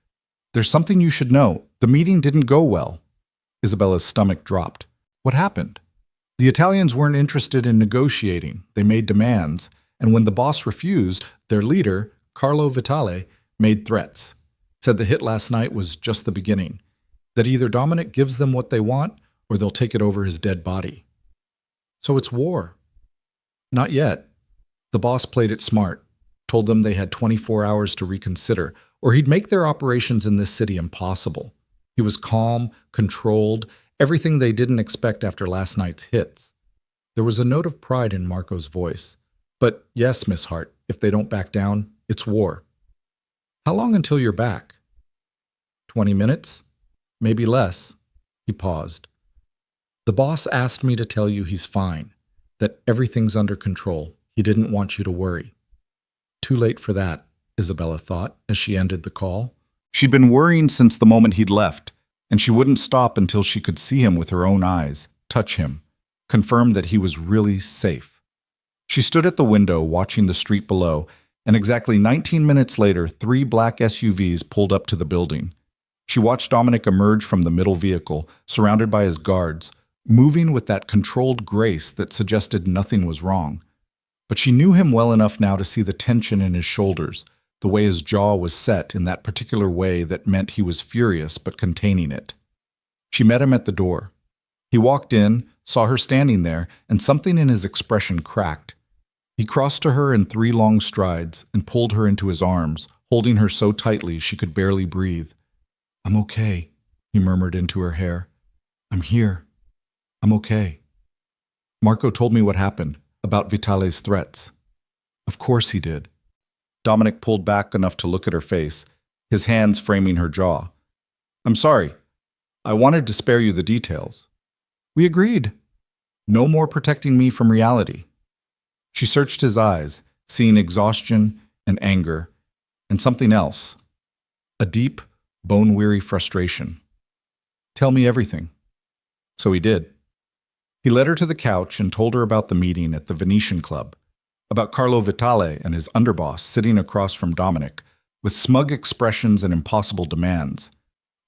there's something you should know. The meeting didn't go well. Isabella's stomach dropped. What happened? The Italians weren't interested in negotiating. They made demands, and when the boss refused, their leader, Carlo Vitale, made threats. Said the hit last night was just the beginning. That either Dominic gives them what they want, or they'll take it over his dead body. So it's war. Not yet. The boss played it smart, told them they had 24 hours to reconsider, or he'd make their operations in this city impossible. He was calm, controlled, everything they didn't expect after last night's hits. There was a note of pride in Marco's voice. But yes, Miss Hart, if they don't back down, it's war. How long until you're back? 20 minutes? Maybe less. He paused. The boss asked me to tell you he's fine, that everything's under control. He didn't want you to worry. Too late for that, Isabella thought as she ended the call. She'd been worrying since the moment he'd left, and she wouldn't stop until she could see him with her own eyes, touch him, confirm that he was really safe. She stood at the window watching the street below, and exactly 19 minutes later, 3 black SUVs pulled up to the building. She watched Dominic emerge from the middle vehicle, surrounded by his guards, moving with that controlled grace that suggested nothing was wrong. But she knew him well enough now to see the tension in his shoulders, the way his jaw was set in that particular way that meant he was furious but containing it. She met him at the door. He walked in, saw her standing there, and something in his expression cracked. He crossed to her in 3 long strides and pulled her into his arms, holding her so tightly she could barely breathe. I'm okay, he murmured into her hair. I'm here. I'm okay. Marco told me what happened, about Vitale's threats. Of course he did. Dominic pulled back enough to look at her face, his hands framing her jaw. I'm sorry. I wanted to spare you the details. We agreed. No more protecting me from reality. She searched his eyes, seeing exhaustion and anger, and something else. A deep, bone-weary frustration. Tell me everything. So he did. He led her to the couch and told her about the meeting at the Venetian Club, about Carlo Vitale and his underboss sitting across from Dominic, with smug expressions and impossible demands,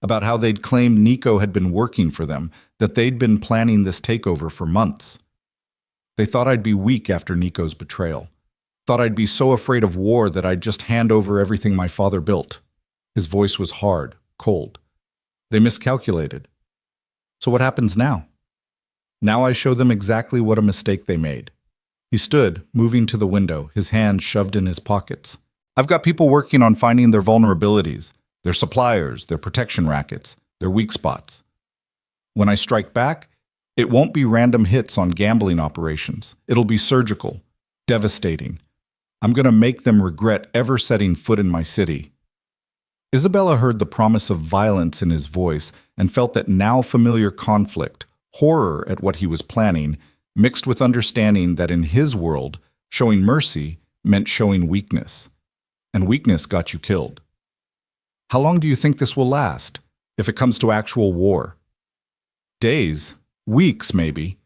about how they'd claimed Nico had been working for them, that they'd been planning this takeover for months. They thought I'd be weak after Nico's betrayal, thought I'd be so afraid of war that I'd just hand over everything my father built. His voice was hard, cold. They miscalculated. So what happens now? Now I show them exactly what a mistake they made. He stood, moving to the window, his hands shoved in his pockets. I've got people working on finding their vulnerabilities, their suppliers, their protection rackets, their weak spots. When I strike back, it won't be random hits on gambling operations. It'll be surgical, devastating. I'm going to make them regret ever setting foot in my city. Isabella heard the promise of violence in his voice and felt that now familiar conflict, horror at what he was planning, mixed with understanding that in his world, showing mercy meant showing weakness. And weakness got you killed. How long do you think this will last, if it comes to actual war? Days, weeks maybe.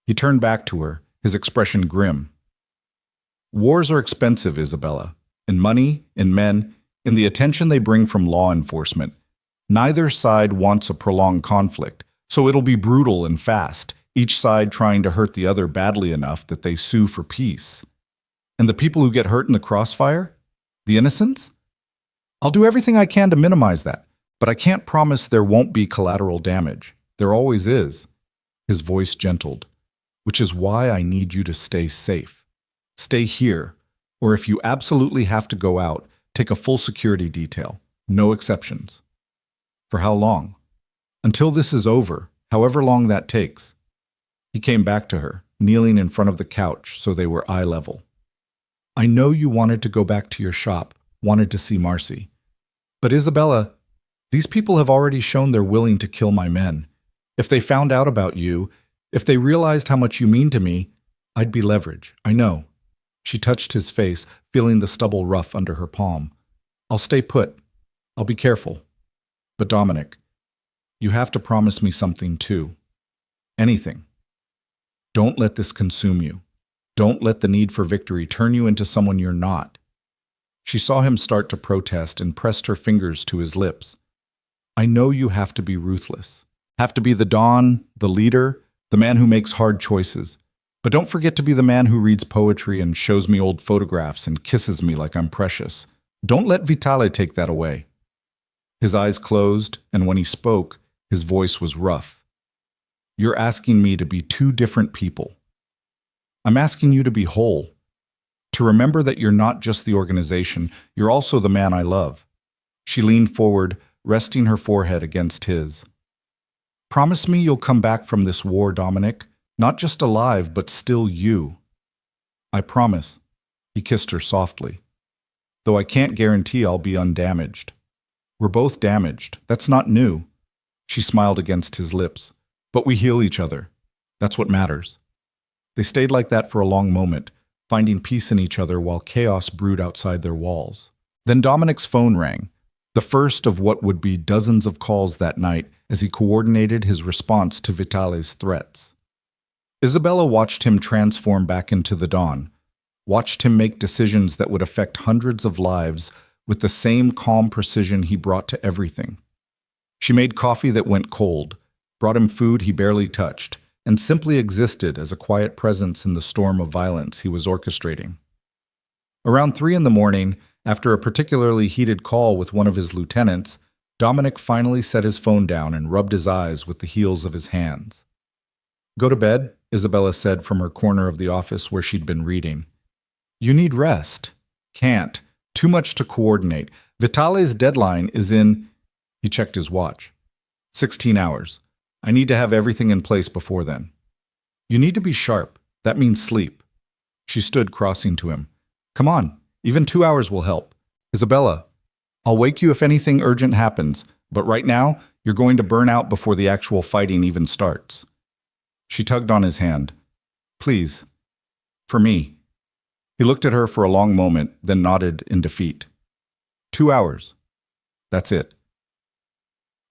He turned back to her, his expression grim. Wars are expensive, Isabella, in money, in men, in the attention they bring from law enforcement. Neither side wants a prolonged conflict, so it'll be brutal and fast, each side trying to hurt the other badly enough that they sue for peace. And the people who get hurt in the crossfire? The innocents? I'll do everything I can to minimize that, but I can't promise there won't be collateral damage. There always is. His voice gentled. Which is why I need you to stay safe. Stay here, or if you absolutely have to go out, take a full security detail. No exceptions. For how long? Until this is over, however long that takes. He came back to her, kneeling in front of the couch so they were eye level. I know you wanted to go back to your shop, wanted to see Marcy. But Isabella, these people have already shown they're willing to kill my men. If they found out about you, if they realized how much you mean to me, I'd be leverage, I know. She touched his face, feeling the stubble rough under her palm. I'll stay put. I'll be careful. But Dominic, you have to promise me something too. Anything. Don't let this consume you. Don't let the need for victory turn you into someone you're not. She saw him start to protest and pressed her fingers to his lips. I know you have to be ruthless. Have to be the Don, the leader, the man who makes hard choices. But don't forget to be the man who reads poetry and shows me old photographs and kisses me like I'm precious. Don't let Vitale take that away. His eyes closed, and when he spoke, his voice was rough. You're asking me to be two different people. I'm asking you to be whole. To remember that you're not just the organization, you're also the man I love. She leaned forward, resting her forehead against his. Promise me you'll come back from this war, Dominic. Not just alive, but still you. I promise. He kissed her softly. Though I can't guarantee I'll be undamaged. We're both damaged. That's not new. She smiled against his lips. But we heal each other. That's what matters. They stayed like that for a long moment, finding peace in each other while chaos brewed outside their walls. Then Dominic's phone rang, the first of what would be dozens of calls that night as he coordinated his response to Vitale's threats. Isabella watched him transform back into the Don, watched him make decisions that would affect hundreds of lives with the same calm precision he brought to everything. She made coffee that went cold, brought him food he barely touched, and simply existed as a quiet presence in the storm of violence he was orchestrating. Around 3 a.m, after a particularly heated call with one of his lieutenants, Dominic finally set his phone down and rubbed his eyes with the heels of his hands. Go to bed, Isabella said from her corner of the office where she'd been reading. You need rest. Can't. Too much to coordinate. Vitale's deadline is in... He checked his watch. 16 hours. I need to have everything in place before then. You need to be sharp. That means sleep. She stood crossing to him. Come on, even 2 hours will help. Isabella, I'll wake you if anything urgent happens, but right now, you're going to burn out before the actual fighting even starts. She tugged on his hand. Please. For me. He looked at her for a long moment, then nodded in defeat. 2 hours. That's it.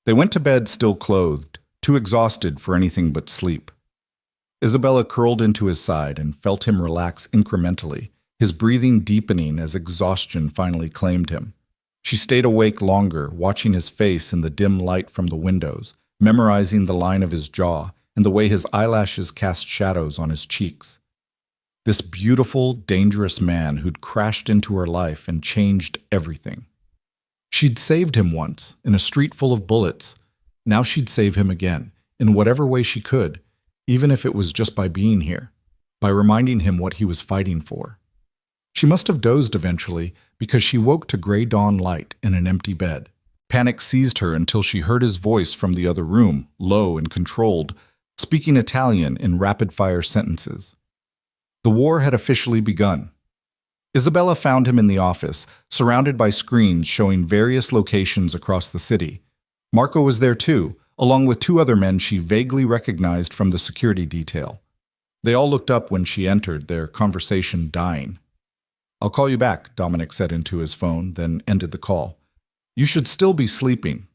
They went to bed still clothed, too exhausted for anything but sleep. Isabella curled into his side and felt him relax incrementally, his breathing deepening as exhaustion finally claimed him. She stayed awake longer, watching his face in the dim light from the windows, memorizing the line of his jaw and the way his eyelashes cast shadows on his cheeks. This beautiful, dangerous man who'd crashed into her life and changed everything. She'd saved him once, in a street full of bullets. Now she'd save him again, in whatever way she could, even if it was just by being here, by reminding him what he was fighting for. She must have dozed eventually, because she woke to gray dawn light in an empty bed. Panic seized her until she heard his voice from the other room, low and controlled, speaking Italian in rapid-fire sentences. The war had officially begun. Isabella found him in the office, surrounded by screens showing various locations across the city. Marco was there too, along with 2 other men she vaguely recognized from the security detail. They all looked up when she entered, their conversation dying. I'll call you back, Dominic said into his phone, then ended the call. You should still be sleeping.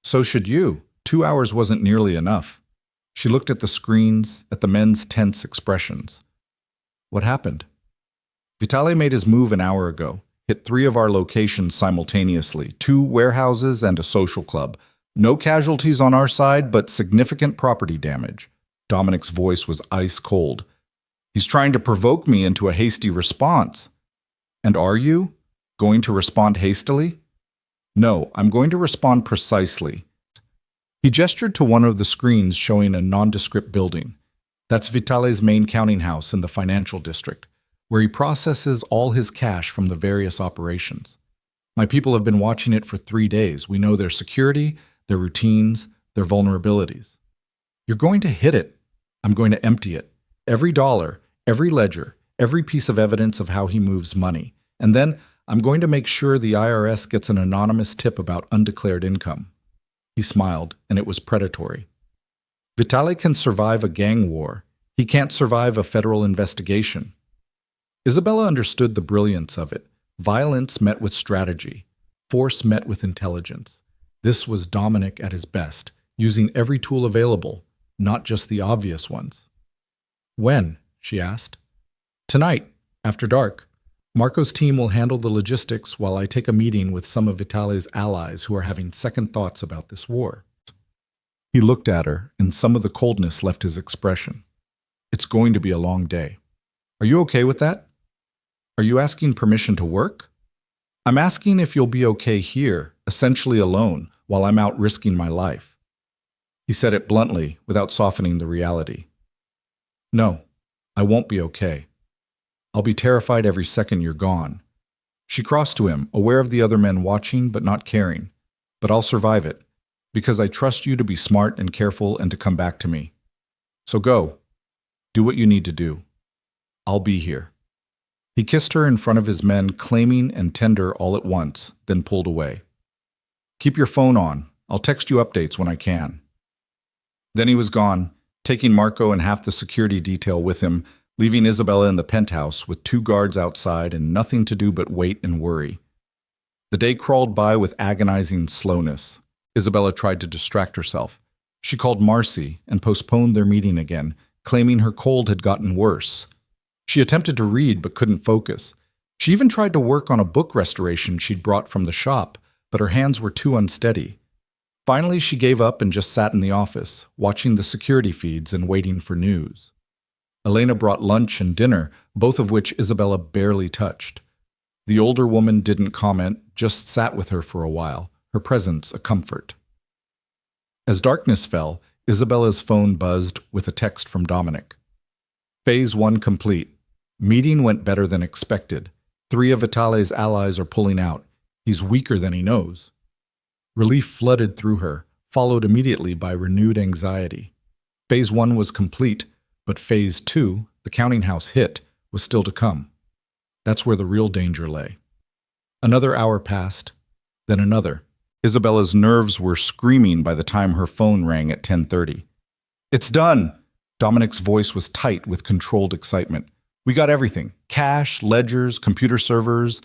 So should you. 2 hours wasn't nearly enough. She looked at the screens, at the men's tense expressions. What happened? Vitale made his move an hour ago. Hit 3 of our locations simultaneously, 2 warehouses and a social club. No casualties on our side, but significant property damage. Dominic's voice was ice cold. He's trying to provoke me into a hasty response. And are you going to respond hastily? No, I'm going to respond precisely. He gestured to one of the screens showing a nondescript building. That's Vitale's main counting house in the financial district, where he processes all his cash from the various operations. My people have been watching it for 3 days. We know their security, their routines, their vulnerabilities. You're going to hit it. I'm going to empty it. Every dollar, every ledger, every piece of evidence of how he moves money. And then I'm going to make sure the IRS gets an anonymous tip about undeclared income. He smiled, and it was predatory. Vitale can survive a gang war. He can't survive a federal investigation. Isabella understood the brilliance of it. Violence met with strategy. Force met with intelligence. This was Dominic at his best, using every tool available, not just the obvious ones. When? She asked. Tonight, after dark. Marco's team will handle the logistics while I take a meeting with some of Vitale's allies who are having second thoughts about this war. He looked at her, and some of the coldness left his expression. It's going to be a long day. Are you okay with that? Are you asking permission to work? I'm asking if you'll be okay here, essentially alone, while I'm out risking my life. He said it bluntly, without softening the reality. No, I won't be okay. I'll be terrified every second you're gone. She crossed to him, aware of the other men watching but not caring. But I'll survive it, because I trust you to be smart and careful and to come back to me. So go. Do what you need to do. I'll be here. He kissed her in front of his men, claiming and tender all at once, then pulled away. Keep your phone on. I'll text you updates when I can. Then he was gone, taking Marco and half the security detail with him, leaving Isabella in the penthouse with 2 guards outside and nothing to do but wait and worry. The day crawled by with agonizing slowness. Isabella tried to distract herself. She called Marcy and postponed their meeting again, claiming her cold had gotten worse. She attempted to read but couldn't focus. She even tried to work on a book restoration she'd brought from the shop, but her hands were too unsteady. Finally, she gave up and just sat in the office, watching the security feeds and waiting for news. Elena brought lunch and dinner, both of which Isabella barely touched. The older woman didn't comment, just sat with her for a while, her presence a comfort. As darkness fell, Isabella's phone buzzed with a text from Dominic. Phase 1 complete. Meeting went better than expected. 3 of Vitale's allies are pulling out. He's weaker than he knows. Relief flooded through her, followed immediately by renewed anxiety. Phase 1 was complete, but Phase 2, the counting house hit, was still to come. That's where the real danger lay. Another hour passed, then another. Isabella's nerves were screaming by the time her phone rang at 10:30. It's done! Dominic's voice was tight with controlled excitement. We got everything. Cash, ledgers, computer servers.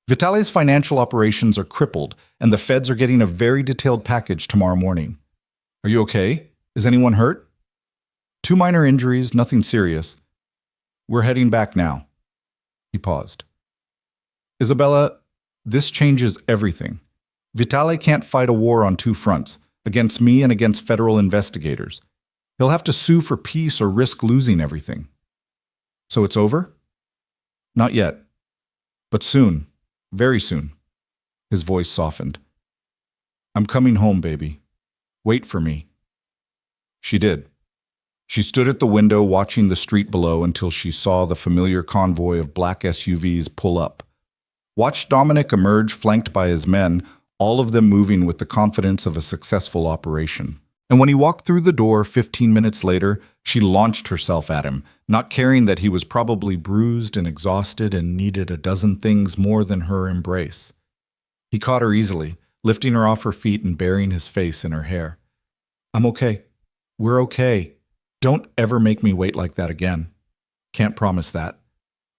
Vitale's financial operations are crippled, and the feds are getting a very detailed package tomorrow morning. Are you okay? Is anyone hurt? 2 minor injuries, nothing serious. We're heading back now. He paused. Isabella, this changes everything. Vitale can't fight a war on 2 fronts, against me and against federal investigators. He'll have to sue for peace or risk losing everything. So it's over? Not yet. But soon. Very soon. His voice softened. I'm coming home, baby. Wait for me. She did. She stood at the window watching the street below until she saw the familiar convoy of black SUVs pull up. Watched Dominic emerge flanked by his men, all of them moving with the confidence of a successful operation. And when he walked through the door 15 minutes later, she launched herself at him, not caring that he was probably bruised and exhausted and needed a dozen things more than her embrace. He caught her easily, lifting her off her feet and burying his face in her hair. I'm okay. We're okay. Don't ever make me wait like that again. Can't promise that,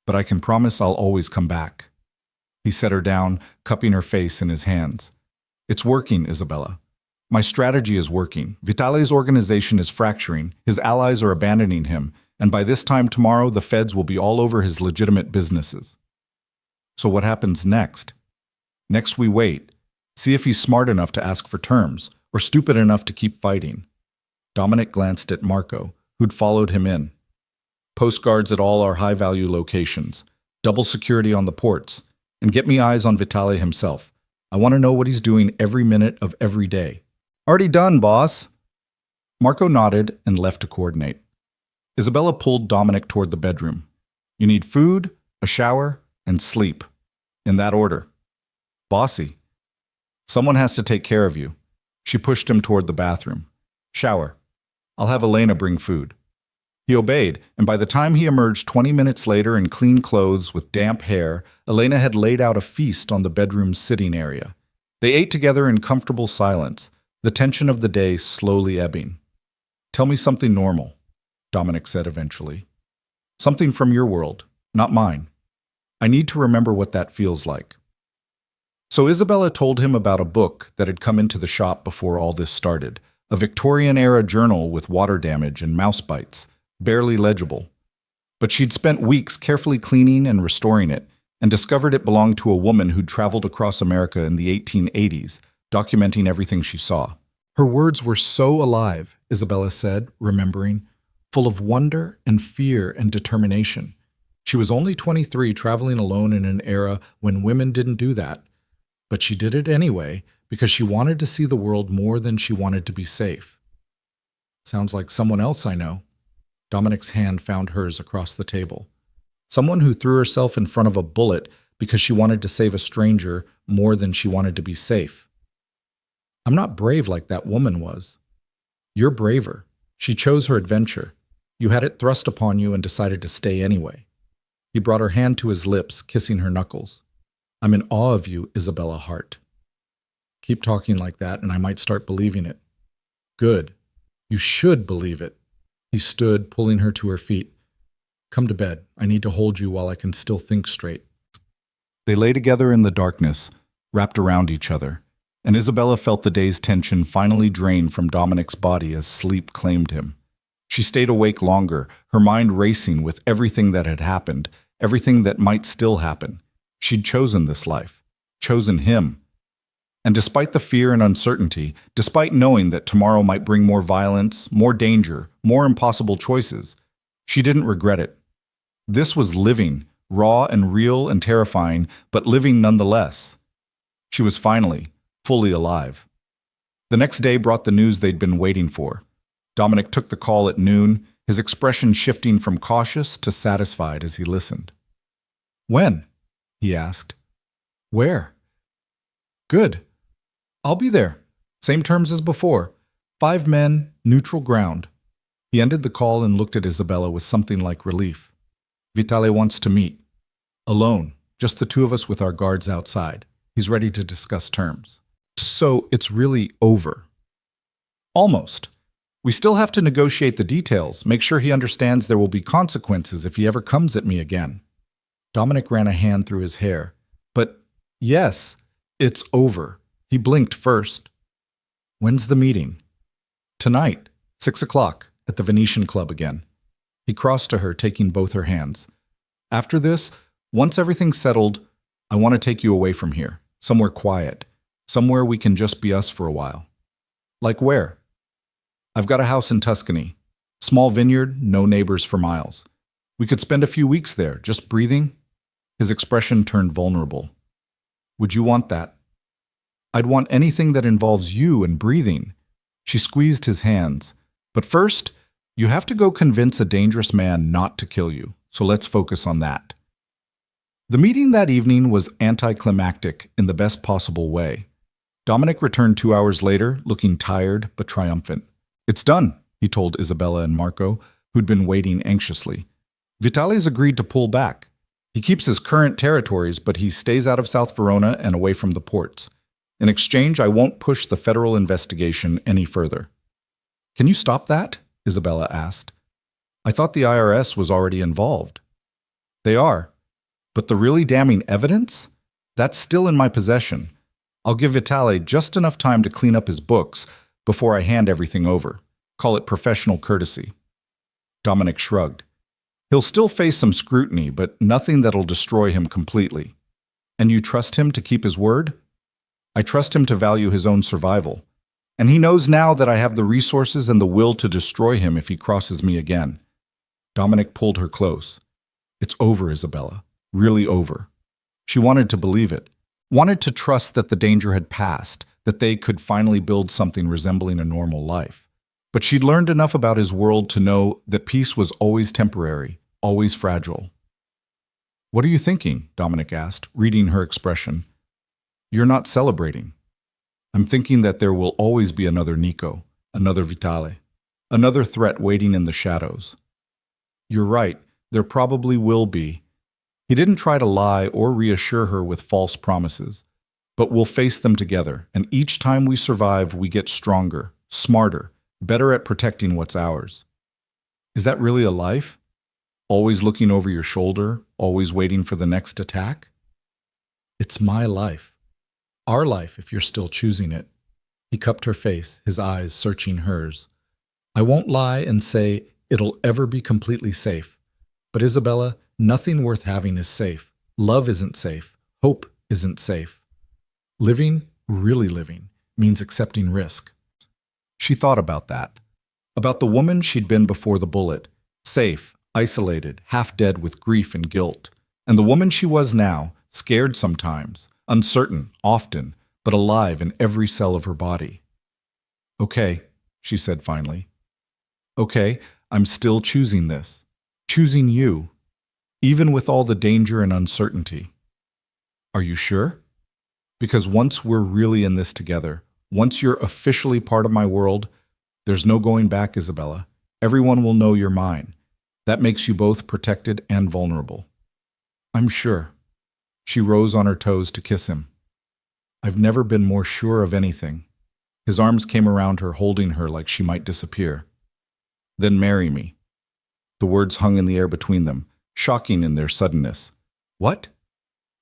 but I can promise I'll always come back. He set her down, cupping her face in his hands. It's working, Isabella. My strategy is working. Vitale's organization is fracturing, his allies are abandoning him, and by this time tomorrow the feds will be all over his legitimate businesses. So what happens next? Next we wait. See if he's smart enough to ask for terms, or stupid enough to keep fighting. Dominic glanced at Marco, who'd followed him in. Postguards at all our high-value locations. Double security on the ports. And get me eyes on Vitaly himself. I want to know what he's doing every minute of every day. Already done, boss. Marco nodded and left to coordinate. Isabella pulled Dominic toward the bedroom. You need food, a shower, and sleep. In that order. Bossy. Someone has to take care of you. She pushed him toward the bathroom. Shower. I'll have Elena bring food. He obeyed, and by the time he emerged 20 minutes later in clean clothes with damp hair, Elena had laid out a feast on the bedroom's sitting area. They ate together in comfortable silence, the tension of the day slowly ebbing. Tell me something normal, Dominic said eventually. Something from your world, not mine. I need to remember what that feels like. So Isabella told him about a book that had come into the shop before all this started, a Victorian-era journal with water damage and mouse bites, barely legible. But she'd spent weeks carefully cleaning and restoring it, and discovered it belonged to a woman who'd traveled across America in the 1880s, documenting everything she saw. Her words were so alive, Isabella said, remembering, full of wonder and fear and determination. She was only 23, traveling alone in an era when women didn't do that. But she did it anyway because she wanted to see the world more than she wanted to be safe. Sounds like someone else I know. Dominic's hand found hers across the table. Someone who threw herself in front of a bullet because she wanted to save a stranger more than she wanted to be safe. I'm not brave like that woman was. You're braver. She chose her adventure. You had it thrust upon you and decided to stay anyway. He brought her hand to his lips, kissing her knuckles. I'm in awe of you, Isabella Hart. Keep talking like that and I might start believing it. Good. You should believe it. He stood, pulling her to her feet. Come to bed. I need to hold you while I can still think straight. They lay together in the darkness, wrapped around each other, and Isabella felt the day's tension finally drain from Dominic's body as sleep claimed him. She stayed awake longer, her mind racing with everything that had happened, everything that might still happen. She'd chosen this life, chosen him. And despite the fear and uncertainty, despite knowing that tomorrow might bring more violence, more danger, more impossible choices, she didn't regret it. This was living, raw and real and terrifying, but living nonetheless. She was finally, fully alive. The next day brought the news they'd been waiting for. Dominic took the call at noon, his expression shifting from cautious to satisfied as he listened. When? He asked. Where? Good. I'll be there. Same terms as before. 5 men, neutral ground. He ended the call and looked at Isabella with something like relief. Vitaly wants to meet. Alone, just the two of us with our guards outside. He's ready to discuss terms. So it's really over. Almost. We still have to negotiate the details, make sure he understands there will be consequences if he ever comes at me again. Dominic ran a hand through his hair. But yes, it's over. He blinked first. When's the meeting? Tonight, 6 o'clock, at the Venetian Club again. He crossed to her, taking both her hands. After this, once everything's settled, I want to take you away from here, somewhere quiet, somewhere we can just be us for a while. Like where? I've got a house in Tuscany. Small vineyard, no neighbors for miles. We could spend a few weeks there, just breathing. His expression turned vulnerable. Would you want that? I'd want anything that involves you and breathing. She squeezed his hands. But first, you have to go convince a dangerous man not to kill you, so let's focus on that. The meeting that evening was anticlimactic in the best possible way. Dominic returned 2 hours later, looking tired but triumphant. It's done, he told Isabella and Marco, who'd been waiting anxiously. Vitaly's agreed to pull back. He keeps his current territories, but he stays out of South Verona and away from the ports. In exchange, I won't push the federal investigation any further. Can you stop that? Isabella asked. I thought the IRS was already involved. They are. But the really damning evidence? That's still in my possession. I'll give Vitaly just enough time to clean up his books before I hand everything over. Call it professional courtesy. Dominic shrugged. He'll still face some scrutiny, but nothing that'll destroy him completely. And you trust him to keep his word? I trust him to value his own survival. And he knows now that I have the resources and the will to destroy him if he crosses me again. Dominic pulled her close. It's over, Isabella. Really over. She wanted to believe it. Wanted to trust that the danger had passed, that they could finally build something resembling a normal life. But she'd learned enough about his world to know that peace was always temporary, always fragile. What are you thinking? Dominic asked, reading her expression. You're not celebrating. I'm thinking that there will always be another Nico, another Vitale, another threat waiting in the shadows. You're right, there probably will be. He didn't try to lie or reassure her with false promises, but we'll face them together, and each time we survive, we get stronger, smarter, better at protecting what's ours. Is that really a life? Always looking over your shoulder, always waiting for the next attack? It's my life. Our life, if you're still choosing it. He cupped her face, his eyes searching hers. I won't lie and say it'll ever be completely safe. But Isabella, nothing worth having is safe. Love isn't safe. Hope isn't safe. Living, really living, means accepting risk. She thought about that. About the woman she'd been before the bullet. Safe, isolated, half dead with grief and guilt. And the woman she was now, scared sometimes, uncertain, often, but alive in every cell of her body. Okay, she said finally. Okay, I'm still choosing this. Choosing you. Even with all the danger and uncertainty. Are you sure? Because once we're really in this together, once you're officially part of my world, there's no going back, Isabella. Everyone will know you're mine. That makes you both protected and vulnerable. I'm sure. She rose on her toes to kiss him. I've never been more sure of anything. His arms came around her, holding her like she might disappear. Then marry me. The words hung in the air between them, shocking in their suddenness. What?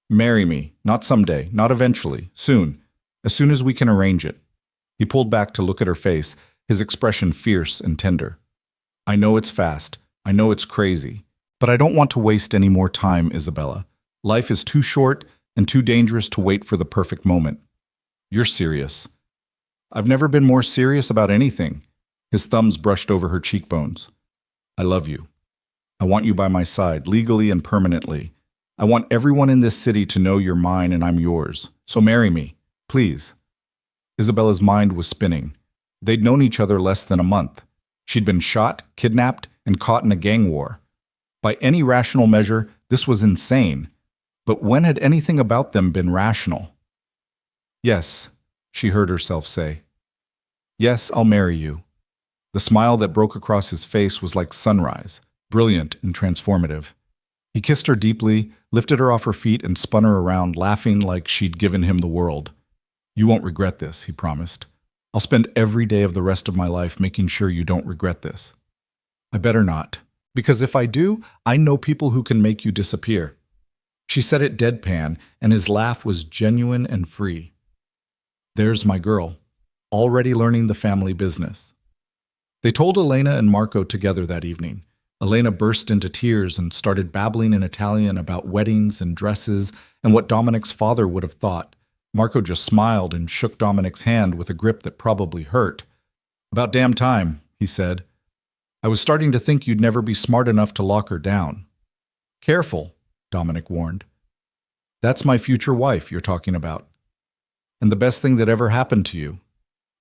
Marry me, not someday, not eventually, soon, as soon as we can arrange it. He pulled back to look at her face, his expression fierce and tender. I know it's fast, I know it's crazy, but I don't want to waste any more time, Isabella. Life is too short and too dangerous to wait for the perfect moment. You're serious. I've never been more serious about anything. His thumbs brushed over her cheekbones. I love you. I want you by my side, legally and permanently. I want everyone in this city to know you're mine and I'm yours. So marry me, please. Isabella's mind was spinning. They'd known each other less than a month. She'd been shot, kidnapped, and caught in a gang war. By any rational measure, this was insane. But when had anything about them been rational? Yes, she heard herself say. Yes, I'll marry you. The smile that broke across his face was like sunrise, brilliant and transformative. He kissed her deeply, lifted her off her feet, and spun her around, laughing like she'd given him the world. You won't regret this, he promised. I'll spend every day of the rest of my life making sure you don't regret this. I better not, because if I do, I know people who can make you disappear. She said it deadpan, and his laugh was genuine and free. There's my girl, already learning the family business. They told Elena and Marco together that evening. Elena burst into tears and started babbling in Italian about weddings and dresses and what Dominic's father would have thought. Marco just smiled and shook Dominic's hand with a grip that probably hurt. About damn time, he said. I was starting to think you'd never be smart enough to lock her down. Careful, Dominic warned. That's my future wife you're talking about. And the best thing that ever happened to you.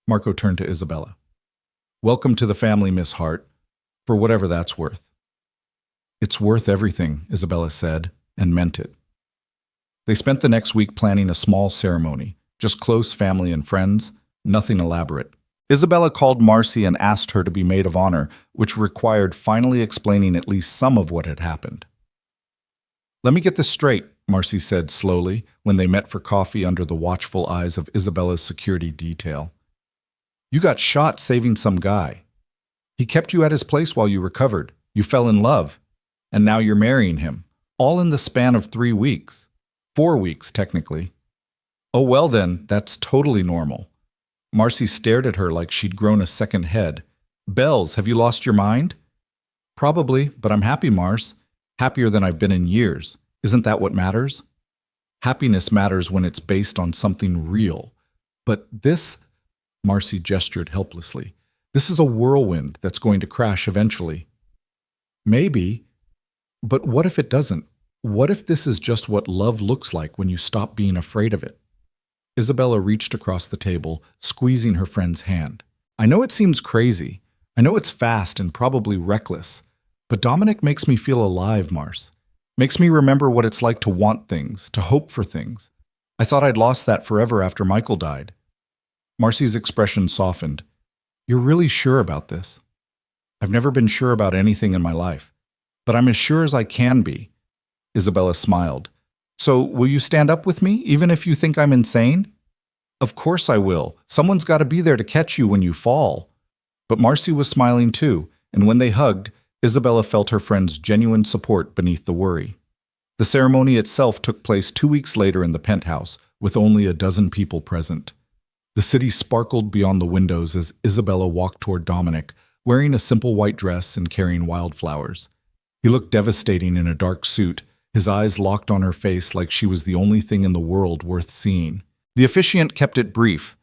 Marco turned to Isabella. Welcome to the family, Miss Hart, for whatever that's worth. It's worth everything, Isabella said, and meant it. They spent the next week planning a small ceremony, just close family and friends, nothing elaborate. Isabella called Marcy and asked her to be maid of honor, which required finally explaining at least some of what had happened. Let me get this straight, Marcy said slowly when they met for coffee under the watchful eyes of Isabella's security detail. You got shot saving some guy. He kept you at his place while you recovered. You fell in love. And now you're marrying him, all in the span of 3 weeks. 4 weeks, technically. Oh, well then, that's totally normal. Marcy stared at her like she'd grown a second head. Bells, have you lost your mind? Probably, but I'm happy, Mars. Happier than I've been in years. Isn't that what matters? Happiness matters when it's based on something real. But this, Marcy gestured helplessly, this is a whirlwind that's going to crash eventually. Maybe, but what if it doesn't? What if this is just what love looks like when you stop being afraid of it? Isabella reached across the table, squeezing her friend's hand. I know it seems crazy. I know it's fast and probably reckless. But Dominic makes me feel alive, Mars. Makes me remember what it's like to want things, to hope for things. I thought I'd lost that forever after Michael died. Marcy's expression softened. You're really sure about this? I've never been sure about anything in my life, but I'm as sure as I can be. Isabella smiled. So, will you stand up with me, even if you think I'm insane? Of course I will. Someone's got to be there to catch you when you fall. But Marcy was smiling too, and when they hugged, Isabella felt her friend's genuine support beneath the worry. The ceremony itself took place 2 weeks later in the penthouse, with only a dozen people present. The city sparkled beyond the windows as Isabella walked toward Dominic, wearing a simple white dress and carrying wildflowers. He looked devastating in a dark suit, his eyes locked on her face like she was the only thing in the world worth seeing. The officiant kept it brief.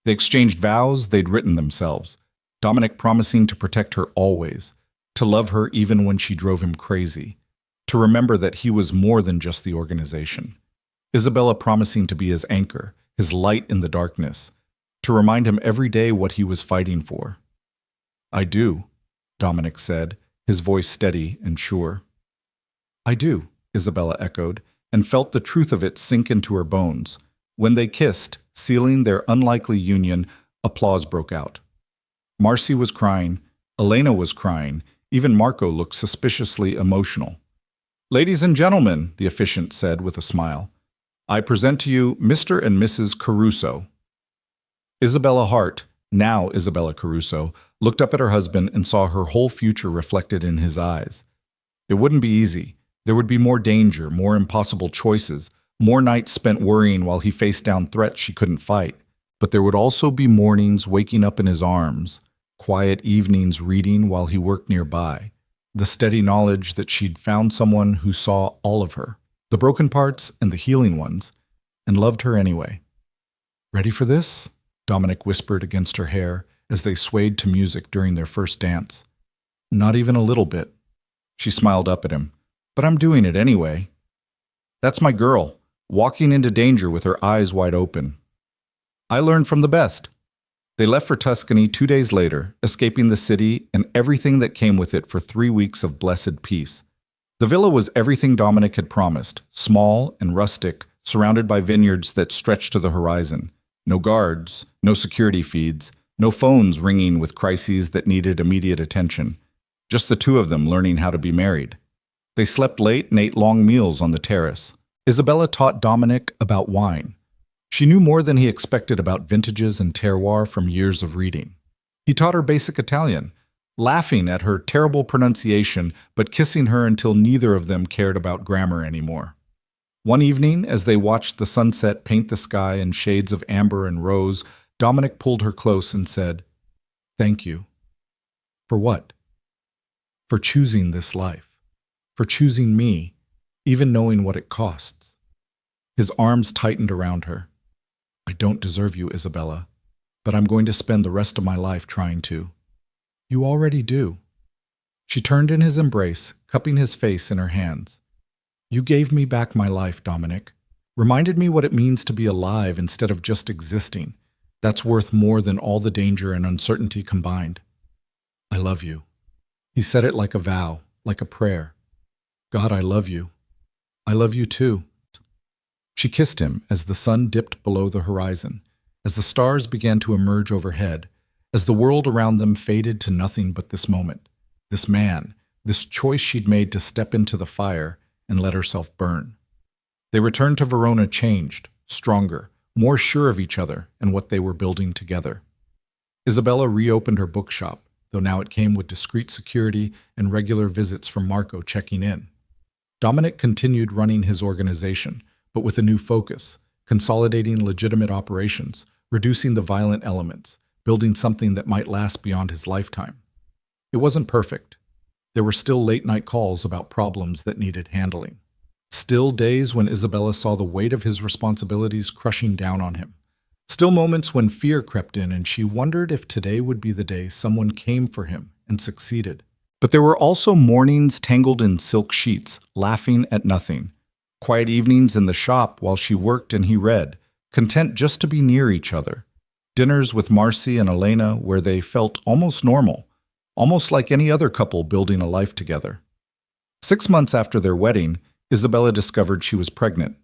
They exchanged vows they'd written themselves, Dominic promising to protect her always, to love her even when she drove him crazy, to remember that he was more than just the organization. Isabella promising to be his anchor, his light in the darkness, to remind him every day what he was fighting for. I do, Dominic said, his voice steady and sure. I do, Isabella echoed, and felt the truth of it sink into her bones. When they kissed, sealing their unlikely union, applause broke out. Marcy was crying, Elena was crying, even Marco looked suspiciously emotional. Ladies and gentlemen, the officiant said with a smile, I present to you Mr. and Mrs. Caruso. Isabella Hart, now Isabella Caruso, looked up at her husband and saw her whole future reflected in his eyes. It wouldn't be easy. There would be more danger, more impossible choices, more nights spent worrying while he faced down threats she couldn't fight. But there would also be mornings waking up in his arms, quiet evenings reading while he worked nearby, the steady knowledge that she'd found someone who saw all of her, the broken parts and the healing ones, and loved her anyway. Ready for this? Dominic whispered against her hair as they swayed to music during their first dance. Not even a little bit. She smiled up at him. But I'm doing it anyway. That's my girl, walking into danger with her eyes wide open. I learned from the best. They left for Tuscany 2 days later, escaping the city and everything that came with it for 3 weeks of blessed peace. The villa was everything Dominic had promised, small and rustic, surrounded by vineyards that stretched to the horizon. No guards, no security feeds, no phones ringing with crises that needed immediate attention. Just the two of them learning how to be married. They slept late and ate long meals on the terrace. Isabella taught Dominic about wine. She knew more than he expected about vintages and terroir from years of reading. He taught her basic Italian, laughing at her terrible pronunciation but kissing her until neither of them cared about grammar anymore. One evening, as they watched the sunset paint the sky in shades of amber and rose, Dominic pulled her close and said, Thank you. For what? For choosing this life. For choosing me, even knowing what it costs. His arms tightened around her. I don't deserve you, Isabella, but I'm going to spend the rest of my life trying to. You already do. She turned in his embrace, cupping his face in her hands. You gave me back my life, Dominic. Reminded me what it means to be alive instead of just existing. That's worth more than all the danger and uncertainty combined. I love you. He said it like a vow, like a prayer. God, I love you. I love you too. She kissed him as the sun dipped below the horizon, as the stars began to emerge overhead, as the world around them faded to nothing but this moment, this man, this choice she'd made to step into the fire and let herself burn. They returned to Verona changed, stronger, more sure of each other and what they were building together. Isabella reopened her bookshop, though now it came with discreet security and regular visits from Marco checking in. Dominic continued running his organization, but with a new focus, consolidating legitimate operations, reducing the violent elements, building something that might last beyond his lifetime. It wasn't perfect. There were still late-night calls about problems that needed handling. Still days when Isabella saw the weight of his responsibilities crushing down on him. Still moments when fear crept in and she wondered if today would be the day someone came for him and succeeded. But there were also mornings tangled in silk sheets, laughing at nothing. Quiet evenings in the shop while she worked and he read, content just to be near each other. Dinners with Marcy and Elena where they felt almost normal, almost like any other couple building a life together. 6 months after their wedding, Isabella discovered she was pregnant.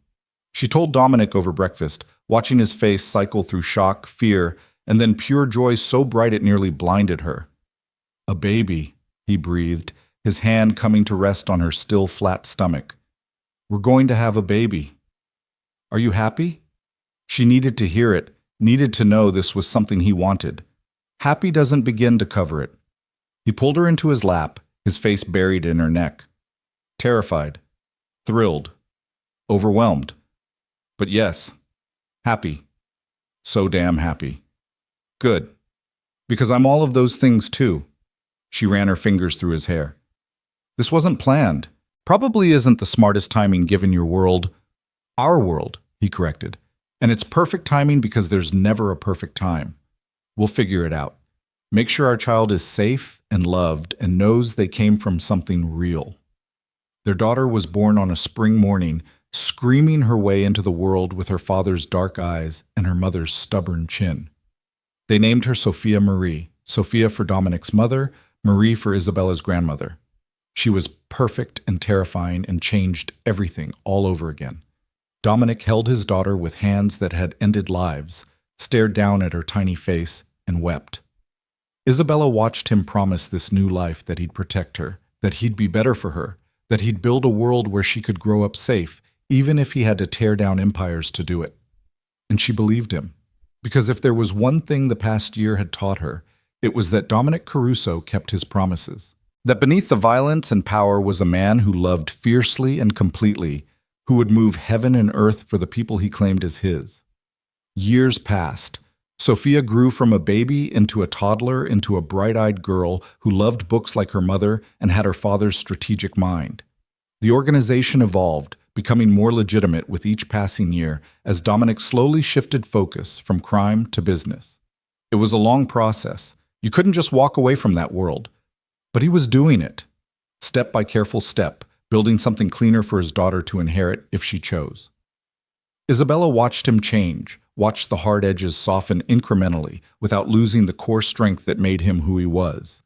She told Dominic over breakfast, watching his face cycle through shock, fear, and then pure joy so bright it nearly blinded her. "A baby," he breathed, his hand coming to rest on her still flat stomach. "We're going to have a baby. Are you happy?" She needed to hear it, needed to know this was something he wanted. Happy doesn't begin to cover it. He pulled her into his lap, his face buried in her neck. Terrified, thrilled, overwhelmed. But yes, happy. So damn happy. Good. Because I'm all of those things too. She ran her fingers through his hair. This wasn't planned. Probably isn't the smartest timing given your world. Our world, he corrected. And it's perfect timing because there's never a perfect time. We'll figure it out. Make sure our child is safe and loved and knows they came from something real. Their daughter was born on a spring morning, screaming her way into the world with her father's dark eyes and her mother's stubborn chin. They named her Sophia Marie, Sophia for Dominic's mother, Marie for Isabella's grandmother. She was perfect and terrifying and changed everything all over again. Dominic held his daughter with hands that had ended lives, stared down at her tiny face, and wept. Isabella watched him promise this new life that he'd protect her, that he'd be better for her, that he'd build a world where she could grow up safe, even if he had to tear down empires to do it. And she believed him. Because if there was one thing the past year had taught her, it was that Dominic Caruso kept his promises. That beneath the violence and power was a man who loved fiercely and completely, who would move heaven and earth for the people he claimed as his. Years passed. Sophia grew from a baby into a toddler into a bright-eyed girl who loved books like her mother and had her father's strategic mind. The organization evolved, becoming more legitimate with each passing year as Dominic slowly shifted focus from crime to business. It was a long process. You couldn't just walk away from that world. But he was doing it, step by careful step, building something cleaner for his daughter to inherit if she chose. Isabella watched him change, watched the hard edges soften incrementally without losing the core strength that made him who he was.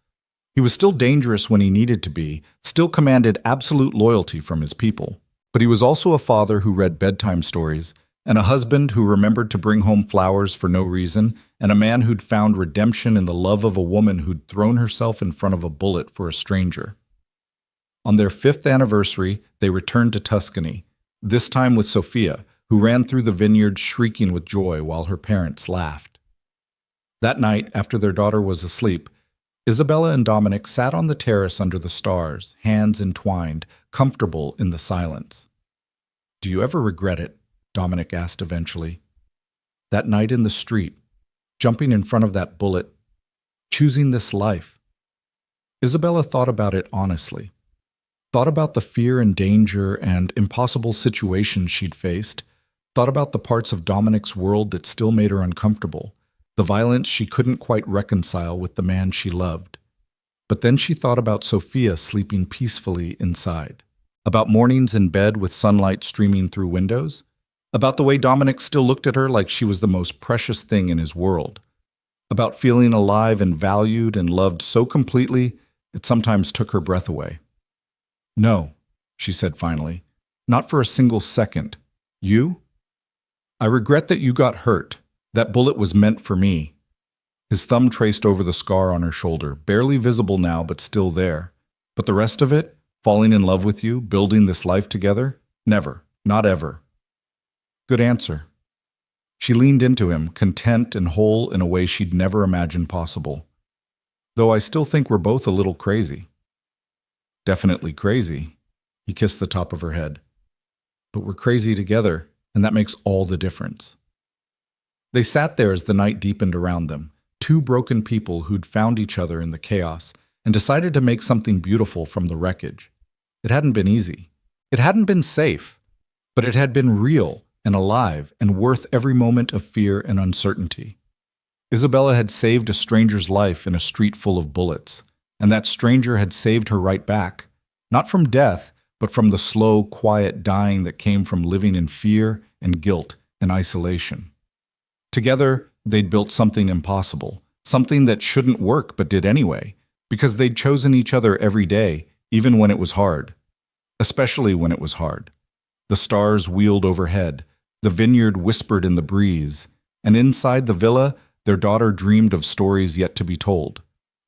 He was still dangerous when he needed to be, still commanded absolute loyalty from his people. But he was also a father who read bedtime stories, and a husband who remembered to bring home flowers for no reason, and a man who'd found redemption in the love of a woman who'd thrown herself in front of a bullet for a stranger. On their 5th anniversary, they returned to Tuscany, this time with Sophia, who ran through the vineyard shrieking with joy while her parents laughed. That night, after their daughter was asleep, Isabella and Dominic sat on the terrace under the stars, hands entwined, comfortable in the silence. "Do you ever regret it?" Dominic asked eventually. "That night in the street, jumping in front of that bullet, choosing this life?" Isabella thought about it honestly. Thought about the fear and danger and impossible situations she'd faced. Thought about the parts of Dominic's world that still made her uncomfortable. The violence she couldn't quite reconcile with the man she loved. But then she thought about Sophia sleeping peacefully inside. About mornings in bed with sunlight streaming through windows. About the way Dominic still looked at her like she was the most precious thing in his world. About feeling alive and valued and loved so completely, it sometimes took her breath away. "No," she said finally. "Not for a single second. You? I regret that you got hurt. That bullet was meant for me." His thumb traced over the scar on her shoulder, barely visible now but still there. But the rest of it, falling in love with you, building this life together? Never. Not ever. Good answer. She leaned into him, content and whole in a way she'd never imagined possible. Though I still think we're both a little crazy. Definitely crazy. He kissed the top of her head. But we're crazy together, and that makes all the difference. They sat there as the night deepened around them, two broken people who'd found each other in the chaos and decided to make something beautiful from the wreckage. It hadn't been easy. It hadn't been safe, but it had been real and alive and worth every moment of fear and uncertainty. Isabella had saved a stranger's life in a street full of bullets, and that stranger had saved her right back, not from death, but from the slow, quiet dying that came from living in fear and guilt and isolation. Together, they'd built something impossible, something that shouldn't work but did anyway, because they'd chosen each other every day, even when it was hard. Especially when it was hard. The stars wheeled overhead, the vineyard whispered in the breeze, and inside the villa, their daughter dreamed of stories yet to be told.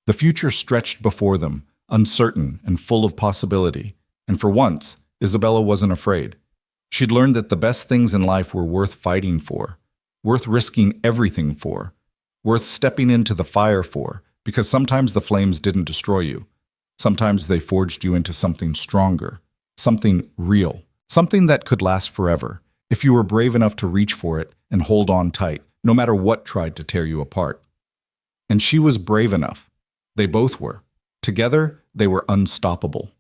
The future stretched before them, uncertain and full of possibility, and for once, Isabella wasn't afraid. She'd learned that the best things in life were worth fighting for, worth risking everything for, worth stepping into the fire for, because sometimes the flames didn't destroy you. Sometimes they forged you into something stronger, something real, something that could last forever, if you were brave enough to reach for it and hold on tight, no matter what tried to tear you apart. And she was brave enough. They both were. Together, they were unstoppable.